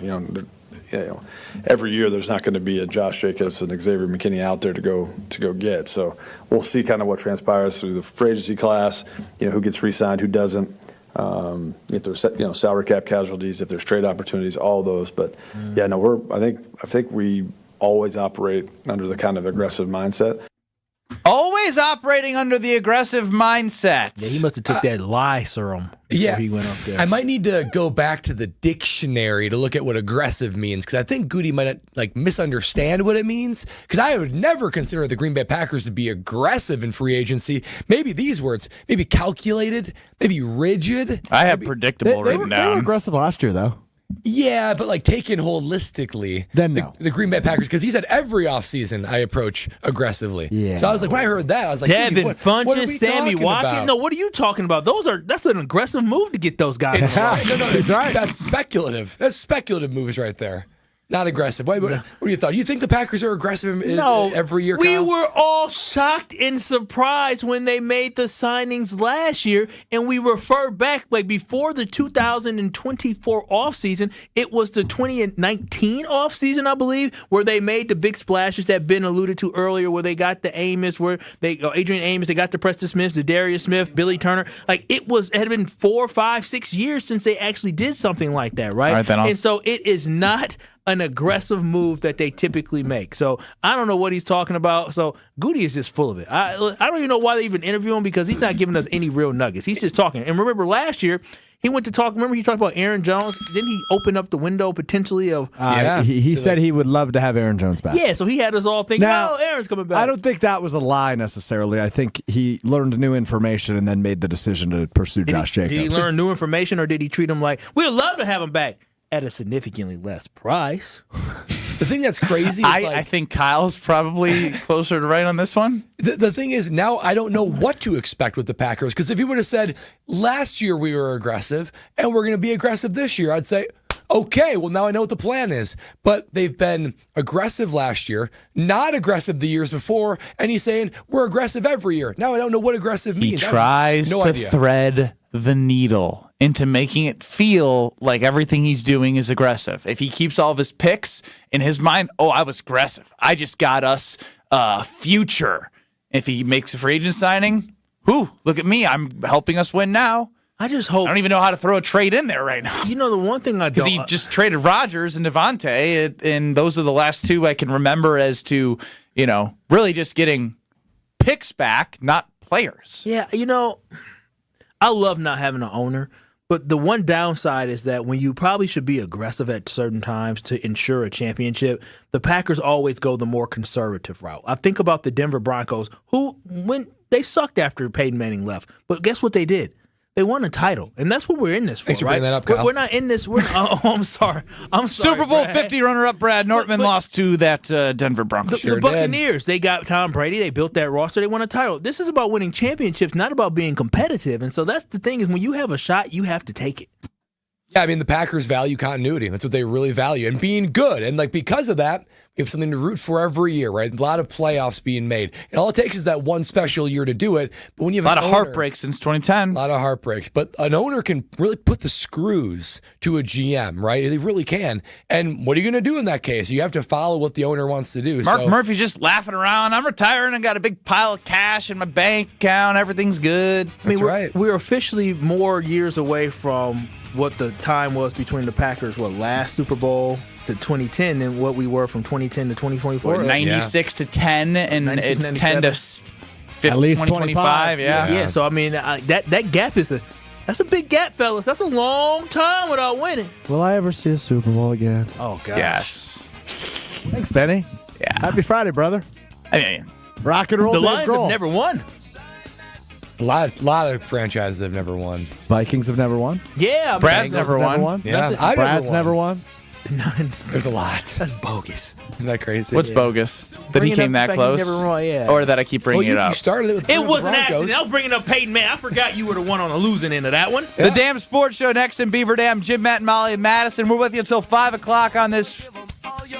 Every year there's not going to be a Josh Jacobs and Xavier McKinney out there to go get. So we'll see kind of what transpires through the free agency class. Who gets re-signed, who doesn't. If there's salary cap casualties, if there's trade opportunities, all those. But I think we always operate under the kind of aggressive mindset. Always operating under the aggressive mindset. Yeah, he must have took that lie serum before he went up there. I might need to go back to the dictionary to look at what aggressive means because I think Goody might misunderstand what it means because I would never consider the Green Bay Packers to be aggressive in free agency. Maybe these words, maybe calculated, maybe rigid. I have predictable written down. They were aggressive last year, though. Yeah, but taken holistically, then no. The Green Bay Packers, because he said every offseason I approach aggressively. Yeah. So I was like, when I heard that, I was like, Devin what Funches, are we Sammy talking Watkins. about? No, what are you talking about? That's an aggressive move to get those guys. It's right. That's speculative. That's speculative moves right there. Not aggressive. What do you thought? Do you think the Packers are aggressive every year, we Kyle? were all shocked and surprised when they made the signings last year, and we refer back before the 2024 offseason. It was the 2019 offseason, I believe, where they made the big splashes that Ben alluded to earlier, where they got the Amos, Adrian Amos, they got the Preston Smiths, the Darius Smith, Billy Turner. It had been 4, 5, 6 years since they actually did something like that, right? All right, then and so it is not an aggressive move that they typically make. So I don't know what he's talking about. So Goody is just full of it. I don't even know why they even interview him because he's not giving us any real nuggets. He's just talking. And remember last year, he went to talk. Remember he talked about Aaron Jones? Didn't he open up the window potentially of? He said he would love to have Aaron Jones back. Yeah, so he had us all thinking, Aaron's coming back. I don't think that was a lie necessarily. I think he learned new information and then made the decision to pursue Josh Jacobs. Did he learn new information or did he treat him like, we'd love to have him back at a significantly less price? The thing that's crazy is I think Kyle's probably closer to right on this one. The thing is, now I don't know what to expect with the Packers because if he would have said, last year we were aggressive and we're going to be aggressive this year, I'd say, okay, well, now I know what the plan is. But they've been aggressive last year, not aggressive the years before, and he's saying we're aggressive every year. Now I don't know what aggressive means. He tries to thread the needle into making it feel like everything he's doing is aggressive. If he keeps all of his picks in his mind, I was aggressive. I just got us a future. If he makes a free agent signing, look at me. I'm helping us win now. I just hope. I don't even know how to throw a trade in there right now. You know, the one thing I don't. Because he just traded Rodgers and Devontae, and those are the last two I can remember as to, really just getting picks back, not players. Yeah, I love not having an owner, but the one downside is that when you probably should be aggressive at certain times to ensure a championship, the Packers always go the more conservative route. I think about the Denver Broncos, when they sucked after Peyton Manning left, but guess what they did? They won a title, and that's what we're in this for, Thanks for right? bringing that up, Kyle. We're not in this. I'm sorry. Super Bowl 50 runner-up Brad Nortman lost to that Denver Broncos. The Buccaneers, they got Tom Brady. They built that roster. They won a title. This is about winning championships, not about being competitive. And so that's the thing is when you have a shot, you have to take it. Yeah, I mean, the Packers value continuity. That's what they really value. And being good. And because of that, we have something to root for every year, right? A lot of playoffs being made. And all it takes is that one special year to do it. But when you have a lot of heartbreaks since 2010. A lot of heartbreaks. But an owner can really put the screws to a GM, right? They really can. And what are you going to do in that case? You have to follow what the owner wants to do. Mark Murphy's just laughing around. I'm retiring. I got a big pile of cash in my bank account. Everything's good. That's right. We're officially more years away from what the time was between the Packers, last Super Bowl to 2010 than what we were from 2010 to 2024. 96 to 10, and 96, it's 10 to 50, at least 25. Yeah. So I mean, that gap that's a big gap, fellas. That's a long time without winning. Will I ever see a Super Bowl again? Oh gosh. Yes. Thanks, Benny. Yeah. Happy Friday, brother. I mean, rock and roll. The Lions have never won. A lot of franchises have never won. Vikings have never won. Yeah, Brad's never won. Yeah, Brad's never won. There's a lot. That's bogus. Isn't that crazy? What's bogus? That he came that close? Never won, yeah. Or that I keep bringing it up? You started it with it was an Broncos. accident. I was bringing up Peyton Manning. I forgot you were the one on the losing end of that one. The Damn Sports Show next in Beaver Dam. Jim, Matt, and Molly and Madison. We're with you until 5 o'clock on this,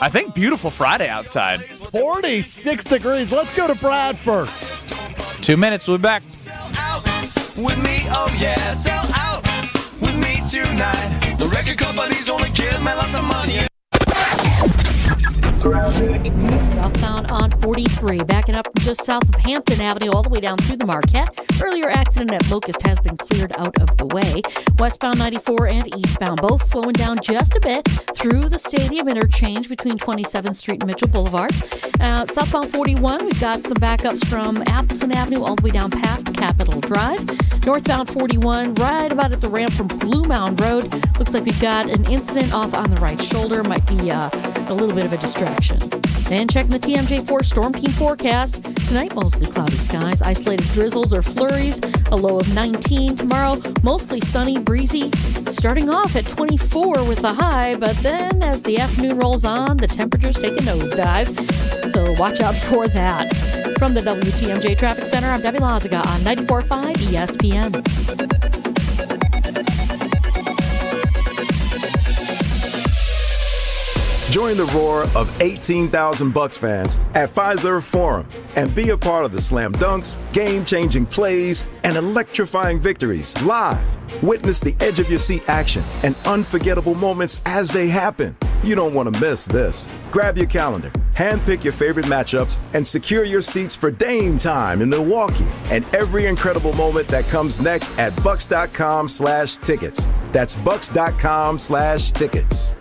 I think, beautiful Friday outside. 46 degrees. Let's go to Bradford. 2 minutes. We'll be back. With me, oh yeah, sell out with me tonight. The record company's only give me lots of money. Southbound on 40. 43. Backing up from just south of Hampton Avenue all the way down through the Marquette. Earlier accident at Locust has been cleared out of the way. Westbound 94 and eastbound both slowing down just a bit through the stadium interchange between 27th Street and Mitchell Boulevard. Southbound 41, we've got some backups from Appleton Avenue all the way down past Capitol Drive. Northbound 41, right about at the ramp from Blue Mound Road. Looks like we've got an incident off on the right shoulder. Might be a little bit of a distraction. And checking the TMJ4 Storm Team forecast. Tonight, mostly cloudy skies, isolated drizzles or flurries, a low of 19. Tomorrow, mostly sunny, breezy, starting off at 24 with the high, but then as the afternoon rolls on, the temperatures take a nosedive. So watch out for that. From the WTMJ Traffic Center, I'm Debbie Lazaga on 94.5 ESPN. Join the roar of 18,000 Bucks fans at Fiserv Forum and be a part of the slam dunks, game-changing plays, and electrifying victories live. Witness the edge-of-your-seat action and unforgettable moments as they happen. You don't want to miss this. Grab your calendar, handpick your favorite matchups, and secure your seats for Dame time in Milwaukee and every incredible moment that comes next at Bucks.com/tickets. That's Bucks.com/tickets.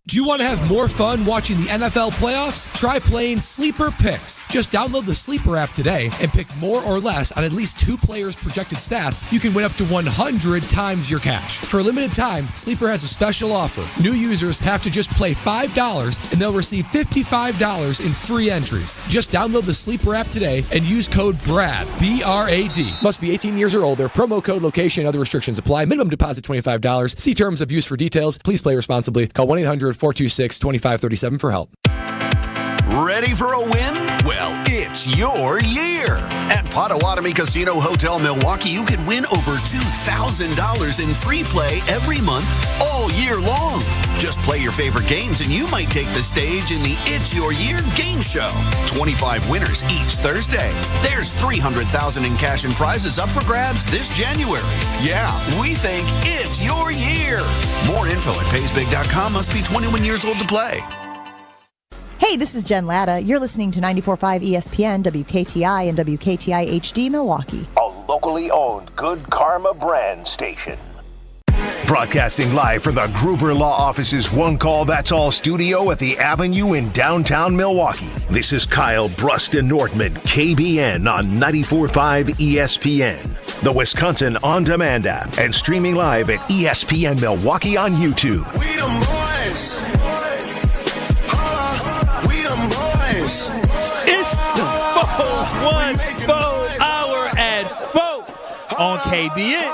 Do you want to have more fun watching the NFL playoffs? Try playing Sleeper Picks. Just download the Sleeper app today and pick more or less on at least 2 players' projected stats. You can win up to 100 times your cash. For a limited time, Sleeper has a special offer. New users have to just play $5 and they'll receive $55 in free entries. Just download the Sleeper app today and use code BRAD, B-R-A-D. Must be 18 years or older. Promo code, location, and other restrictions apply. Minimum deposit $25. See terms of use for details. Please play responsibly. Call 1-800-426-2537 for help. Ready for a win? Well, it's your year. At Potawatomi Casino Hotel Milwaukee, you can win over $2,000 in free play every month all year long. Just play your favorite games and you might take the stage in the It's Your Year game show. 25 winners each Thursday. There's $300,000 in cash and prizes up for grabs this January. Yeah, we think it's your year. More info at paysbig.com. Must be 21 years old to play. Hey, this is Jen Latta. You're listening to 94.5 ESPN, WKTI, and WKTI HD Milwaukee. A locally owned Good Karma brand station. Broadcasting live from the Gruber Law Office's One Call That's All studio at the Avenue in downtown Milwaukee. This is Kyle, Brust, and Nortman, KBN on 94.5 ESPN. The Wisconsin On Demand app and streaming live at ESPN Milwaukee on YouTube. We them boys. We them boys. It's the 414 hour at 4 on KBN.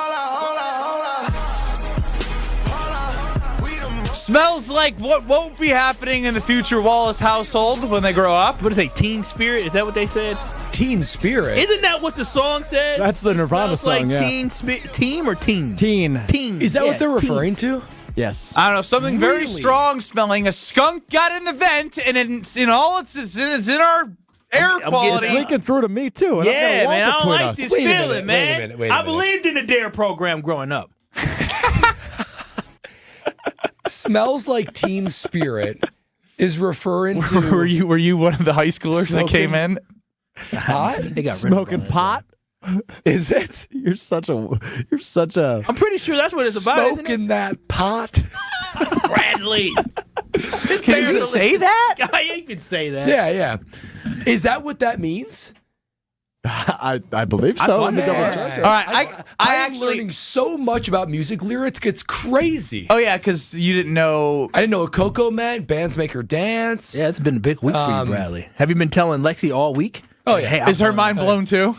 Smells like what won't be happening in the future Wallace household when they grow up. What is it, Teen Spirit? Is that what they said? Teen Spirit? Isn't that what the song said? That's the Nirvana song, like yeah. Team or teen? Teen. Is that what they're referring to? Yes. I don't know, something very strong smelling. A skunk got in the vent, and it's in our air quality. It's leaking through to me, too. And Yeah, man, I don't like this Wait a feeling, minute, man. wait a minute. I believed in the DARE program growing up. Smells like Team Spirit is referring to. were you one of the high schoolers that came in? Pot? They got Smoking pot? Is it? You're such a. I'm pretty sure that's what it's about. Smoking that pot? Bradley. Can you say that? Yeah, you can say that. Yeah. Is that what that means? I believe so. Let me double check. All right, I am actually learning so much about music lyrics. It's crazy. Oh yeah, because you didn't know. I didn't know what Coco meant. Bands make her dance. Yeah, it's been a big week for you, Bradley. Have you been telling Lexi all week? Oh yeah. Hey, is her mind blown too?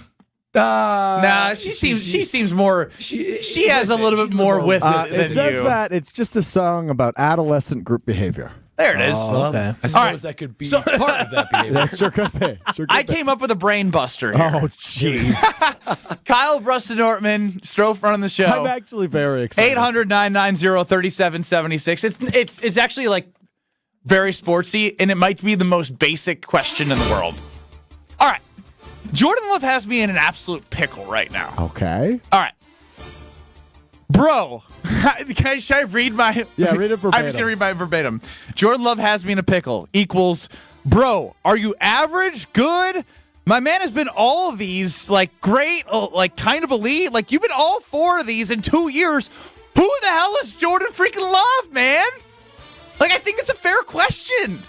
Nah, she seems more. She has a little bit more with it than it says you. that it's just a song about adolescent group behavior. There it is. Okay. I suppose that could be part of that behavior. That sure could be. I came up with a brain buster here. Oh, jeez. Kyle, Brust, and Nortman, Strofe running the show. I'm actually very excited. 800-990-3776. It's actually like very sportsy, and it might be the most basic question in the world. All right. Jordan Love has me in an absolute pickle right now. Okay. All right. Bro, should I read my... Yeah, read it verbatim. I'm just going to read my verbatim. Jordan Love has me in a pickle equals Bro, are you average? Good? My man has been all of these, like, great, like, kind of elite. Like, you've been all 4 of these in 2 years. Who the hell is Jordan freaking Love, man? Like, I think it's a fair question.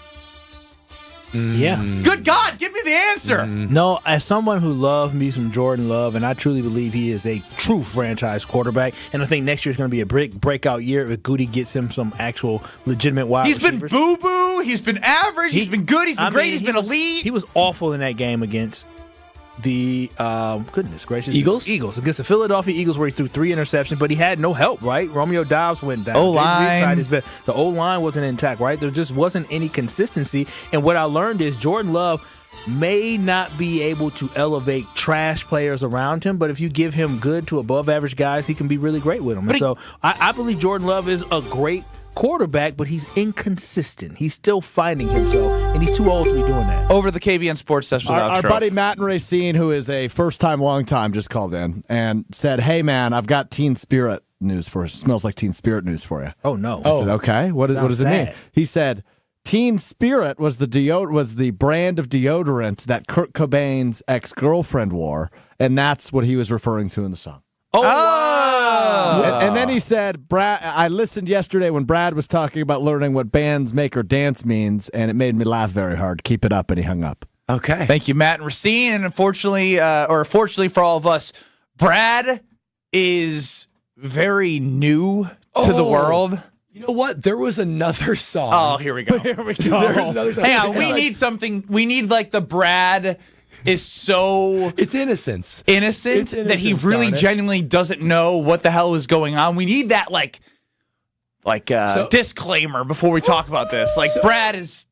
Yeah. Good God, give me the answer. No, as someone who loves me some Jordan Love, and I truly believe he is a true franchise quarterback, and I think next year is going to be a breakout year if Goody gets him some actual legitimate wide receivers. He's been boo-boo. He's been average. He's been good. He's been great. He's been elite. He was awful in that game against the goodness gracious Eagles against the Philadelphia Eagles, where he threw 3 interceptions, but he had no help. Right, Romeo Dobbs went down. O-line. The O-line wasn't intact. Right, there just wasn't any consistency. And what I learned is Jordan Love may not be able to elevate trash players around him, but if you give him good to above average guys, he can be really great with them. And so I believe Jordan Love is a great quarterback, but he's inconsistent. He's still finding himself, and he's too old to be doing that. Over the KBN Sports Desk with Our buddy Matt and Racine, who is a first-time, long-time, just called in and said, "Hey, man, I've got Teen Spirit news for you. Smells like Teen Spirit news for you." Oh, no. I said, okay. What does it mean? He said, Teen Spirit was the brand of deodorant that Kurt Cobain's ex-girlfriend wore, and that's what he was referring to in the song. And then he said, Brad, I listened yesterday when Brad was talking about learning what bands make or dance means, and it made me laugh very hard. Keep it up, and he hung up. Okay. Thank you, Matt and Racine. And unfortunately, or fortunately for all of us, Brad is very new to the world. You know what? There was another song. Oh, here we go. Here we go. There's another song. Hang on, we need something. We need, like, the Brad is so it's innocence that he really genuinely doesn't know what the hell is going on. We need that like disclaimer before we talk about this. Like, Brad is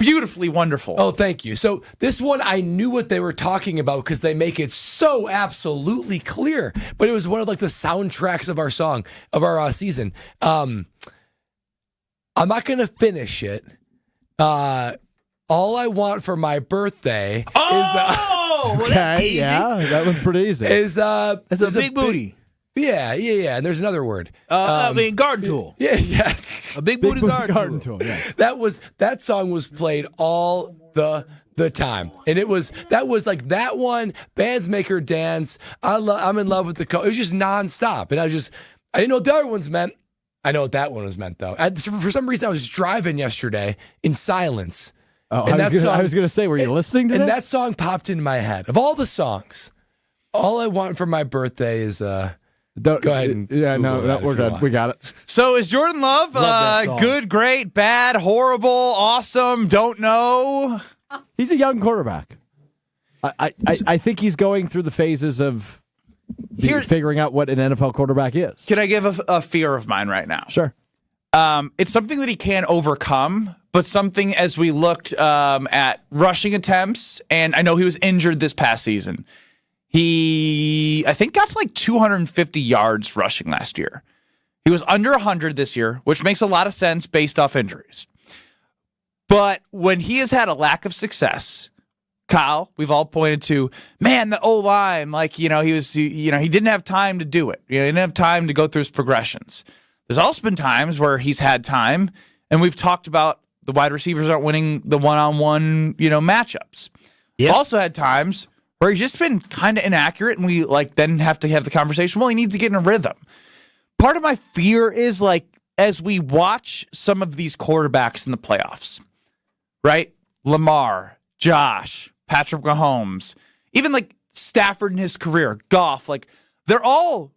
beautifully wonderful. Oh, thank you. So this one, I knew what they were talking about because they make it so absolutely clear. But it was one of like the soundtracks of our season. I'm not gonna finish it. All I want for my birthday is well, that's easy. Yeah, that one's pretty easy. It's a big booty. Yeah. And there's another word. Garden tool. Yeah, yes. A big booty garden tool. Yeah. That song was played all the time, and that was like that one. Bands make her dance. I'm in love with the It was just nonstop, and I didn't know what the other ones meant. I know what that one was meant though. For some reason, I was driving yesterday in silence. Oh, I was going to say, were you listening to this? And that song popped into my head. Of all the songs, all I want for my birthday is go ahead and we're good. We got it. So is Jordan Love good, great, bad, horrible, awesome, don't know? He's a young quarterback. I think he's going through the phases of figuring out what an NFL quarterback is. Can I give a fear of mine right now? Sure. It's something that he can overcome, but something as we looked at rushing attempts, and I know he was injured this past season. He, I think, got to like 250 yards rushing last year. He was under 100 this year, which makes a lot of sense based off injuries. But when he has had a lack of success, Kyle, we've all pointed to, man, the O-line, he didn't have time to do it. He didn't have time to go through his progressions. There's also been times where he's had time, and we've talked about the wide receivers aren't winning the one-on-one, matchups. Yep. Also had times where he's just been kind of inaccurate, and we then have to have the conversation. Well, he needs to get in a rhythm. Part of my fear is as we watch some of these quarterbacks in the playoffs, right? Lamar, Josh, Patrick Mahomes, even Stafford in his career, Goff, they're all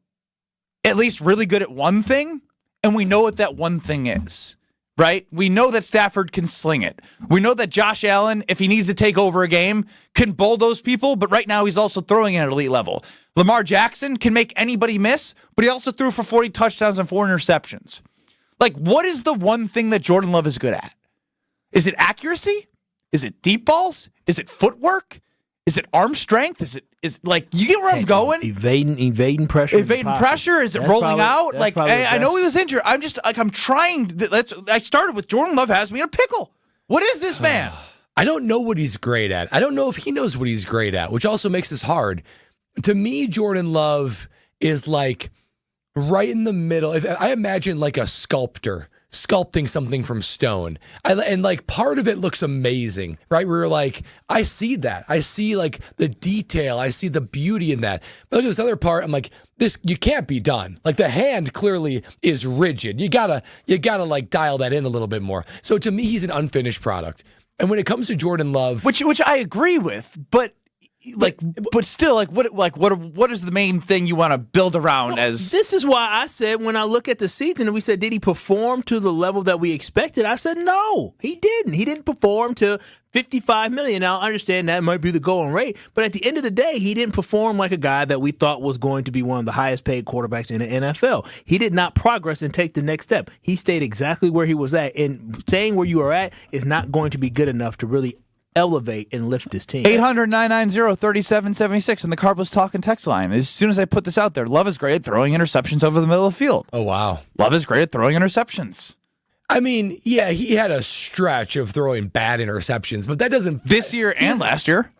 at least really good at one thing, and we know what that one thing is. Right? We know that Stafford can sling it. We know that Josh Allen, if he needs to take over a game, can bulldoze people, but right now he's also throwing at an elite level. Lamar Jackson can make anybody miss, but he also threw for 40 touchdowns and 4 interceptions. What is the one thing that Jordan Love is good at? Is it accuracy? Is it deep balls? Is it footwork? Is it arm strength? Is you get where I'm going? Evading pressure. Evading pressure? Is it rolling out? I know he was injured. I'm just I'm trying. I started with Jordan Love has me in a pickle. What is this man? I don't know what he's great at. I don't know if he knows what he's great at, which also makes this hard. To me, Jordan Love is right in the middle. I imagine a sculptor sculpting something from stone. And like part of it looks amazing, right? We're like, I see that. I see like the detail. I see the beauty in that. But look at this other part. I'm like, this, you can't be done. Like the hand clearly is rigid. You gotta like dial that in a little bit more. So to me, he's an unfinished product. And when it comes to Jordan Love, which I agree with, but still, what is the main thing you want to build around? This is why I said when I look at the season and we said, did he perform to the level that we expected? I said, no, he didn't. He didn't perform to $55 million. Now, I understand that might be the going rate, but at the end of the day, he didn't perform like a guy that we thought was going to be one of the highest paid quarterbacks in the NFL. He did not progress and take the next step. He stayed exactly where he was at, and staying where you are at is not going to be good enough to really elevate and lift this team. 800-990-3776 in the Carbliss Talk and Text line. As soon as I put this out there, Love is great at throwing interceptions over the middle of the field. Oh, wow. Love is great at throwing interceptions. I mean, yeah, he had a stretch of throwing bad interceptions, but that doesn't... This year and last year.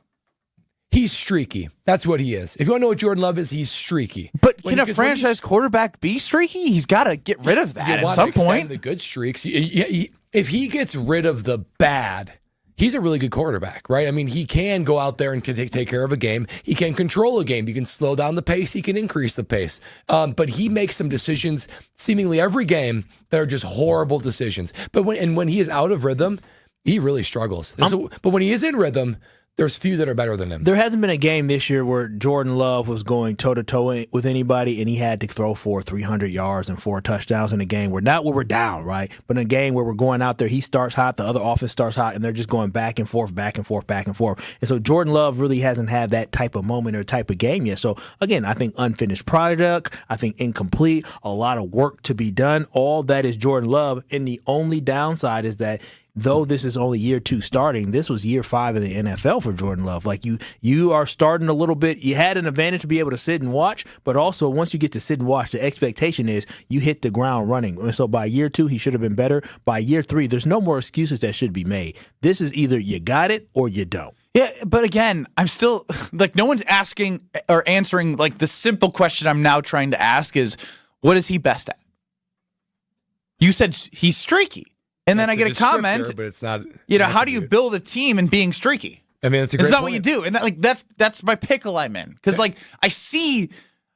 He's streaky. That's what he is. If you want to know what Jordan Love is, he's streaky. But can a franchise quarterback be streaky? He's got to get rid of that at some point. The good streaks. If he gets rid of the bad... He's a really good quarterback, right? I mean, he can go out there and take care of a game. He can control a game. You can slow down the pace. He can increase the pace. But he makes some decisions seemingly every game that are just horrible decisions. But when he is out of rhythm, he really struggles. But when he is in rhythm, there's few that are better than him. There hasn't been a game this year where Jordan Love was going toe-to-toe with anybody and he had to throw for 300 yards and 4 touchdowns in a game where not where we're down, right? But in a game where we're going out there, he starts hot, the other offense starts hot, and they're just going back and forth, back and forth, back and forth. And so Jordan Love really hasn't had that type of moment or type of game yet. So, again, I think unfinished product, I think incomplete, a lot of work to be done. All that is Jordan Love, and the only downside is that though this is only year 2 starting, this was year 5 in the NFL for Jordan Love. Like you are starting a little bit. You had an advantage to be able to sit and watch, but also once you get to sit and watch, the expectation is you hit the ground running. And so by year 2, he should have been better. By year 3, there's no more excuses that should be made. This is either you got it or you don't. Yeah, but again, I'm still like no one's asking or answering like the simple question I'm now trying to ask is what is he best at? You said he's streaky. And then I get a comment, but it's not. How do you build a team in being streaky? I mean, it's a great It's not point. what you do, and that's my pickle I'm in because I see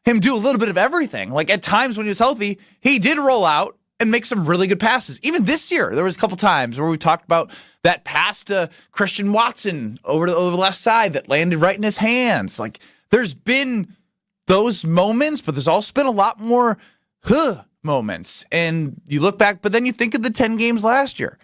him do a little bit of everything. Like at times when he was healthy, he did roll out and make some really good passes. Even this year, there was a couple times where we talked about that pass to Christian Watson over the left side that landed right in his hands. Like there's been those moments, but there's also been a lot more moments. And you look back, but then you think of the 10 games last year.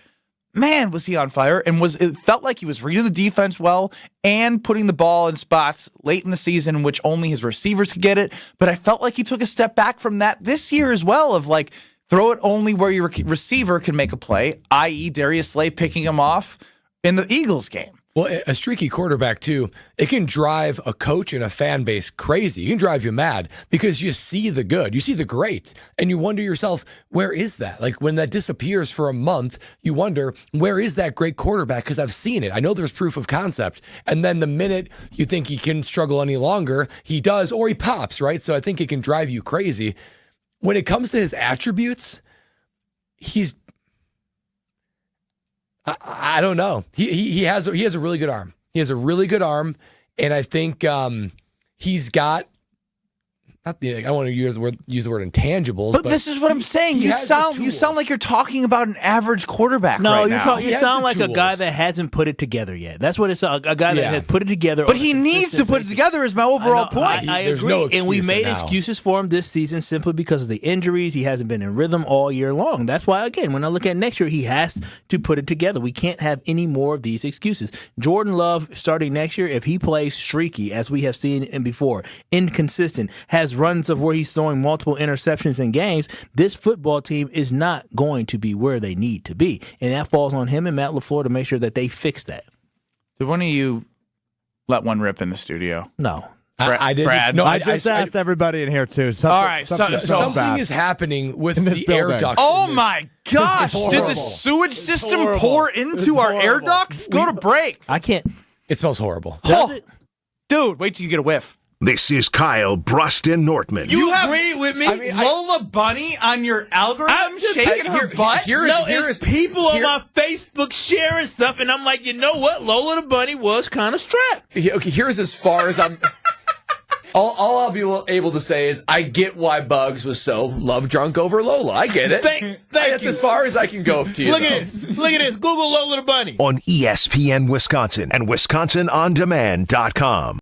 Man, was he on fire, and it felt like he was reading the defense well and putting the ball in spots late in the season in which only his receivers could get it. But I felt like he took a step back from that this year as well of like throw it only where your receiver can make a play, i.e. Darius Slay picking him off in the Eagles game. Well, a streaky quarterback, too, it can drive a coach and a fan base crazy. It can drive you mad because you see the good, you see the great, and you wonder yourself, where is that? Like when that disappears for a month, you wonder, where is that great quarterback? Because I've seen it. I know there's proof of concept. And then the minute you think he can struggle any longer, he does, or he pops, right? So I think it can drive you crazy. When it comes to his attributes, I don't know. He has a really good arm. He has a really good arm, and I think he's got. I don't want to use the word intangibles, but this is what I'm saying. You sound like you're talking about an average quarterback. No, you sound like a guy that hasn't put it together yet. That's what it's a guy that has put it together. But he needs to put it together. Is my overall point. I agree, no and we made now. excuses for him this season simply because of the injuries. He hasn't been in rhythm all year long. That's why, again, when I look at next year, he has to put it together. We can't have any more of these excuses. Jordan Love starting next year, if he plays streaky as we have seen him before, inconsistent, has runs of where he's throwing multiple interceptions in games, this football team is not going to be where they need to be. And that falls on him and Matt LaFleur to make sure that they fix that. Did one of you let one rip in the studio? No. I didn't. Brad, no, I just asked everybody in here, too. All right, something is happening with the air ducts. Oh, my gosh. Did the sewage system pour into our air ducts? Go to break. I can't. It smells horrible. Does it? Dude, wait till you get a whiff. This is Kyle, Brust, and Nortman. You agree with me? I mean, Lola Bunny on your algorithm shaking her butt? It's people on my Facebook sharing stuff, and I'm like, you know what? Lola the Bunny was kind of strapped. Okay, here's as far as I'm... All I'll be able to say is I get why Bugs was so love drunk over Lola. I get it. That's as far as I can go to you. Look at this. Google Lola the Bunny. On ESPN Wisconsin and WisconsinOnDemand.com.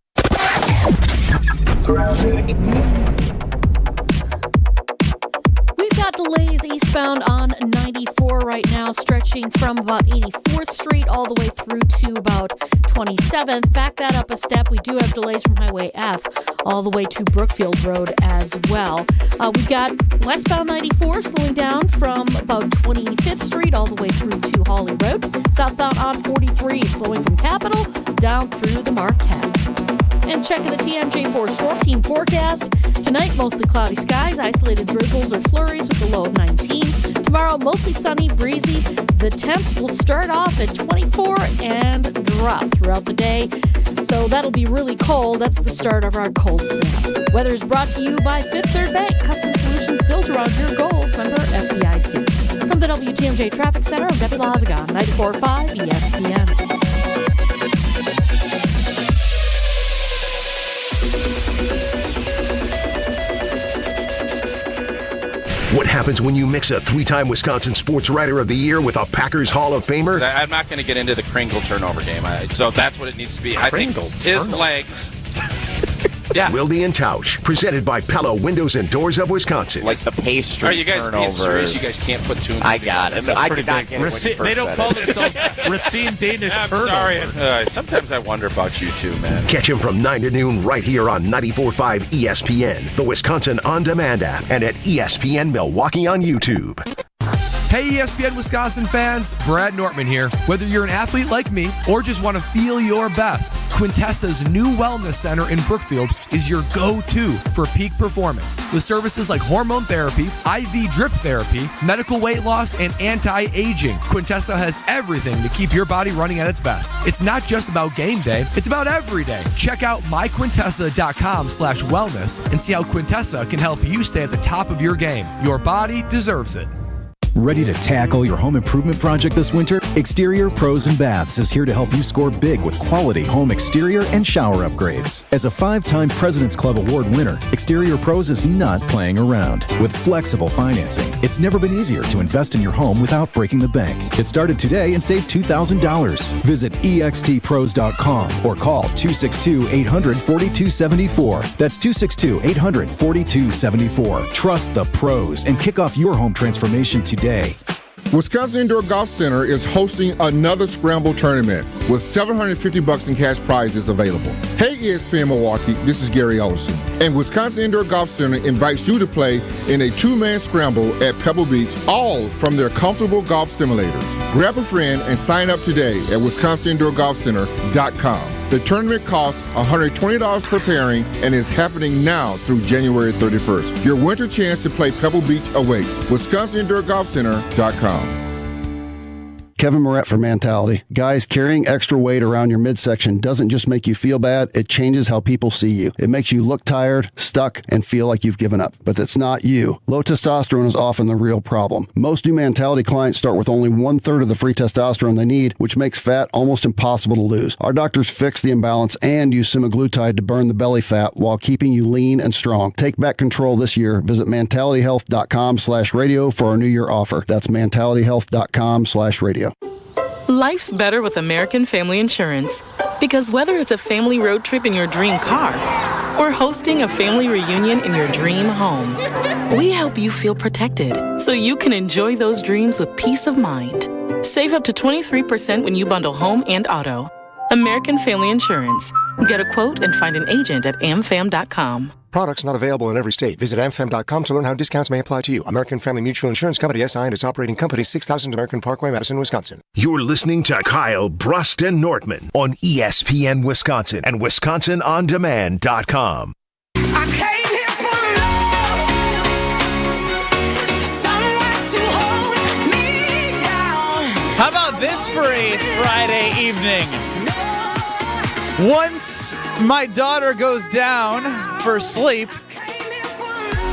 We've got delays eastbound on 94 right now, stretching from about 84th Street all the way through to about 27th. Back that up a step. We do have delays from Highway F all the way to Brookfield Road as well. We've got westbound 94 slowing down from about 25th Street all the way through to Hawley Road. Southbound on 43 slowing from Capitol down through the Marquette. And checking the TMJ4 Storm Team forecast. Tonight, mostly cloudy skies, isolated drizzles or flurries with a low of 19. Tomorrow, mostly sunny, breezy. The temps will start off at 24 and drop throughout the day. So that'll be really cold. That's the start of our cold snap. Weather is brought to you by Fifth Third Bank. Custom solutions built around your goals. Member FDIC. From the WTMJ Traffic Center, I'm Debbie Lazagon, 94.5 ESPN. What happens when you mix a three-time Wisconsin Sports Writer of the Year with a Packers Hall of Famer? I'm not going to get into the Kringle turnover game, so that's what it needs to be. I think his legs. Yeah. Wilde and Tausch, presented by Pella Windows and Doors of Wisconsin. Like the pastry Are you guys being serious? You guys can't put two. I got it. I could not get it. They don't call themselves Racine Danish turnover. Sorry. Sometimes I wonder about you two, man. Catch him from 9 to noon right here on 94.5 ESPN, the Wisconsin On Demand app, and at ESPN Milwaukee on YouTube. Hey ESPN Wisconsin fans, Brad Nortman here. Whether you're an athlete like me or just want to feel your best, Quintessa's new wellness center in Brookfield is your go-to for peak performance. With services like hormone therapy, IV drip therapy, medical weight loss, and anti-aging, Quintessa has everything to keep your body running at its best. It's not just about game day, it's about every day. Check out myquintessa.com/wellness and see how Quintessa can help you stay at the top of your game. Your body deserves it. Ready to tackle your home improvement project this winter? Exterior Pros and Baths is here to help you score big with quality home exterior and shower upgrades. As a 5-time President's Club Award winner, Exterior Pros is not playing around. With flexible financing, it's never been easier to invest in your home without breaking the bank. Get started today and save $2,000. Visit extpros.com or call 262-800-4274. That's 262-800-4274. Trust the pros and kick off your home transformation today. Wisconsin Indoor Golf Center is hosting another Scramble tournament with $750 in cash prizes available. Hey ESPN Milwaukee, this is Gary Ellison, and Wisconsin Indoor Golf Center invites you to play in a 2-man scramble at Pebble Beach, all from their comfortable golf simulators. Grab a friend and sign up today at WisconsinIndoorGolfCenter.com. The tournament costs $120 per pairing and is happening now through January 31st. Your winter chance to play Pebble Beach awaits. WisconsinIndoorGolfCenter.com. Kevin Moret for Mentality. Guys, carrying extra weight around your midsection doesn't just make you feel bad, it changes how people see you. It makes you look tired, stuck, and feel like you've given up. But it's not you. Low testosterone is often the real problem. Most new Mentality clients start with only 1/3 of the free testosterone they need, which makes fat almost impossible to lose. Our doctors fix the imbalance and use semaglutide to burn the belly fat while keeping you lean and strong. Take back control this year. Visit mentalityhealth.com/radio for our New Year offer. That's mentalityhealth.com/radio. Life's better with American Family Insurance. Because whether it's a family road trip in your dream car or hosting a family reunion in your dream home, we help you feel protected so you can enjoy those dreams with peace of mind. Save up to 23% when you bundle home and auto. American Family Insurance. Get a quote and find an agent at amfam.com. Products not available in every state. Visit amfam.com to learn how discounts may apply to you. American Family Mutual Insurance Company, SI, and its operating company, 6000 American Parkway, Madison, Wisconsin. You're listening to Kyle, Brust, and Nortman on ESPN Wisconsin and WisconsinOnDemand.com. I came here for love, someone to hold me down. How about this for a Friday evening? Once my daughter goes down for sleep,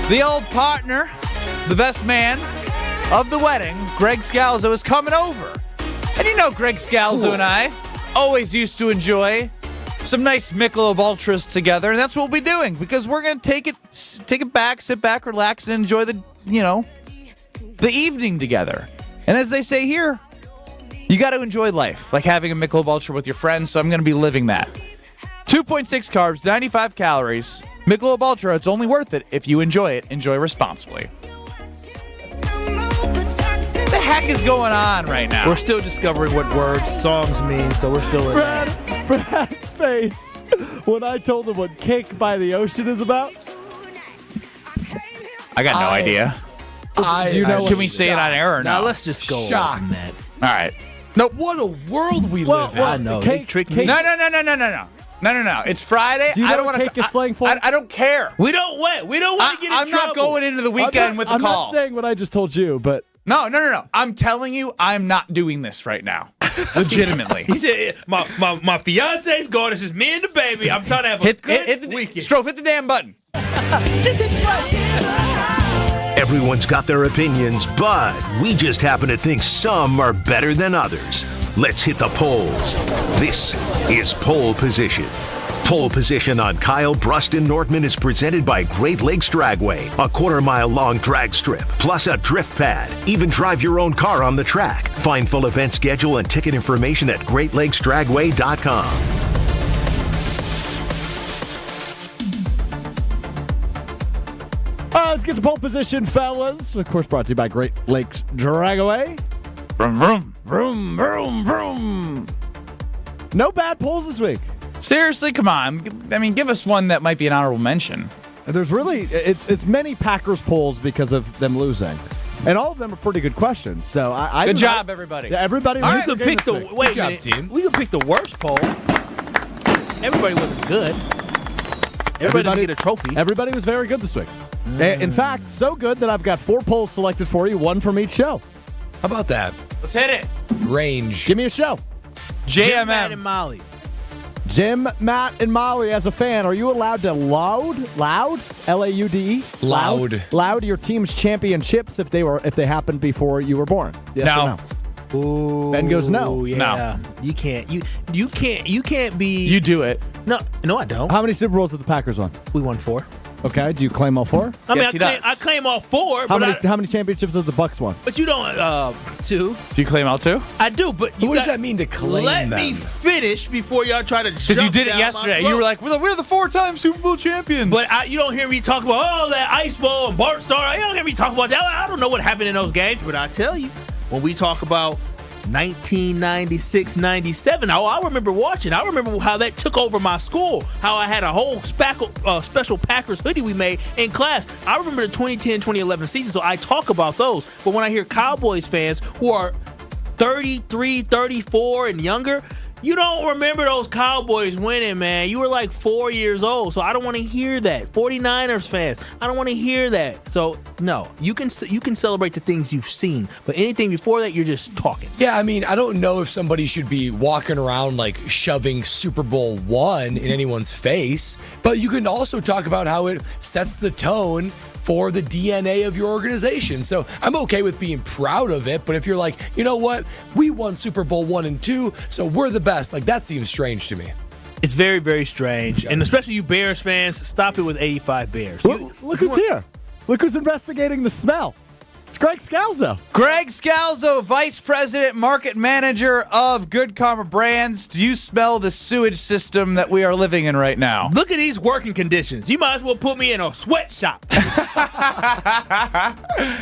the old partner, the best man of the wedding, Greg Scalzo, is coming over. And you know Greg Scalzo and I always used to enjoy some nice Michelob Ultras together, and that's what we'll be doing because we're going to take it back, sit back, relax, and enjoy the evening together. And as they say here, you got to enjoy life, like having a Michelob Ultra with your friends, so I'm going to be living that. 2.6 carbs, 95 calories. Michelob Ultra, it's only worth it if you enjoy it. Enjoy responsibly. What the heck is going on right now? We're still discovering what words, songs mean, so we're still in Brad's face when I told him what Cake by the Ocean is about. I got no idea. Do you know? Can we say it on air or Now no? let's just go Shocked. on that. All right. Nope. What a world we live in. I know. They tricked me. No. It's Friday. Do you know I don't what want cake is slang for? I don't care. We don't want to get in I'm trouble. not going into the weekend with a I'm call. not saying what I just told you, but No. I'm telling you, I'm not doing this right now. Legitimately. He said, my fiance's gone. It's just me and the baby. I'm trying to have a good weekend. Strofe, hit the damn button. Just hit the button. Everyone's got their opinions, but we just happen to think some are better than others. Let's hit the polls. This is Pole Position. Pole Position on Kyle, Brust, and Nortman is presented by Great Lakes Dragway, a quarter-mile-long drag strip, plus a drift pad. Even drive your own car on the track. Find full event schedule and ticket information at GreatLakesDragway.com. All right, let's get to pole position, fellas. Of course, brought to you by Great Lakes Dragway. Vroom, vroom. Vroom, vroom, vroom. No bad polls this week. Seriously, come on. I mean, give us one that might be an honorable mention. There's really, it's many Packers polls because of them losing. And all of them are pretty good questions. So Good job, everybody. Yeah, everybody. We could pick the Good job, team. We could pick the worst poll. Everybody wasn't good. Everybody didn't get a trophy. Everybody was very good this week. In fact, so good that I've got 4 polls selected for you, one from each show. How about that? Let's hit it. Range. Give me a show. Jim, Matt, JMM. and Molly. Jim, Matt, and Molly, as a fan, are you allowed to loud, L-A-U-D-E? Loud your team's championships if they happened before you were born? Yes No. or no? Ooh, Ben goes no. Yeah. No. You can't. You can't be. You do it. No, I don't. How many Super Bowls did the Packers won? We won 4. Okay, do you claim all 4? I mean, Yes, he does. I claim all 4. How many championships have the Bucks won? But you don't. 2. Do you claim all 2? I do, but What does that mean to claim Let them? me finish before y'all try to. Because you did it yesterday. You were like, we're the 4-time Super Bowl champions. But you don't hear me talk about that Ice Bowl and Bart Starr. You don't hear me talk about that. I don't know what happened in those games, but I tell you, when we talk about 1996, 97. I remember watching. I remember how that took over my school. How I had a whole special Packers hoodie we made in class. I remember the 2010, 2011 season, so I talk about those. But when I hear Cowboys fans who are 33, 34 and younger, you don't remember those Cowboys winning, man. You were like 4 years old, so I don't want to hear that. 49ers fans, I don't want to hear that. So, no, you can celebrate the things you've seen, but anything before that, you're just talking. Yeah, I mean, I don't know if somebody should be walking around like shoving Super Bowl I in anyone's face, but you can also talk about how it sets the tone for the DNA of your organization. So I'm okay with being proud of it, but if you're like, you know what, we won Super Bowl I and II, so we're the best, like that seems strange to me. It's very, very strange, and especially you Bears fans, stop it with 85 Bears. Look who's here. Look who's investigating the smell. It's Greg Scalzo. Greg Scalzo, Vice President, Market Manager of Good Karma Brands. Do you smell the sewage system that we are living in right now? Look at these working conditions. You might as well put me in a sweatshop.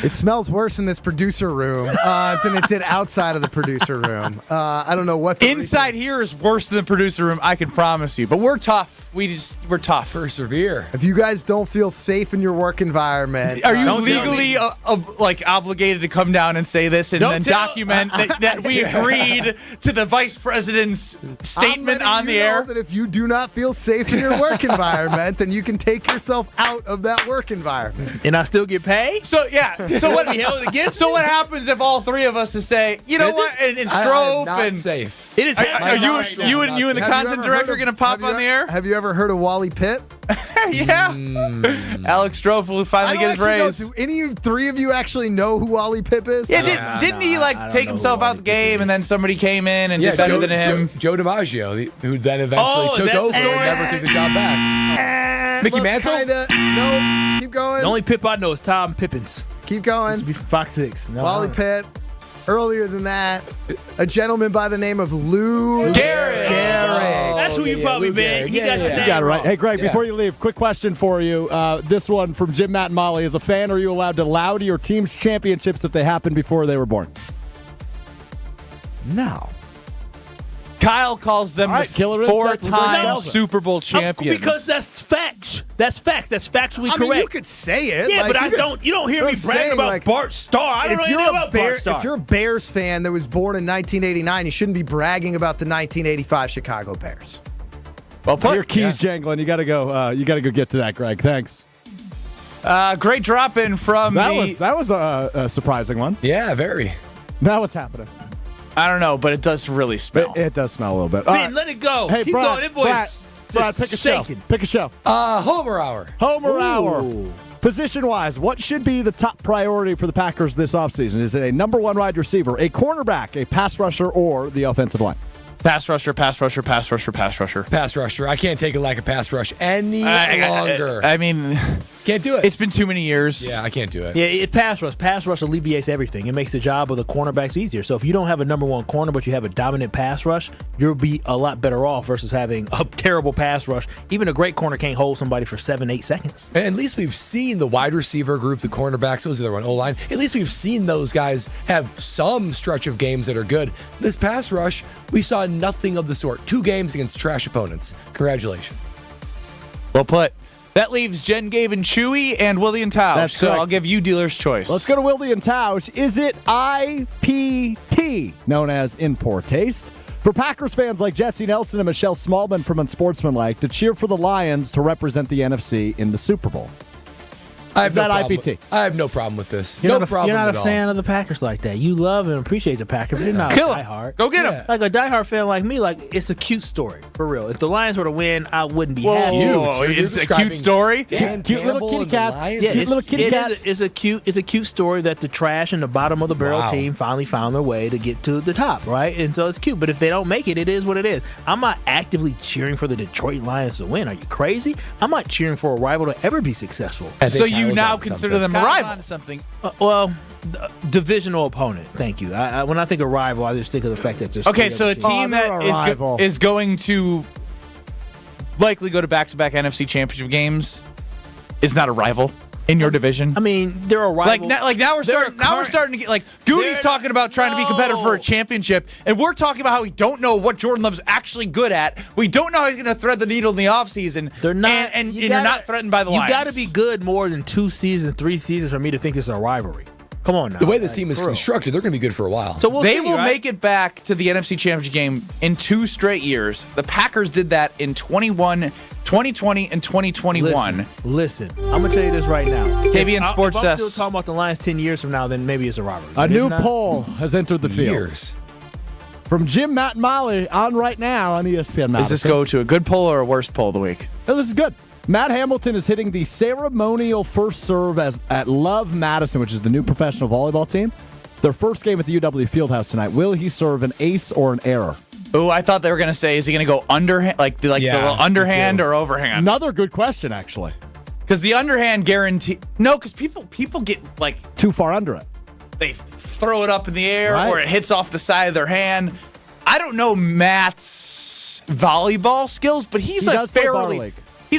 It smells worse in this producer room than it did outside of the producer room. I don't know what the Inside here is worse than the producer room, I can promise you. But we're tough. We're tough. Persevere. If you guys don't feel safe in your work environment, are you legally obligated to come down and say this and then document that we agreed to the vice president's statement on the air? That if you do not feel safe in your work environment, then you can take yourself out of that work environment. And I still get paid? So yeah. So what held against So what happens if all 3 of us to say, you know what, and Strofe not and safe. It is. Are you and the content director going to pop on the air? Have you ever heard of Wally Pitt? Yeah. Alex Strofe will finally get his raise. Do any three of you actually know who Wally Pitt is? Yeah, didn't he take himself out the game and then somebody came in and did better than him? Joe DiMaggio, who then eventually took over and never took the job back. Mickey Mantle? No, keep going. The only Pip I know is Tom Pippins. Keep going. Used to be from Fox 6. No, Wally Pitt. Earlier than that, a gentleman by the name of Lou Gehrig. That's who you probably meant. You got it right. Hey, Greg, before you leave, quick question for you. This one from Jim, Matt, and Molly. As a fan, are you allowed to laud your team's championships if they happened before they were born? No. Kyle calls them four-time Super Bowl champions. Because that's facts. That's facts. That's factually correct. I mean, you could say it. Yeah, but you don't hear me bragging about Bart Starr. I don't know anything about Bart Starr. If you're a Bears fan that was born in 1989, you shouldn't be bragging about the 1985 Chicago Bears. Well, put your keys jangling. You got to go. You got to go get to that, Greg. Thanks. Great drop in from that was a surprising one. Yeah, very. Now what's happening? I don't know, but it does really smell. It does smell a little bit. Man, let it go. Hey, Keep Brad, going. That boy's Brad, pick a shaking. show. Pick a show. Homer Hour. Homer Hour. Position-wise, what should be the top priority for the Packers this offseason? Is it a number one wide receiver, a cornerback, a pass rusher, or the offensive line? Pass rusher, pass rusher, pass rusher, pass rusher. Pass rusher. I can't take it like a pass rush any longer. I mean, can't do it. It's been too many years. Yeah, I can't do it. Yeah, it pass rush. Pass rush alleviates everything. It makes the job of the cornerbacks easier. So if you don't have a number one corner, but you have a dominant pass rush, you'll be a lot better off versus having a terrible pass rush. Even a great corner can't hold somebody for 7-8 seconds. And at least we've seen the wide receiver group, the cornerbacks, what was the other one, O-line. At least we've seen those guys have some stretch of games that are good. This pass rush, we saw nothing of the sort. 2 games against trash opponents. Congratulations. Well put. That leaves Jen, Gabe, and Chewy and Willie and Tausch. That's so correct. I'll give you dealer's choice. Let's go to Willie and Tausch. Is it IPT, known as in poor taste, for Packers fans like Jesse Nelson and Michelle Smallman from Unsportsmanlike to cheer for the Lions to represent the NFC in the Super Bowl? Is that IPT? I have no problem with this. You're no problem You're not at a all. fan of the Packers like that. You love and appreciate the Packers, but you're not Kill a him. diehard. Go get him. Like a diehard fan like me, like it's a cute story, for real. If the Lions were to win, I wouldn't be happy. Whoa, it's a cute story? Cute little kitty cats. Yeah, Cute little kitty cats. It's a cute story that the trash and the bottom of the barrel team finally found their way to get to the top, right? And so it's cute. But if they don't make it, it is what it is. I'm not actively cheering for the Detroit Lions to win. Are you crazy? I'm not cheering for a rival to ever be successful. So you now consider them a rival? Divisional opponent. Thank you. When I think of rival, I just think of the fact that there's okay. So a team that is going to likely go to back-to-back NFC Championship games is not a rival in your division. I mean, they're a rival. Like now we're starting to get like Goody's talking about trying to be competitive for a championship, and we're talking about how we don't know what Jordan Love's actually good at. We don't know how he's going to thread the needle in the offseason. They're not, and you're not threatened by the Lions. You got to be good more than 2 seasons, 3 seasons for me to think this is a rivalry. Come on now. The way this team is constructed, they're going to be good for a while. So they will make it back to the NFC Championship game in 2 straight years. The Packers did that in 2020 and 2021. Listen, I'm going to tell you this right now. KBN Sports If I'm still Desk. talking about the Lions 10 years from now, then maybe it's a rivalry. A new poll has entered the field. Years. From Jim, Matt, and Molly on right now on ESPN. Does this go to a good poll or a worst poll of the week? No, this is good. Matt Hamilton is hitting the ceremonial first serve at Love Madison, which is the new professional volleyball team. Their first game at the UW Fieldhouse tonight. Will he serve an ace or an error? Oh, I thought they were going to say, is he going to go underhand, the little underhand or overhand? Another good question, actually. Because the underhand guarantee. No, because people get like too far under it. They throw it up in the air or it hits off the side of their hand. I don't know Matt's volleyball skills, but he's a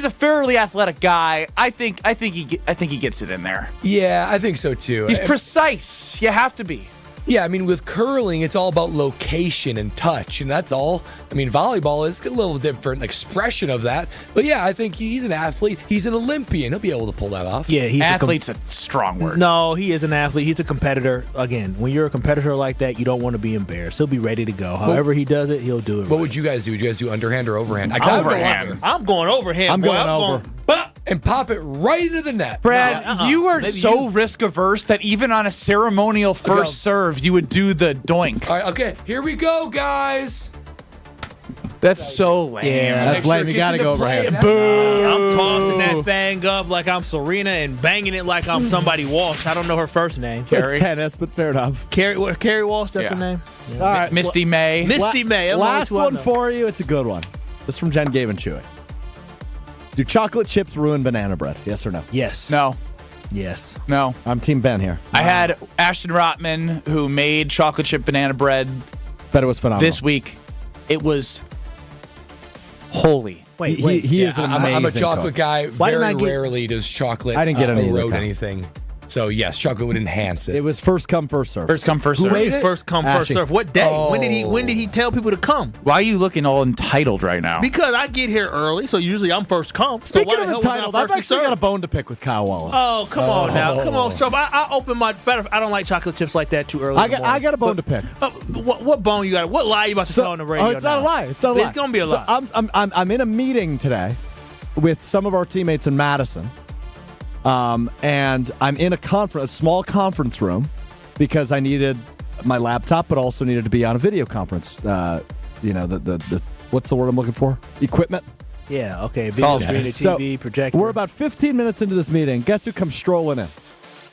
fairly athletic guy. I think he gets it in there. Yeah, I think so too. He's precise. You have to be. Yeah, I mean, with curling, it's all about location and touch, and that's all. I mean, volleyball is a little different expression of that. But yeah, I think he's an athlete. He's an Olympian. He'll be able to pull that off. Yeah, athlete's a strong word. No, he is an athlete. He's a competitor. Again, when you're a competitor like that, you don't want to be embarrassed. He'll be ready to go. However he does it, he'll do it. What would you guys do? Would you guys do underhand or overhand? Overhand. I'm going overhand. I'm going over. And pop it right into the net. Brad, you are so risk averse that even on a ceremonial first serve, you would do the doink. All right, okay, here we go, guys. That's so lame. Yeah, That's lame. You got to go overhand. Boo! I'm tossing that thing up like I'm Serena and banging it like I'm somebody Walsh. I don't know her first name. It's tennis, but fair enough. Carrie Walsh, that's her name? All right. Misty May. Misty May. Last one for you. It's a good one. This is from Jen Gavin Chewy. Do chocolate chips ruin banana bread? Yes or no? Yes. No. Yes. No. I'm Team Ben here. I had Ashton Rotman, who made chocolate chip banana bread. Bet it was phenomenal. This week. It was holy. Wait. He is an amazing I'm a chocolate cook. guy. Why didn't I get- Rarely does chocolate I didn't get any erode either. anything. So, yes, chocolate would enhance it. It was first come, first serve. First come, first Who serve. made it? First come, first Ashley. serve. What day? Oh. When did he tell people to come? Why are you looking all entitled right now? Because I get here early, so usually I'm first come. So Speaking why the of hell was I entitled, I've first actually got a bone to pick with Kyle Wallace. Oh, come on now. Come on, Strobe. I open my better. I don't like chocolate chips like that too early. I got a bone to pick. What bone you got? What lie you about to tell on the radio? Oh, it's not a lie. It's not a lie. It's gonna be a So lie. I'm in a meeting today with some of our teammates in Madison, and I'm in a small conference room because I needed my laptop, but also needed to be on a video conference. The what's the word I'm looking for? Equipment. Yeah. Okay. called Video screen, So, TV, projector. We're about 15 minutes into this meeting. Guess who comes strolling in?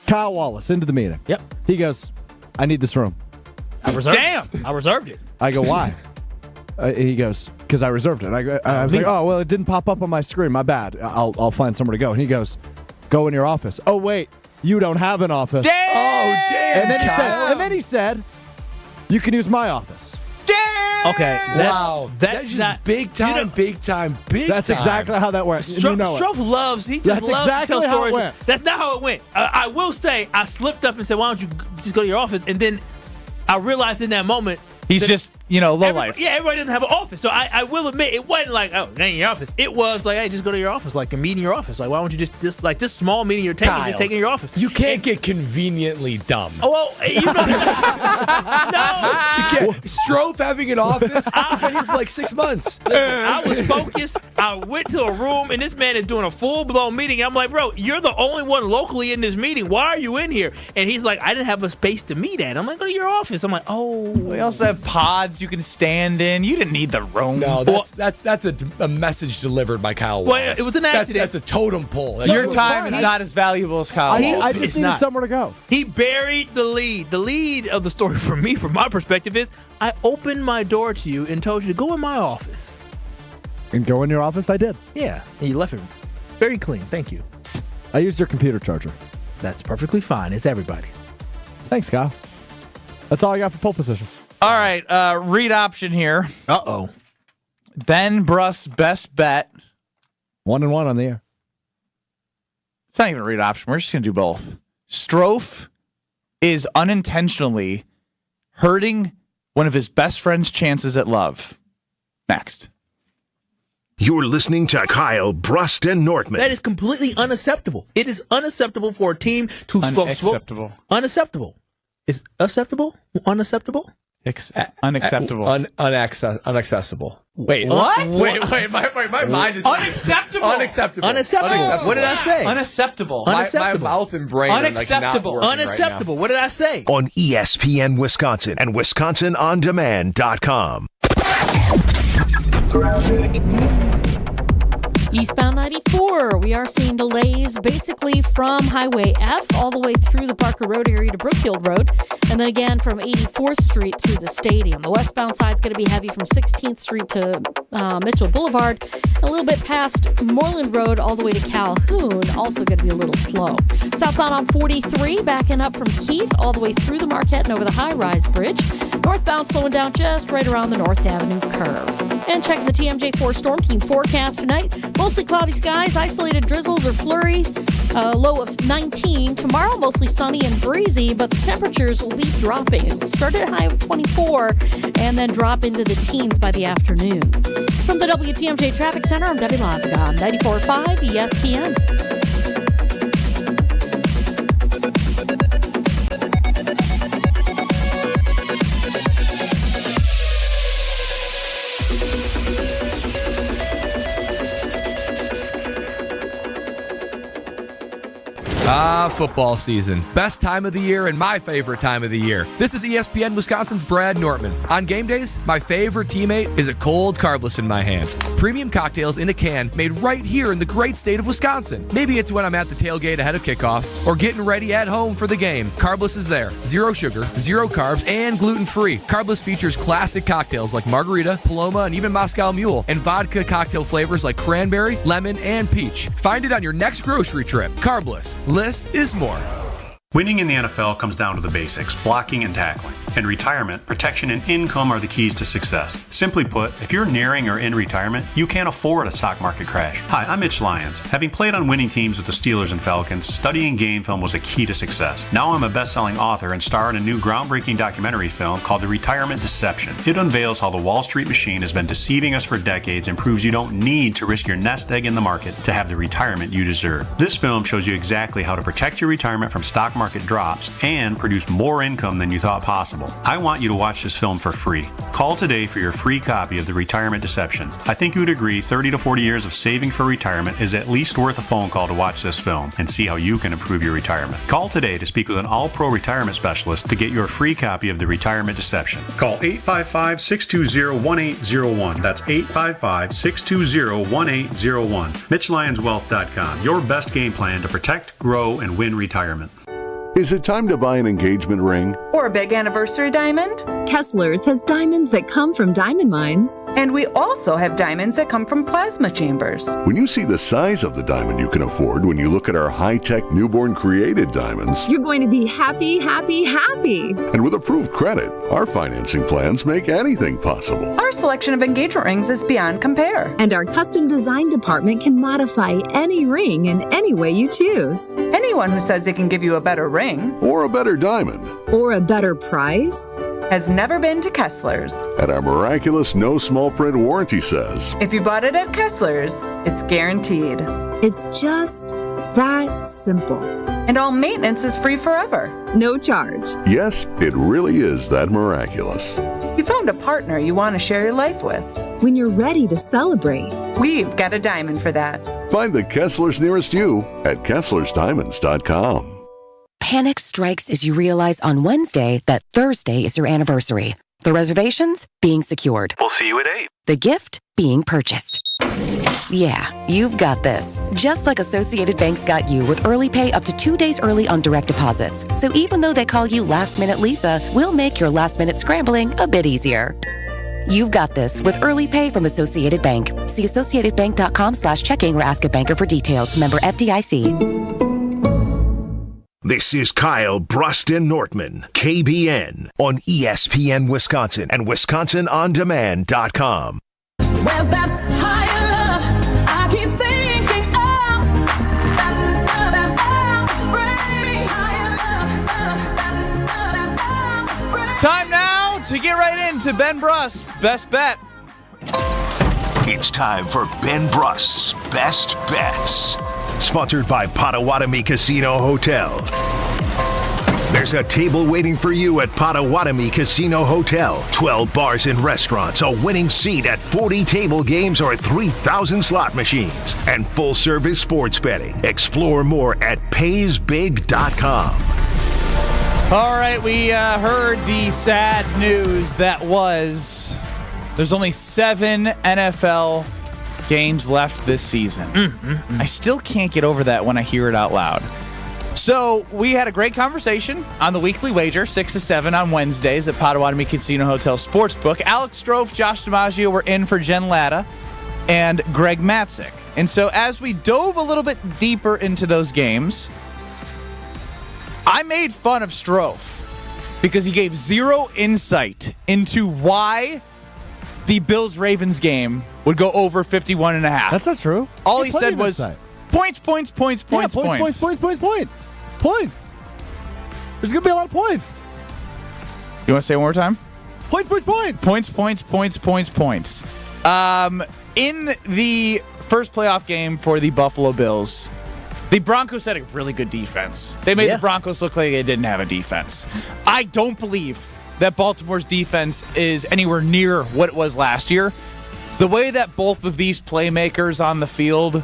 Kyle Wallace into the meeting. Yep. He goes, "I need this room." I reserved it. I go, "Why?" He goes, "Because I reserved it." I was like, "Oh, well, it didn't pop up on my screen. My bad. I'll find somewhere to go." And he goes, "Go in your office." Oh, wait, you don't have an office. Damn! Oh, damn, And then he said, "You can use my office." Okay. That's just not big time, big time, big That's time. exactly how that went. You know it. Strofe loves. He just That's loves exactly to tell how it stories. went. That's not how it went. I will say I slipped up and said, "Why don't you just go to your office?" And then I realized in that moment He's just, low life. Yeah, everybody doesn't have an office. So I will admit, it wasn't like, oh, that ain't your office. It was like, hey, just go to your office, like a meeting in your office. Like, why don't you just like this small meeting you're taking, just take in your office? You can't get conveniently dumb. Oh, well, you know. No. You can't. Strofe having an office? He's been here for like 6 months. I was focused. I went to a room, and this man is doing a full-blown meeting. I'm like, bro, you're the only one locally in this meeting. Why are you in here? And he's like, I didn't have a space to meet at. I'm like, go to your office. I'm like, oh. We also have pods you can stand in. You didn't need the room. No, that's a message delivered by Kyle Well, Wallace. it was an accident. That's a totem pole. Your time is not as valuable as Kyle. I just needed somewhere to go. He buried the lead. The lead of the story for me, from my perspective, is I opened my door to you and told you to go in my office. And go in your office? I did. Yeah, and you left it very clean. Thank you. I used your computer charger. That's perfectly fine. It's everybody's. Thanks, Kyle. That's all I got for pole position. All right, read option here. Uh-oh. Ben Brust, best bet. 1-1 on the air. It's not even a read option. We're just going to do both. Strofe is unintentionally hurting one of his best friend's chances at love. Next. You're listening to Kyle, Brust, and Nortman. That is completely unacceptable. It is unacceptable for a team to Unacceptable. Unacceptable. Is acceptable? Unacceptable? Unacceptable. Unaccessible. Wait. What? Wait. My mind is Unacceptable. Unacceptable. Unacceptable. What did I say? Unacceptable. My mouth and brain Unacceptable. are like not working Unacceptable. What did I say? On ESPN Wisconsin and WisconsinOnDemand.com. Eastbound 94, we are seeing delays basically from Highway F all the way through the Parker Road area to Brookfield Road, and then again from 84th Street through the stadium. The westbound side is going to be heavy from 16th Street to Mitchell Boulevard, a little bit past Moreland Road all the way to Calhoun, also going to be a little slow. Southbound on 43, backing up from Keith all the way through the Marquette and over the high-rise bridge. Northbound slowing down just right around the North Avenue curve. And check the TMJ4 Storm Team forecast tonight. Mostly cloudy skies, isolated drizzles or flurry, low of 19. Tomorrow, mostly sunny and breezy, but the temperatures will be dropping. It'll start at a high of 24 and then drop into the teens by the afternoon. From the WTMJ Traffic Center, I'm Debbie Lazaga on 94.5 ESPN. Football season. Best time of the year and my favorite time of the year. This is ESPN Wisconsin's Brad Nortman. On game days, my favorite teammate is a cold Carbliss in my hand. Premium cocktails in a can made right here in the great state of Wisconsin. Maybe it's when I'm at the tailgate ahead of kickoff or getting ready at home for the game. Carbliss is there. 0 sugar, 0 carbs, and gluten-free. Carbliss features classic cocktails like margarita, Paloma, and even Moscow Mule, and vodka cocktail flavors like cranberry, lemon, and peach. Find it on your next grocery trip. Carbliss. Less is more. Winning in the NFL comes down to the basics, blocking and tackling. In retirement, protection and income are the keys to success. Simply put, if you're nearing or in retirement, you can't afford a stock market crash. Hi, I'm Mitch Lyons. Having played on winning teams with the Steelers and Falcons, studying game film was a key to success. Now I'm a best-selling author and star in a new groundbreaking documentary film called The Retirement Deception. It unveils how the Wall Street machine has been deceiving us for decades and proves you don't need to risk your nest egg in the market to have the retirement you deserve. This film shows you exactly how to protect your retirement from stock market drops and produce more income than you thought possible. I want you to watch this film for free. Call today for your free copy of The Retirement Deception. I think you would agree 30 to 40 years of saving for retirement is at least worth a phone call to watch this film and see how you can improve your retirement. Call today to speak with an all-pro retirement specialist to get your free copy of The Retirement Deception. Call 855-620-1801. That's 855-620-1801. MitchLyonsWealth.com. Your best game plan to protect, grow, and win retirement. Is it time to buy an engagement ring? Or a big anniversary diamond? Kessler's has diamonds that come from diamond mines. And we also have diamonds that come from plasma chambers. When you see the size of the diamond you can afford when you look at our high-tech newborn created diamonds, you're going to be happy, happy, happy. And with approved credit, our financing plans make anything possible. Our selection of engagement rings is beyond compare. And our custom design department can modify any ring in any way you choose. Anyone who says they can give you a better ring or a better diamond or a better price has never been to Kessler's. And our miraculous no small print warranty says, if you bought it at Kessler's, it's guaranteed. It's just that simple. And all maintenance is free forever. No charge. Yes, it really is that miraculous. You found a partner you want to share your life with. When you're ready to celebrate, we've got a diamond for that. Find the Kessler's nearest you at KesslersDiamonds.com. Panic strikes as you realize on Wednesday that Thursday is your anniversary. The reservations being secured. We'll see you at 8. The gift being purchased. Yeah, you've got this. Just like Associated Bank's got you with early pay up to 2 days early on direct deposits. So even though they call you Last Minute Lisa, we'll make your last minute scrambling a bit easier. You've got this with early pay from Associated Bank. See associatedbank.com/checking or ask a banker for details. Member FDIC. This is Kyle, Brust, and Nortman, KBN, on ESPN Wisconsin and WisconsinOnDemand.com. Where's that higher love I keep thinking of? Time now to get right into Ben Brust's Best Bet. It's time for Ben Brust's Best Bets. Sponsored by Potawatomi Casino Hotel. There's a table waiting for you at Potawatomi Casino Hotel. 12 bars and restaurants, a winning seat at 40 table games or 3,000 slot machines, and full-service sports betting. Explore more at PaysBig.com. All right, we heard the sad news that was there's only 7 NFL games left this season. I still can't get over that when I hear it out loud. So we had a great conversation on the weekly wager, 6 to 7 on Wednesdays at Potawatomi Casino Hotel Sportsbook. Alex Strofe, Josh DiMaggio were in for Jen Latta and Greg Matzik. And so as we dove a little bit deeper into those games, I made fun of Strofe because he gave zero insight into why the Bills-Ravens game would go over 51.5. That's not true. All he said was points. Points. There's going to be a lot of points. You want to say it one more time? Points. Points. In the first playoff game for the Buffalo Bills, the Broncos had a really good defense. They made the Broncos look like they didn't have a defense. I don't believe that Baltimore's defense is anywhere near what it was last year. The way that both of these playmakers on the field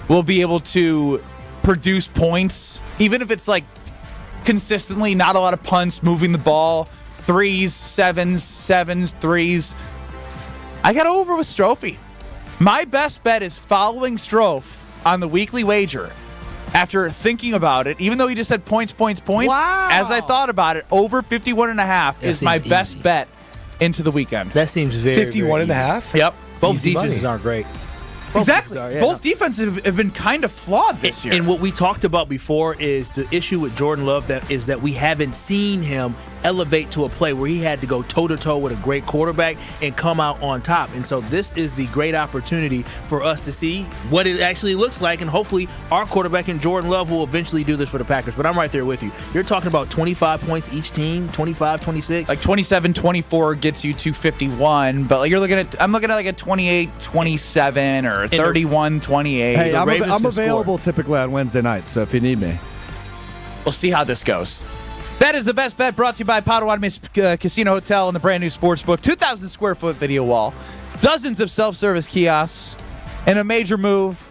will be able to produce points, even if it's like consistently not a lot of punts, moving the ball, threes, sevens, threes. I got over with Strophe. My best bet is following Strofe on the weekly wager. After thinking about it, even though he just said points, Wow. as I thought about it, over 51.5 is my best bet into the weekend. That seems very 51.5? Yep. Both Easy defenses money. aren't great. Exactly. Are, yeah. Both defenses have been kind of flawed this year. And what we talked about before is the issue with Jordan Love is that we haven't seen him elevate to a play where he had to go toe-to-toe with a great quarterback and come out on top. And so this is the great opportunity for us to see what it actually looks like, and hopefully our quarterback and Jordan Love will eventually do this for the Packers. But I'm right there with you. You're talking about 25 points each team, 25, 26. Like 27-24 gets you to 51, but like I'm looking at like a 28-27 or 31-28. Hey, I'm available typically on Wednesday nights, so if you need me. We'll see how this goes. That is the best bet, brought to you by Potawatomi Casino Hotel and the brand new sportsbook. 2,000 square foot video wall, dozens of self-service kiosks, and a major move.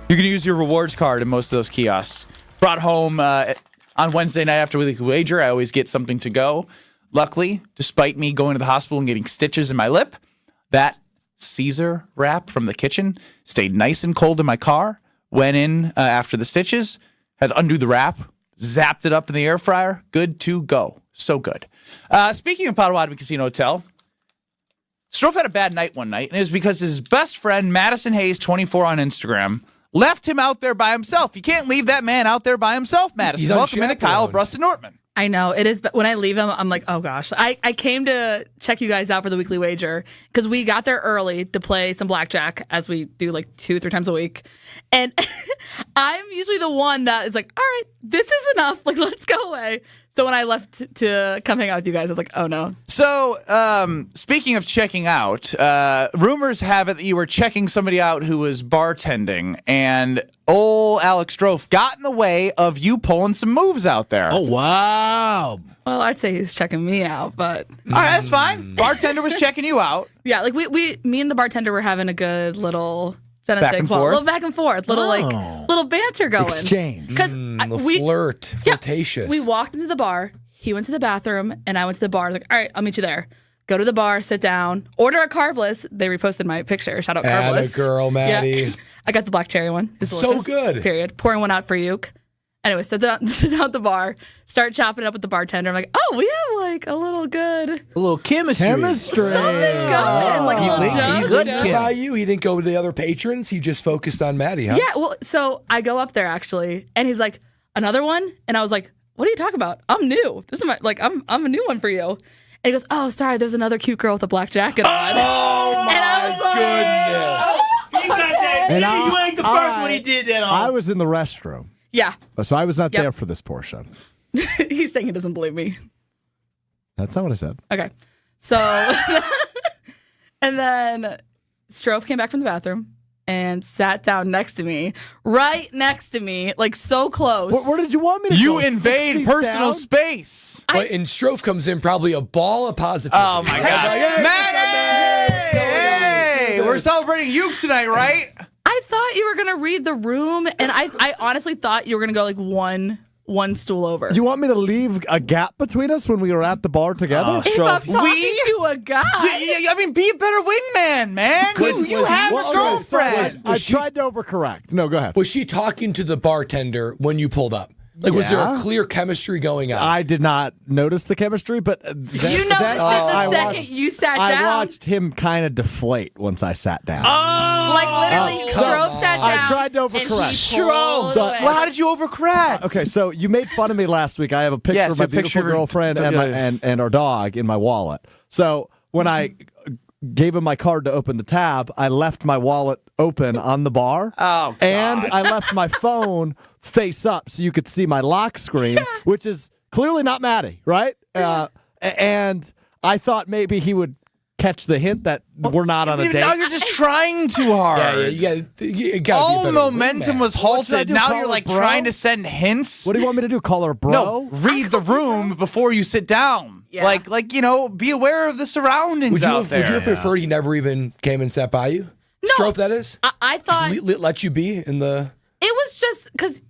You can use your rewards card in most of those kiosks. Brought home on Wednesday night after weekly wager. I always get something to go. Luckily, despite me going to the hospital and getting stitches in my lip, that Caesar wrap from the kitchen stayed nice and cold in my car. Went in after the stitches, had to undo the wrap. Zapped it up in the air fryer. Good to go. So good. Speaking of Potawatomi Casino Hotel, Strofe had a bad night one night, and it was because his best friend, Madison Hayes, 24 on Instagram, left him out there by himself. You can't leave that man out there by himself, Madison. Welcome into Kyle, Brust, and Nortman. I know it is, but when I leave him, I'm like, oh gosh. I came to check you guys out for the weekly wager because we got there early to play some blackjack, as we do like 2-3 times a week. And I'm usually the one that is like, all right, this is enough. Like, let's go away. So when I left to come hang out with you guys, I was like, oh no. So, speaking of checking out, rumors have it that you were checking somebody out who was bartending, and old Alex Strofe got in the way of you pulling some moves out there. Oh, wow. Well, I'd say he's checking me out, but all right, that's fine. Bartender was checking you out. Yeah, like me and the bartender were having a good little back and forth? little back and forth, little banter going. Exchange. Because flirtatious. We walked into the bar. He went to the bathroom, and I went to the bar. I was like, all right, I'll meet you there. Go to the bar, sit down, order a Carbliss. They reposted my picture. Shout out Carbliss. Atta girl, Maddie. Yeah. I got the black cherry one. It's so delicious. good. Period. Pouring one out for you. Anyway, sit down at the bar, start chopping it up with the bartender. I'm like, oh, we have like a little chemistry. Something going. Like he didn't by you. He didn't go with the other patrons. He just focused on Maddie, huh? Yeah, well, so I go up there actually, and he's like, another one? And I was like, what are you talking about? I'm new. This is I'm a new one for you. And he goes, oh, sorry, there's another cute girl with a black jacket on. Oh, my and I was goodness. He got that. And you ain't the first one he did that on. I was in the restroom. Yeah. So I was not there for this portion. He's saying he doesn't believe me. That's not what I said. Okay. So, and then Strofe came back from the bathroom and sat down next to me, right next to me, like so close. Where did you want me to You go? invade personal space. And Strofe comes in probably a ball of positivity. Oh, my God. Maddie! Hey, we're celebrating you tonight, right? I thought you were going to read the room, and I honestly thought you were going to go like one stool over. You want me to leave a gap between us when we were at the bar together? If I'm talking to a guy. I mean, be a better wingman, man. You have a girlfriend. I tried to overcorrect. No, go ahead. Was she talking to the bartender when you pulled up? Like, was there a clear chemistry going on? I did not notice the chemistry, but you noticed it the second you sat down. I watched him kind of deflate once I sat down. Like literally, Strofe sat down. I tried to overcorrect. Well, how did you overcorrect? Okay, so you made fun of me last week. I have a picture of my beautiful girlfriend and our dog in my wallet. So when I gave him my card to open the tab, I left my wallet open on the bar. Oh, God. And I left my phone face up so you could see my lock screen, which is clearly not Maddie, right? And I thought maybe he would catch the hint that we're not on a date. Now you're just trying too hard. You gotta all momentum was halted. Now you're like trying to send hints. What do you want me to do? Call her bro? No, read the room before you sit down. Yeah. Like be aware of the surroundings out there. Would you have preferred he never even came and sat by you? No. Strofe, that is? I thought... Just let you be in the... It was just because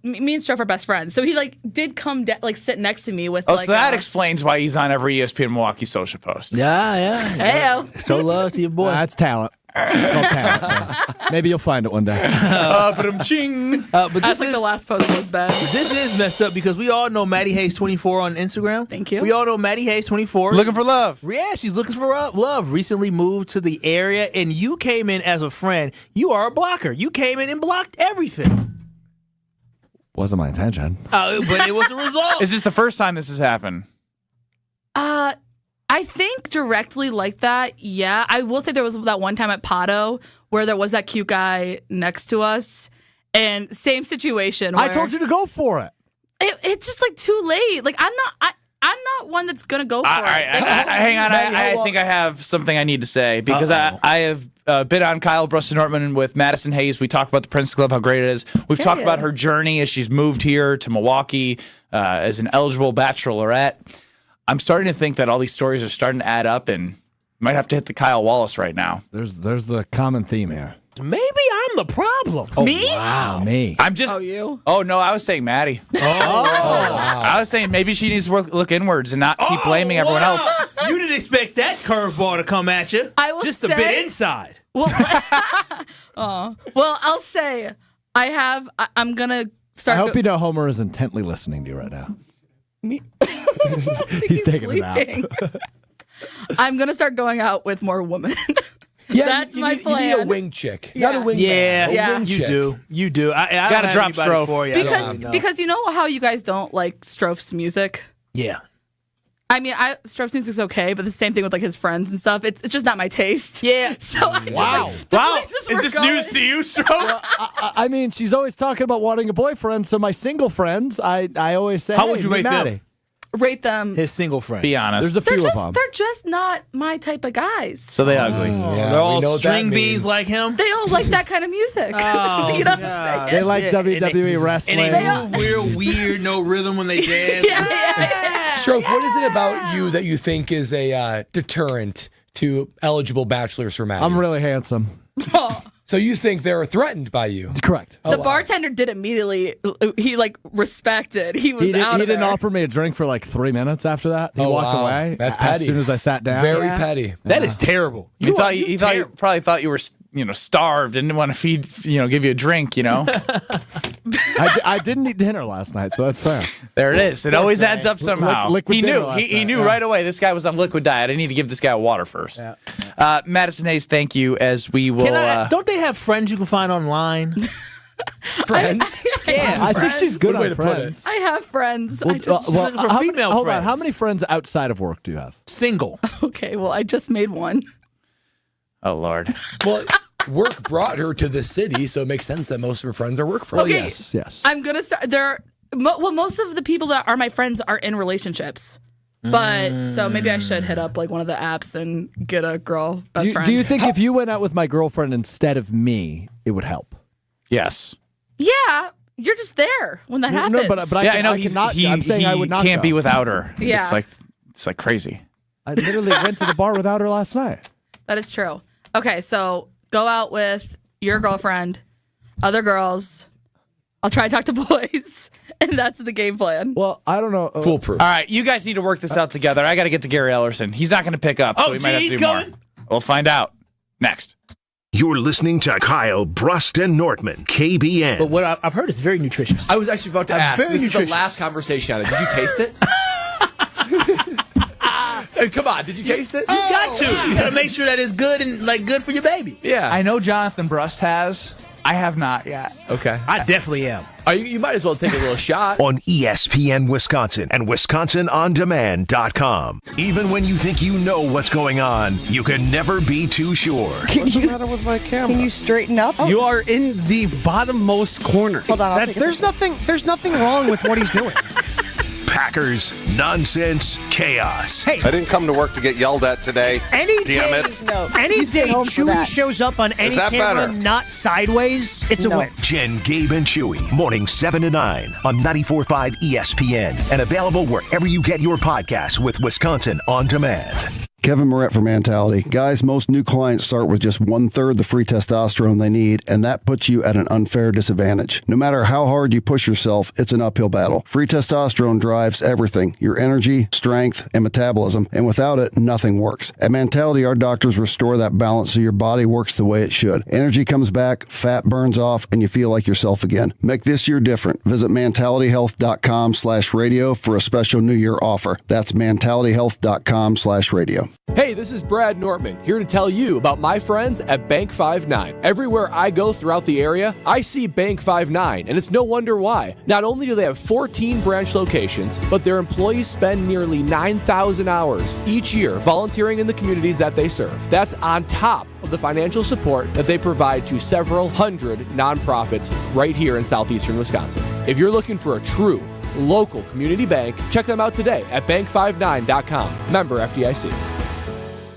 me and Strofe are best friends. So he like did come sit next to me with so that explains why he's on every ESPN Milwaukee social post. Yeah. Heyo. Show love to your boy. That's talent. It's called talent. Maybe you'll find it one day. But That's like the last post was bad. This is messed up because we all know Maddie Hayes 24 on Instagram. Thank you. We all know Maddie Hayes 24. Looking for love. Yeah, she's looking for love. Recently moved to the area, and you came in as a friend. You are a blocker. You came in and blocked everything. Wasn't my intention. But it was the result. Is this the first time this has happened? I think directly like that, yeah. I will say there was that one time at Pato where there was that cute guy next to us, and same situation. I told you to go for it. It's just like too late. Like I'm not one that's gonna go for it. Hang on, I think I have something I need to say because I have been on Kyle, Brust, and Nortman with Madison Hayes. We talked about the Prince Club, how great it is. We've talked about her journey as she's moved here to Milwaukee as an eligible bachelorette. I'm starting to think that all these stories are starting to add up and might have to hit the Kyle Wallace right now. There's the common theme here. Maybe I'm the problem. Me? Wow, me. I'm just. Oh, you? Oh no, I was saying Maddie. Wow. I was saying maybe she needs to look inwards and not keep blaming everyone else. You didn't expect that curveball to come at you. I will just say, a bit inside. Well, well, I'll say I'm gonna start. I hope you know Homer is intently listening to you right now. Me? He's taking it out. I'm gonna start going out with more women. Yeah, that's my plan. You need a wing chick, Yeah. not a wing Yeah, man. A wing you chick. do. You do. I Gotta don't drop have anybody Strofe. for you. Because you know how you guys don't like Strofe's music. Yeah. I mean, Strofe's music's okay, but the same thing with like his friends and stuff. It's just not my taste. Yeah. So Wow. Is this news to you, Strofe? Well, I mean, she's always talking about wanting a boyfriend. So my single friends, I always say, How would you rate Maddie. them? Rate them. His single friends. Be honest. There's a few of them. They're just not my type of guys. So they ugly. Yeah, They're all we know what string that beans means. like him. They all like that kind of music. Oh, you know what God. I'm They saying? like WWE wrestling. And they move real weird, no rhythm when they dance. Stroke, what is it about you that you think is a deterrent to eligible bachelors for Maddie? I'm really handsome. So you think they're threatened by you? Correct. The bartender did immediately. He like respected. He was He out of didn't there. offer me a drink for like 3 minutes after that. He Oh, walked wow. away. That's as petty. soon as I sat down. Very petty. That is terrible. He probably thought you were starved and didn't want to feed give you a drink. I didn't eat dinner last night, so that's fair. There it is. It always adds up somehow. Liquid he dinner knew. last He night, knew yeah. right away. This guy was on liquid diet. I need to give this guy a water first. Yeah. Madison Hayes, thank you. As we will. Don't they have friends you can find online? Friends? Yeah. I think she's good Good way on to put friends. I have friends. I looking for how female hold on. friends. How many friends outside of work do you have? Single. Okay, well, I just made one. Oh Lord. Well, work brought her to the city, so it makes sense that most of her friends are work friends. Okay. Yes. I'm gonna start. Most of the people that are my friends are in relationships. But so maybe I should hit up like one of the apps and get a girl best friend. Do you think if you went out with my girlfriend instead of me, it would help? Yes. Yeah, you're just there when that happens. No, but I know I'm saying I would not can't go. be without her. Yeah. It's like crazy. I literally went to the bar without her last night. That is true. Okay, so go out with your girlfriend, other girls. I'll try to talk to boys, and that's the game plan. Well, I don't know. Foolproof. All right, you guys need to work this out together. I got to get to Gary Ellerson. He's not going to pick up, so we might have to he's do coming? more. We'll find out next. You're listening to Kyle, Brust, and Nortman, KBN. But what I've heard is very nutritious. I was actually about to ask. very This is the nutritious. last conversation on it. Did you taste it? Come on, did you taste it? You got to. You got to make sure that it's good and good for your baby. Yeah. I know Jonathan Brust has. I have not yet. Okay. I definitely am. You might as well take a little shot. On ESPN Wisconsin and WisconsinOnDemand.com. Even when you think you know what's going on, you can never be too sure. What's the matter with my camera? Can you straighten up? You are in the bottommost corner. Hold on. There's nothing wrong with what he's doing. Packers, nonsense, chaos. Hey. I didn't come to work to get yelled at today. Any Damn day, it. Any day Chewy shows up on any that camera, better? not sideways, it's a win. Jen, Gabe, and Chewy, morning 7 to 9 on 94.5 ESPN and available wherever you get your podcasts with Wisconsin On Demand. Kevin Moret for Mentality. Guys, most new clients start with just 1/3 the free testosterone they need, and that puts you at an unfair disadvantage. No matter how hard you push yourself, it's an uphill battle. Free testosterone drives everything, your energy, strength, and metabolism, and without it, nothing works. At Mentality, our doctors restore that balance so your body works the way it should. Energy comes back, fat burns off, and you feel like yourself again. Make this year different. Visit mentalityhealth.com/radio for a special New Year offer. That's mentalityhealth.com/radio. Hey, this is Brad Nortman, here to tell you about my friends at Bank 5-9. Everywhere I go throughout the area, I see Bank 5-9, and it's no wonder why. Not only do they have 14 branch locations, but their employees spend nearly 9,000 hours each year volunteering in the communities that they serve. That's on top of the financial support that they provide to several hundred nonprofits right here in southeastern Wisconsin. If you're looking for a true local community bank, check them out today at bank59.com. Member FDIC.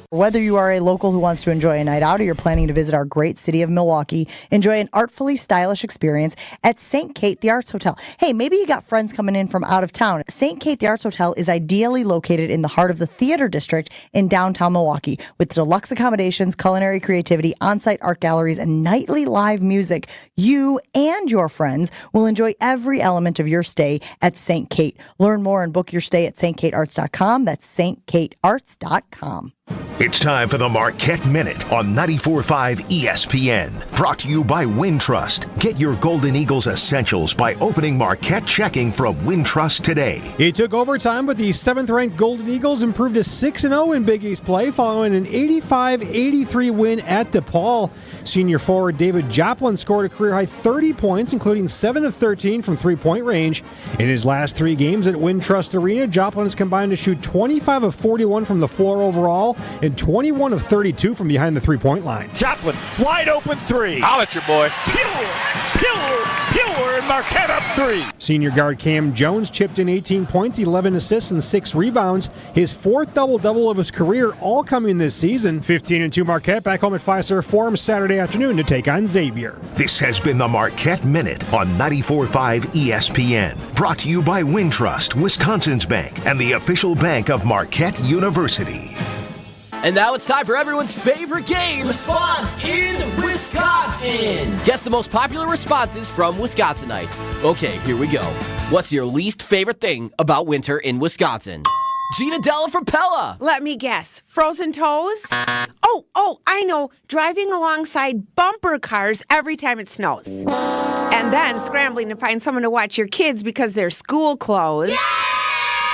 Whether you are a local who wants to enjoy a night out or you're planning to visit our great city of Milwaukee, enjoy an artfully stylish experience at St. Kate the Arts Hotel. Hey, maybe you got friends coming in from out of town. St. Kate the Arts Hotel is ideally located in the heart of the theater district in downtown Milwaukee. With deluxe accommodations, culinary creativity, on-site art galleries, and nightly live music, you and your friends will enjoy every element of your stay at St. Kate. Learn more and book your stay at stkatearts.com. That's stkatearts.com. It's time for the Marquette Minute on 94.5 ESPN. Brought to you by Wintrust. Get your Golden Eagles essentials by opening Marquette checking from Wintrust today. It took overtime, but the 7th-ranked Golden Eagles improved to 6-0 in Big East play following an 85-83 win at DePaul. Senior forward David Joplin scored a career-high 30 points, including 7 of 13 from three-point range. In his last 3 games at Wintrust Arena, Joplin has combined to shoot 25 of 41 from the floor overall and 21 of 32 from behind the three-point line. Joplin, wide open 3. Holla at your boy. Pure, and Marquette up 3. Senior guard Cam Jones chipped in 18 points, 11 assists, and 6 rebounds. His 4th double-double of his career, all coming this season. 15-2 Marquette back home at Fiserv Forum Saturday afternoon to take on Xavier. This has been the Marquette Minute on 94.5 ESPN. Brought to you by Wintrust, Wisconsin's bank, and the official bank of Marquette University. And now it's time for everyone's favorite game, Response in Wisconsin. Guess the most popular responses from Wisconsinites. Okay, here we go. What's your least favorite thing about winter in Wisconsin? Gina Della from Pella. Let me guess. Frozen toes? Oh, I know. Driving alongside bumper cars every time it snows. And then scrambling to find someone to watch your kids because they're school clothes. Yeah!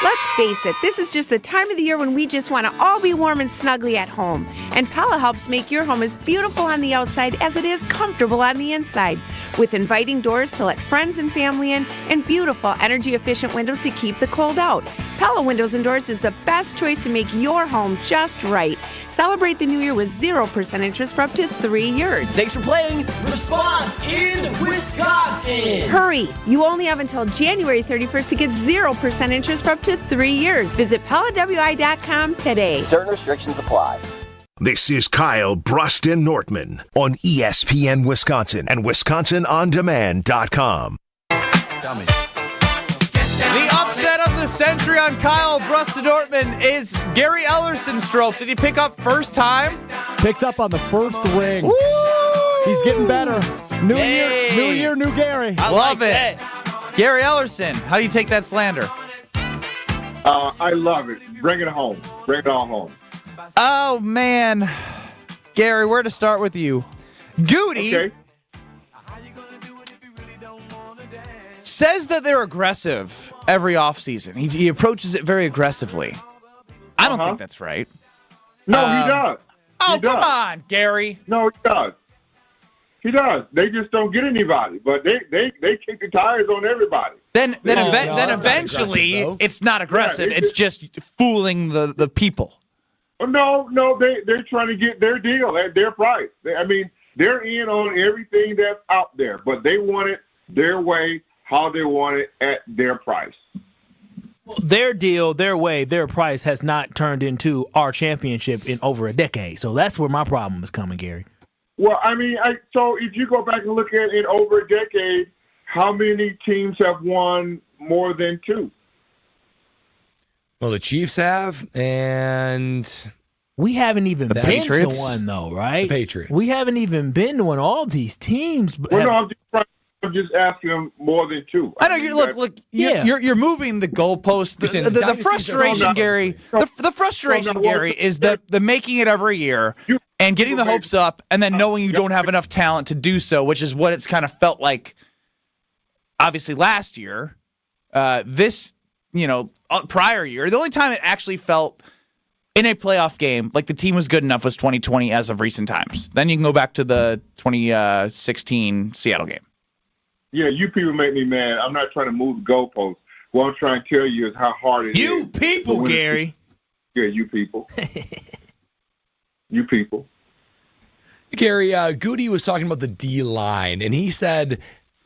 Let's face it, this is just the time of the year when we just want to all be warm and snuggly at home. And Pella helps make your home as beautiful on the outside as it is comfortable on the inside. With inviting doors to let friends and family in and beautiful energy-efficient windows to keep the cold out. Pella Windows and Doors is the best choice to make your home just right. Celebrate the new year with 0% interest for up to 3 years. Thanks for playing Response in Wisconsin. Hurry! You only have until January 31st to get 0% interest for up to 3 years. Visit PellaWI.com today. Certain restrictions apply. This is Kyle, Brust, and Nortman on ESPN Wisconsin and WisconsinOnDemand.com. Tell me. The upset of the century on Kyle, Brust, and Nortman is Gary Ellerson's stroke. Did he pick up first time? Picked up on the first ring. Woo! He's getting better. New year, new Gary. I love it. Gary Ellerson, how do you take that slander? I love it. Bring it home. Bring it all home. Oh, man. Gary, where to start with you? Goody says that they're aggressive every offseason. He approaches it very aggressively. I don't think that's right. No, he does. Oh, come on, Gary. No, he does. He does. They just don't get anybody, but they kick the tires on everybody. Then eventually, it's not aggressive. Yeah, it's just fooling the people. No, they're trying to get their deal at their price. They're in on everything that's out there, but they want it their way, how they want it at their price. Well, their deal, their way, their price has not turned into our championship in over a decade. So that's where my problem is coming, Gary. Well, so if you go back and look at it over a decade, how many teams have won more than 2? Well, the Chiefs have, and We haven't even been Patriots? to one, though, right? The Patriots. We haven't even been to one. All these teams. Well, no, I'm just asking them more than two. I know. You're moving the goalpost. The frustration, Gary. The frustration, Gary, is the making it every year and getting the hopes up, and then knowing you don't have enough talent to do so, which is what it's kind of felt like. Obviously, last year, this prior year, the only time it actually felt in a playoff game like the team was good enough was 2020 as of recent times. Then you can go back to the 2016 Seattle game. Yeah, you people make me mad. I'm not trying to move the goalposts. What I'm trying to tell you is how hard it is. You people, Gary. Yeah, you people. You people. Gary, Goody was talking about the D-line, and he said,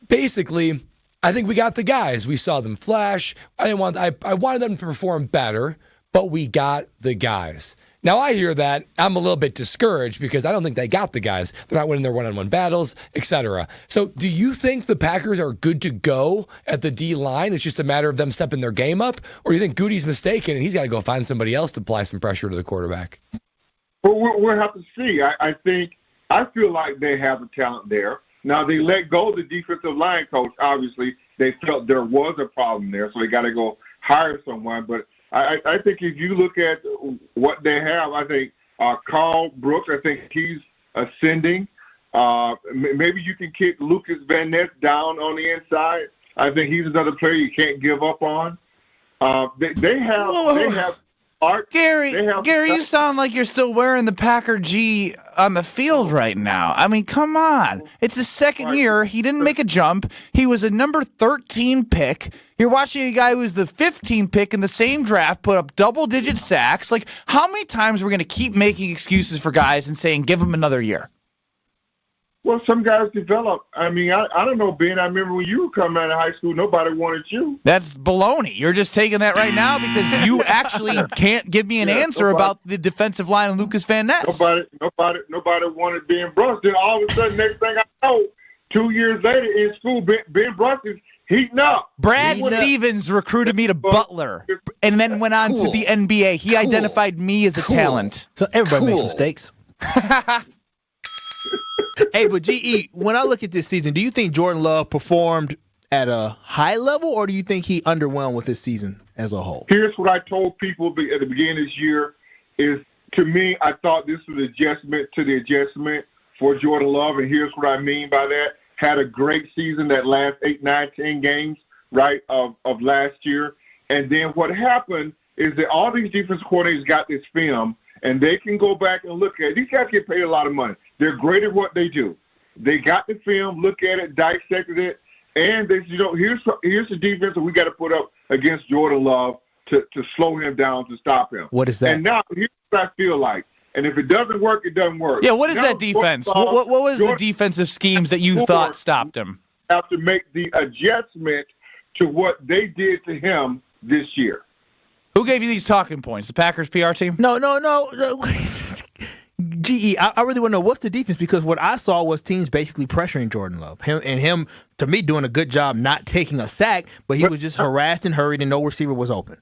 basically, I think we got the guys. We saw them flash. I wanted them to perform better, but we got the guys. Now, I hear that. I'm a little bit discouraged because I don't think they got the guys. They're not winning their one-on-one battles, etc. So do you think the Packers are good to go at the D-line? It's just a matter of them stepping their game up? Or do you think Goody's mistaken and he's got to go find somebody else to apply some pressure to the quarterback? Well, we'll have to see. I feel like they have the talent there. Now, they let go of the defensive line coach. Obviously, they felt there was a problem there, so they got to go hire someone. But I think if you look at what they have, I think Carbliss, I think he's ascending. Maybe you can kick Lucas Van Ness down on the inside. I think he's another player you can't give up on. They have art. Gary, you sound like you're still wearing the Packer G on the field right now. I mean, come on. It's his second year. He didn't make a jump. He was a number 13 pick. You're watching a guy who was the 15th pick in the same draft put up double-digit sacks. Like, how many times are we going to keep making excuses for guys and saying, give him another year? Well, some guys develop. I mean, I don't know, Ben. I remember when you were coming out of high school, nobody wanted you. That's baloney. You're just taking that right now because you actually can't give me an answer about the defensive line of Lucas Van Ness. Nobody wanted Ben Brust. Then all of a sudden, next thing I know, 2 years later in school, Ben Brust is heating up. Brad Stevens recruited me to Butler and then went on to the NBA. He identified me as a talent. So everybody makes mistakes. Hey, but GE, when I look at this season, do you think Jordan Love performed at a high level, or do you think he underwhelmed with this season as a whole? Here's what I told people at the beginning of this year is, to me, I thought this was an adjustment to the adjustment for Jordan Love, and here's what I mean by that. Had a great season that last 8, 9, 10 games, right, of last year. And then what happened is that all these defensive coordinators got this film, and they can go back and look at it. These guys get paid a lot of money. They're great at what they do. They got the film, look at it, dissected it, and they said, here's the defense that we got to put up against Jordan Love to slow him down, to stop him. What is that? And now here's what I feel like. And if it doesn't work, it doesn't work. Yeah, what is that defense? What was the defensive schemes that you thought stopped him? Have to make the adjustment to what they did to him this year. Who gave you these talking points? The Packers PR team? No. GE, I really want to know what's the defense, because what I saw was teams basically pressuring Jordan Love. Him, to me, doing a good job not taking a sack, but he was just harassed and hurried and no receiver was open.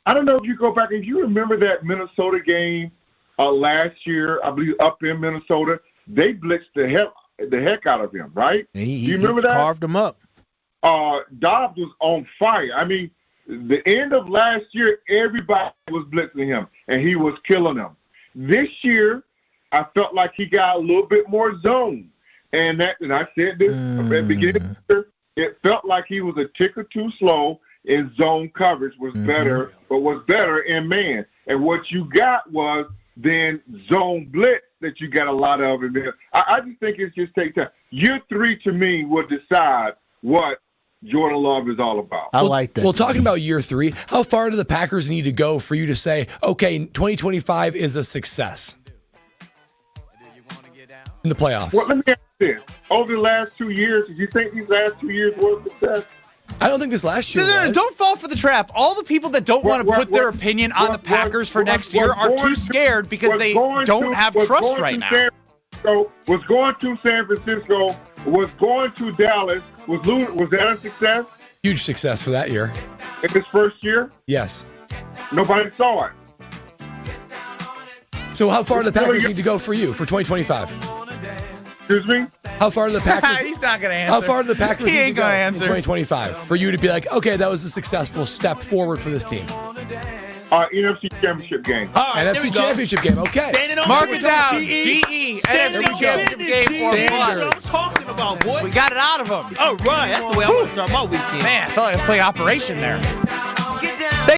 I don't know if you go back, if you remember that Minnesota game last year, I believe up in Minnesota, they blitzed the heck out of him, right? Do you remember that? Carved him up. Dobbs was on fire. I mean, the end of last year, everybody was blitzing him, and he was killing them. This year, I felt like he got a little bit more zone. And I said this at the beginning of the year, it felt like he was a tick or two slow in zone coverage, was better, but was better in man. And what you got was then zone blitz that you got a lot of in there. I just think it's just take time. Year 3, to me, will decide what Jordan Love is all about. I like that. Well, talking about year 3, how far do the Packers need to go for you to say, okay, 2025 is a success in the playoffs? Well, let me ask you this. Over the last 2 years, do you think these last 2 years were a success? I don't think this last year was. Don't fall for the trap. All the people that don't want to put their opinion on the Packers for next year are too scared because they don't have trust right now. Was going to San Francisco, was going to Dallas, was that a success? Huge success for that year. In his first year? Yes. Nobody saw it. So how far do the Packers need to go for you for 2025? Excuse me? How far do the Packers? He's not going to answer. How far do the Packers He need to ain't go gonna in answer. 2025 for you to be like, okay, that was a successful step forward for this team? NFC Championship game. All right, NFC Championship game. Okay. Standing on Mark point. it down. GE. GE. Standing NFC on Championship business, game GE. for That's us. what I'm talking about, boy. We got it out of him. All right, that's the way I'm going to start my weekend. Man, I felt like I was playing Operation there.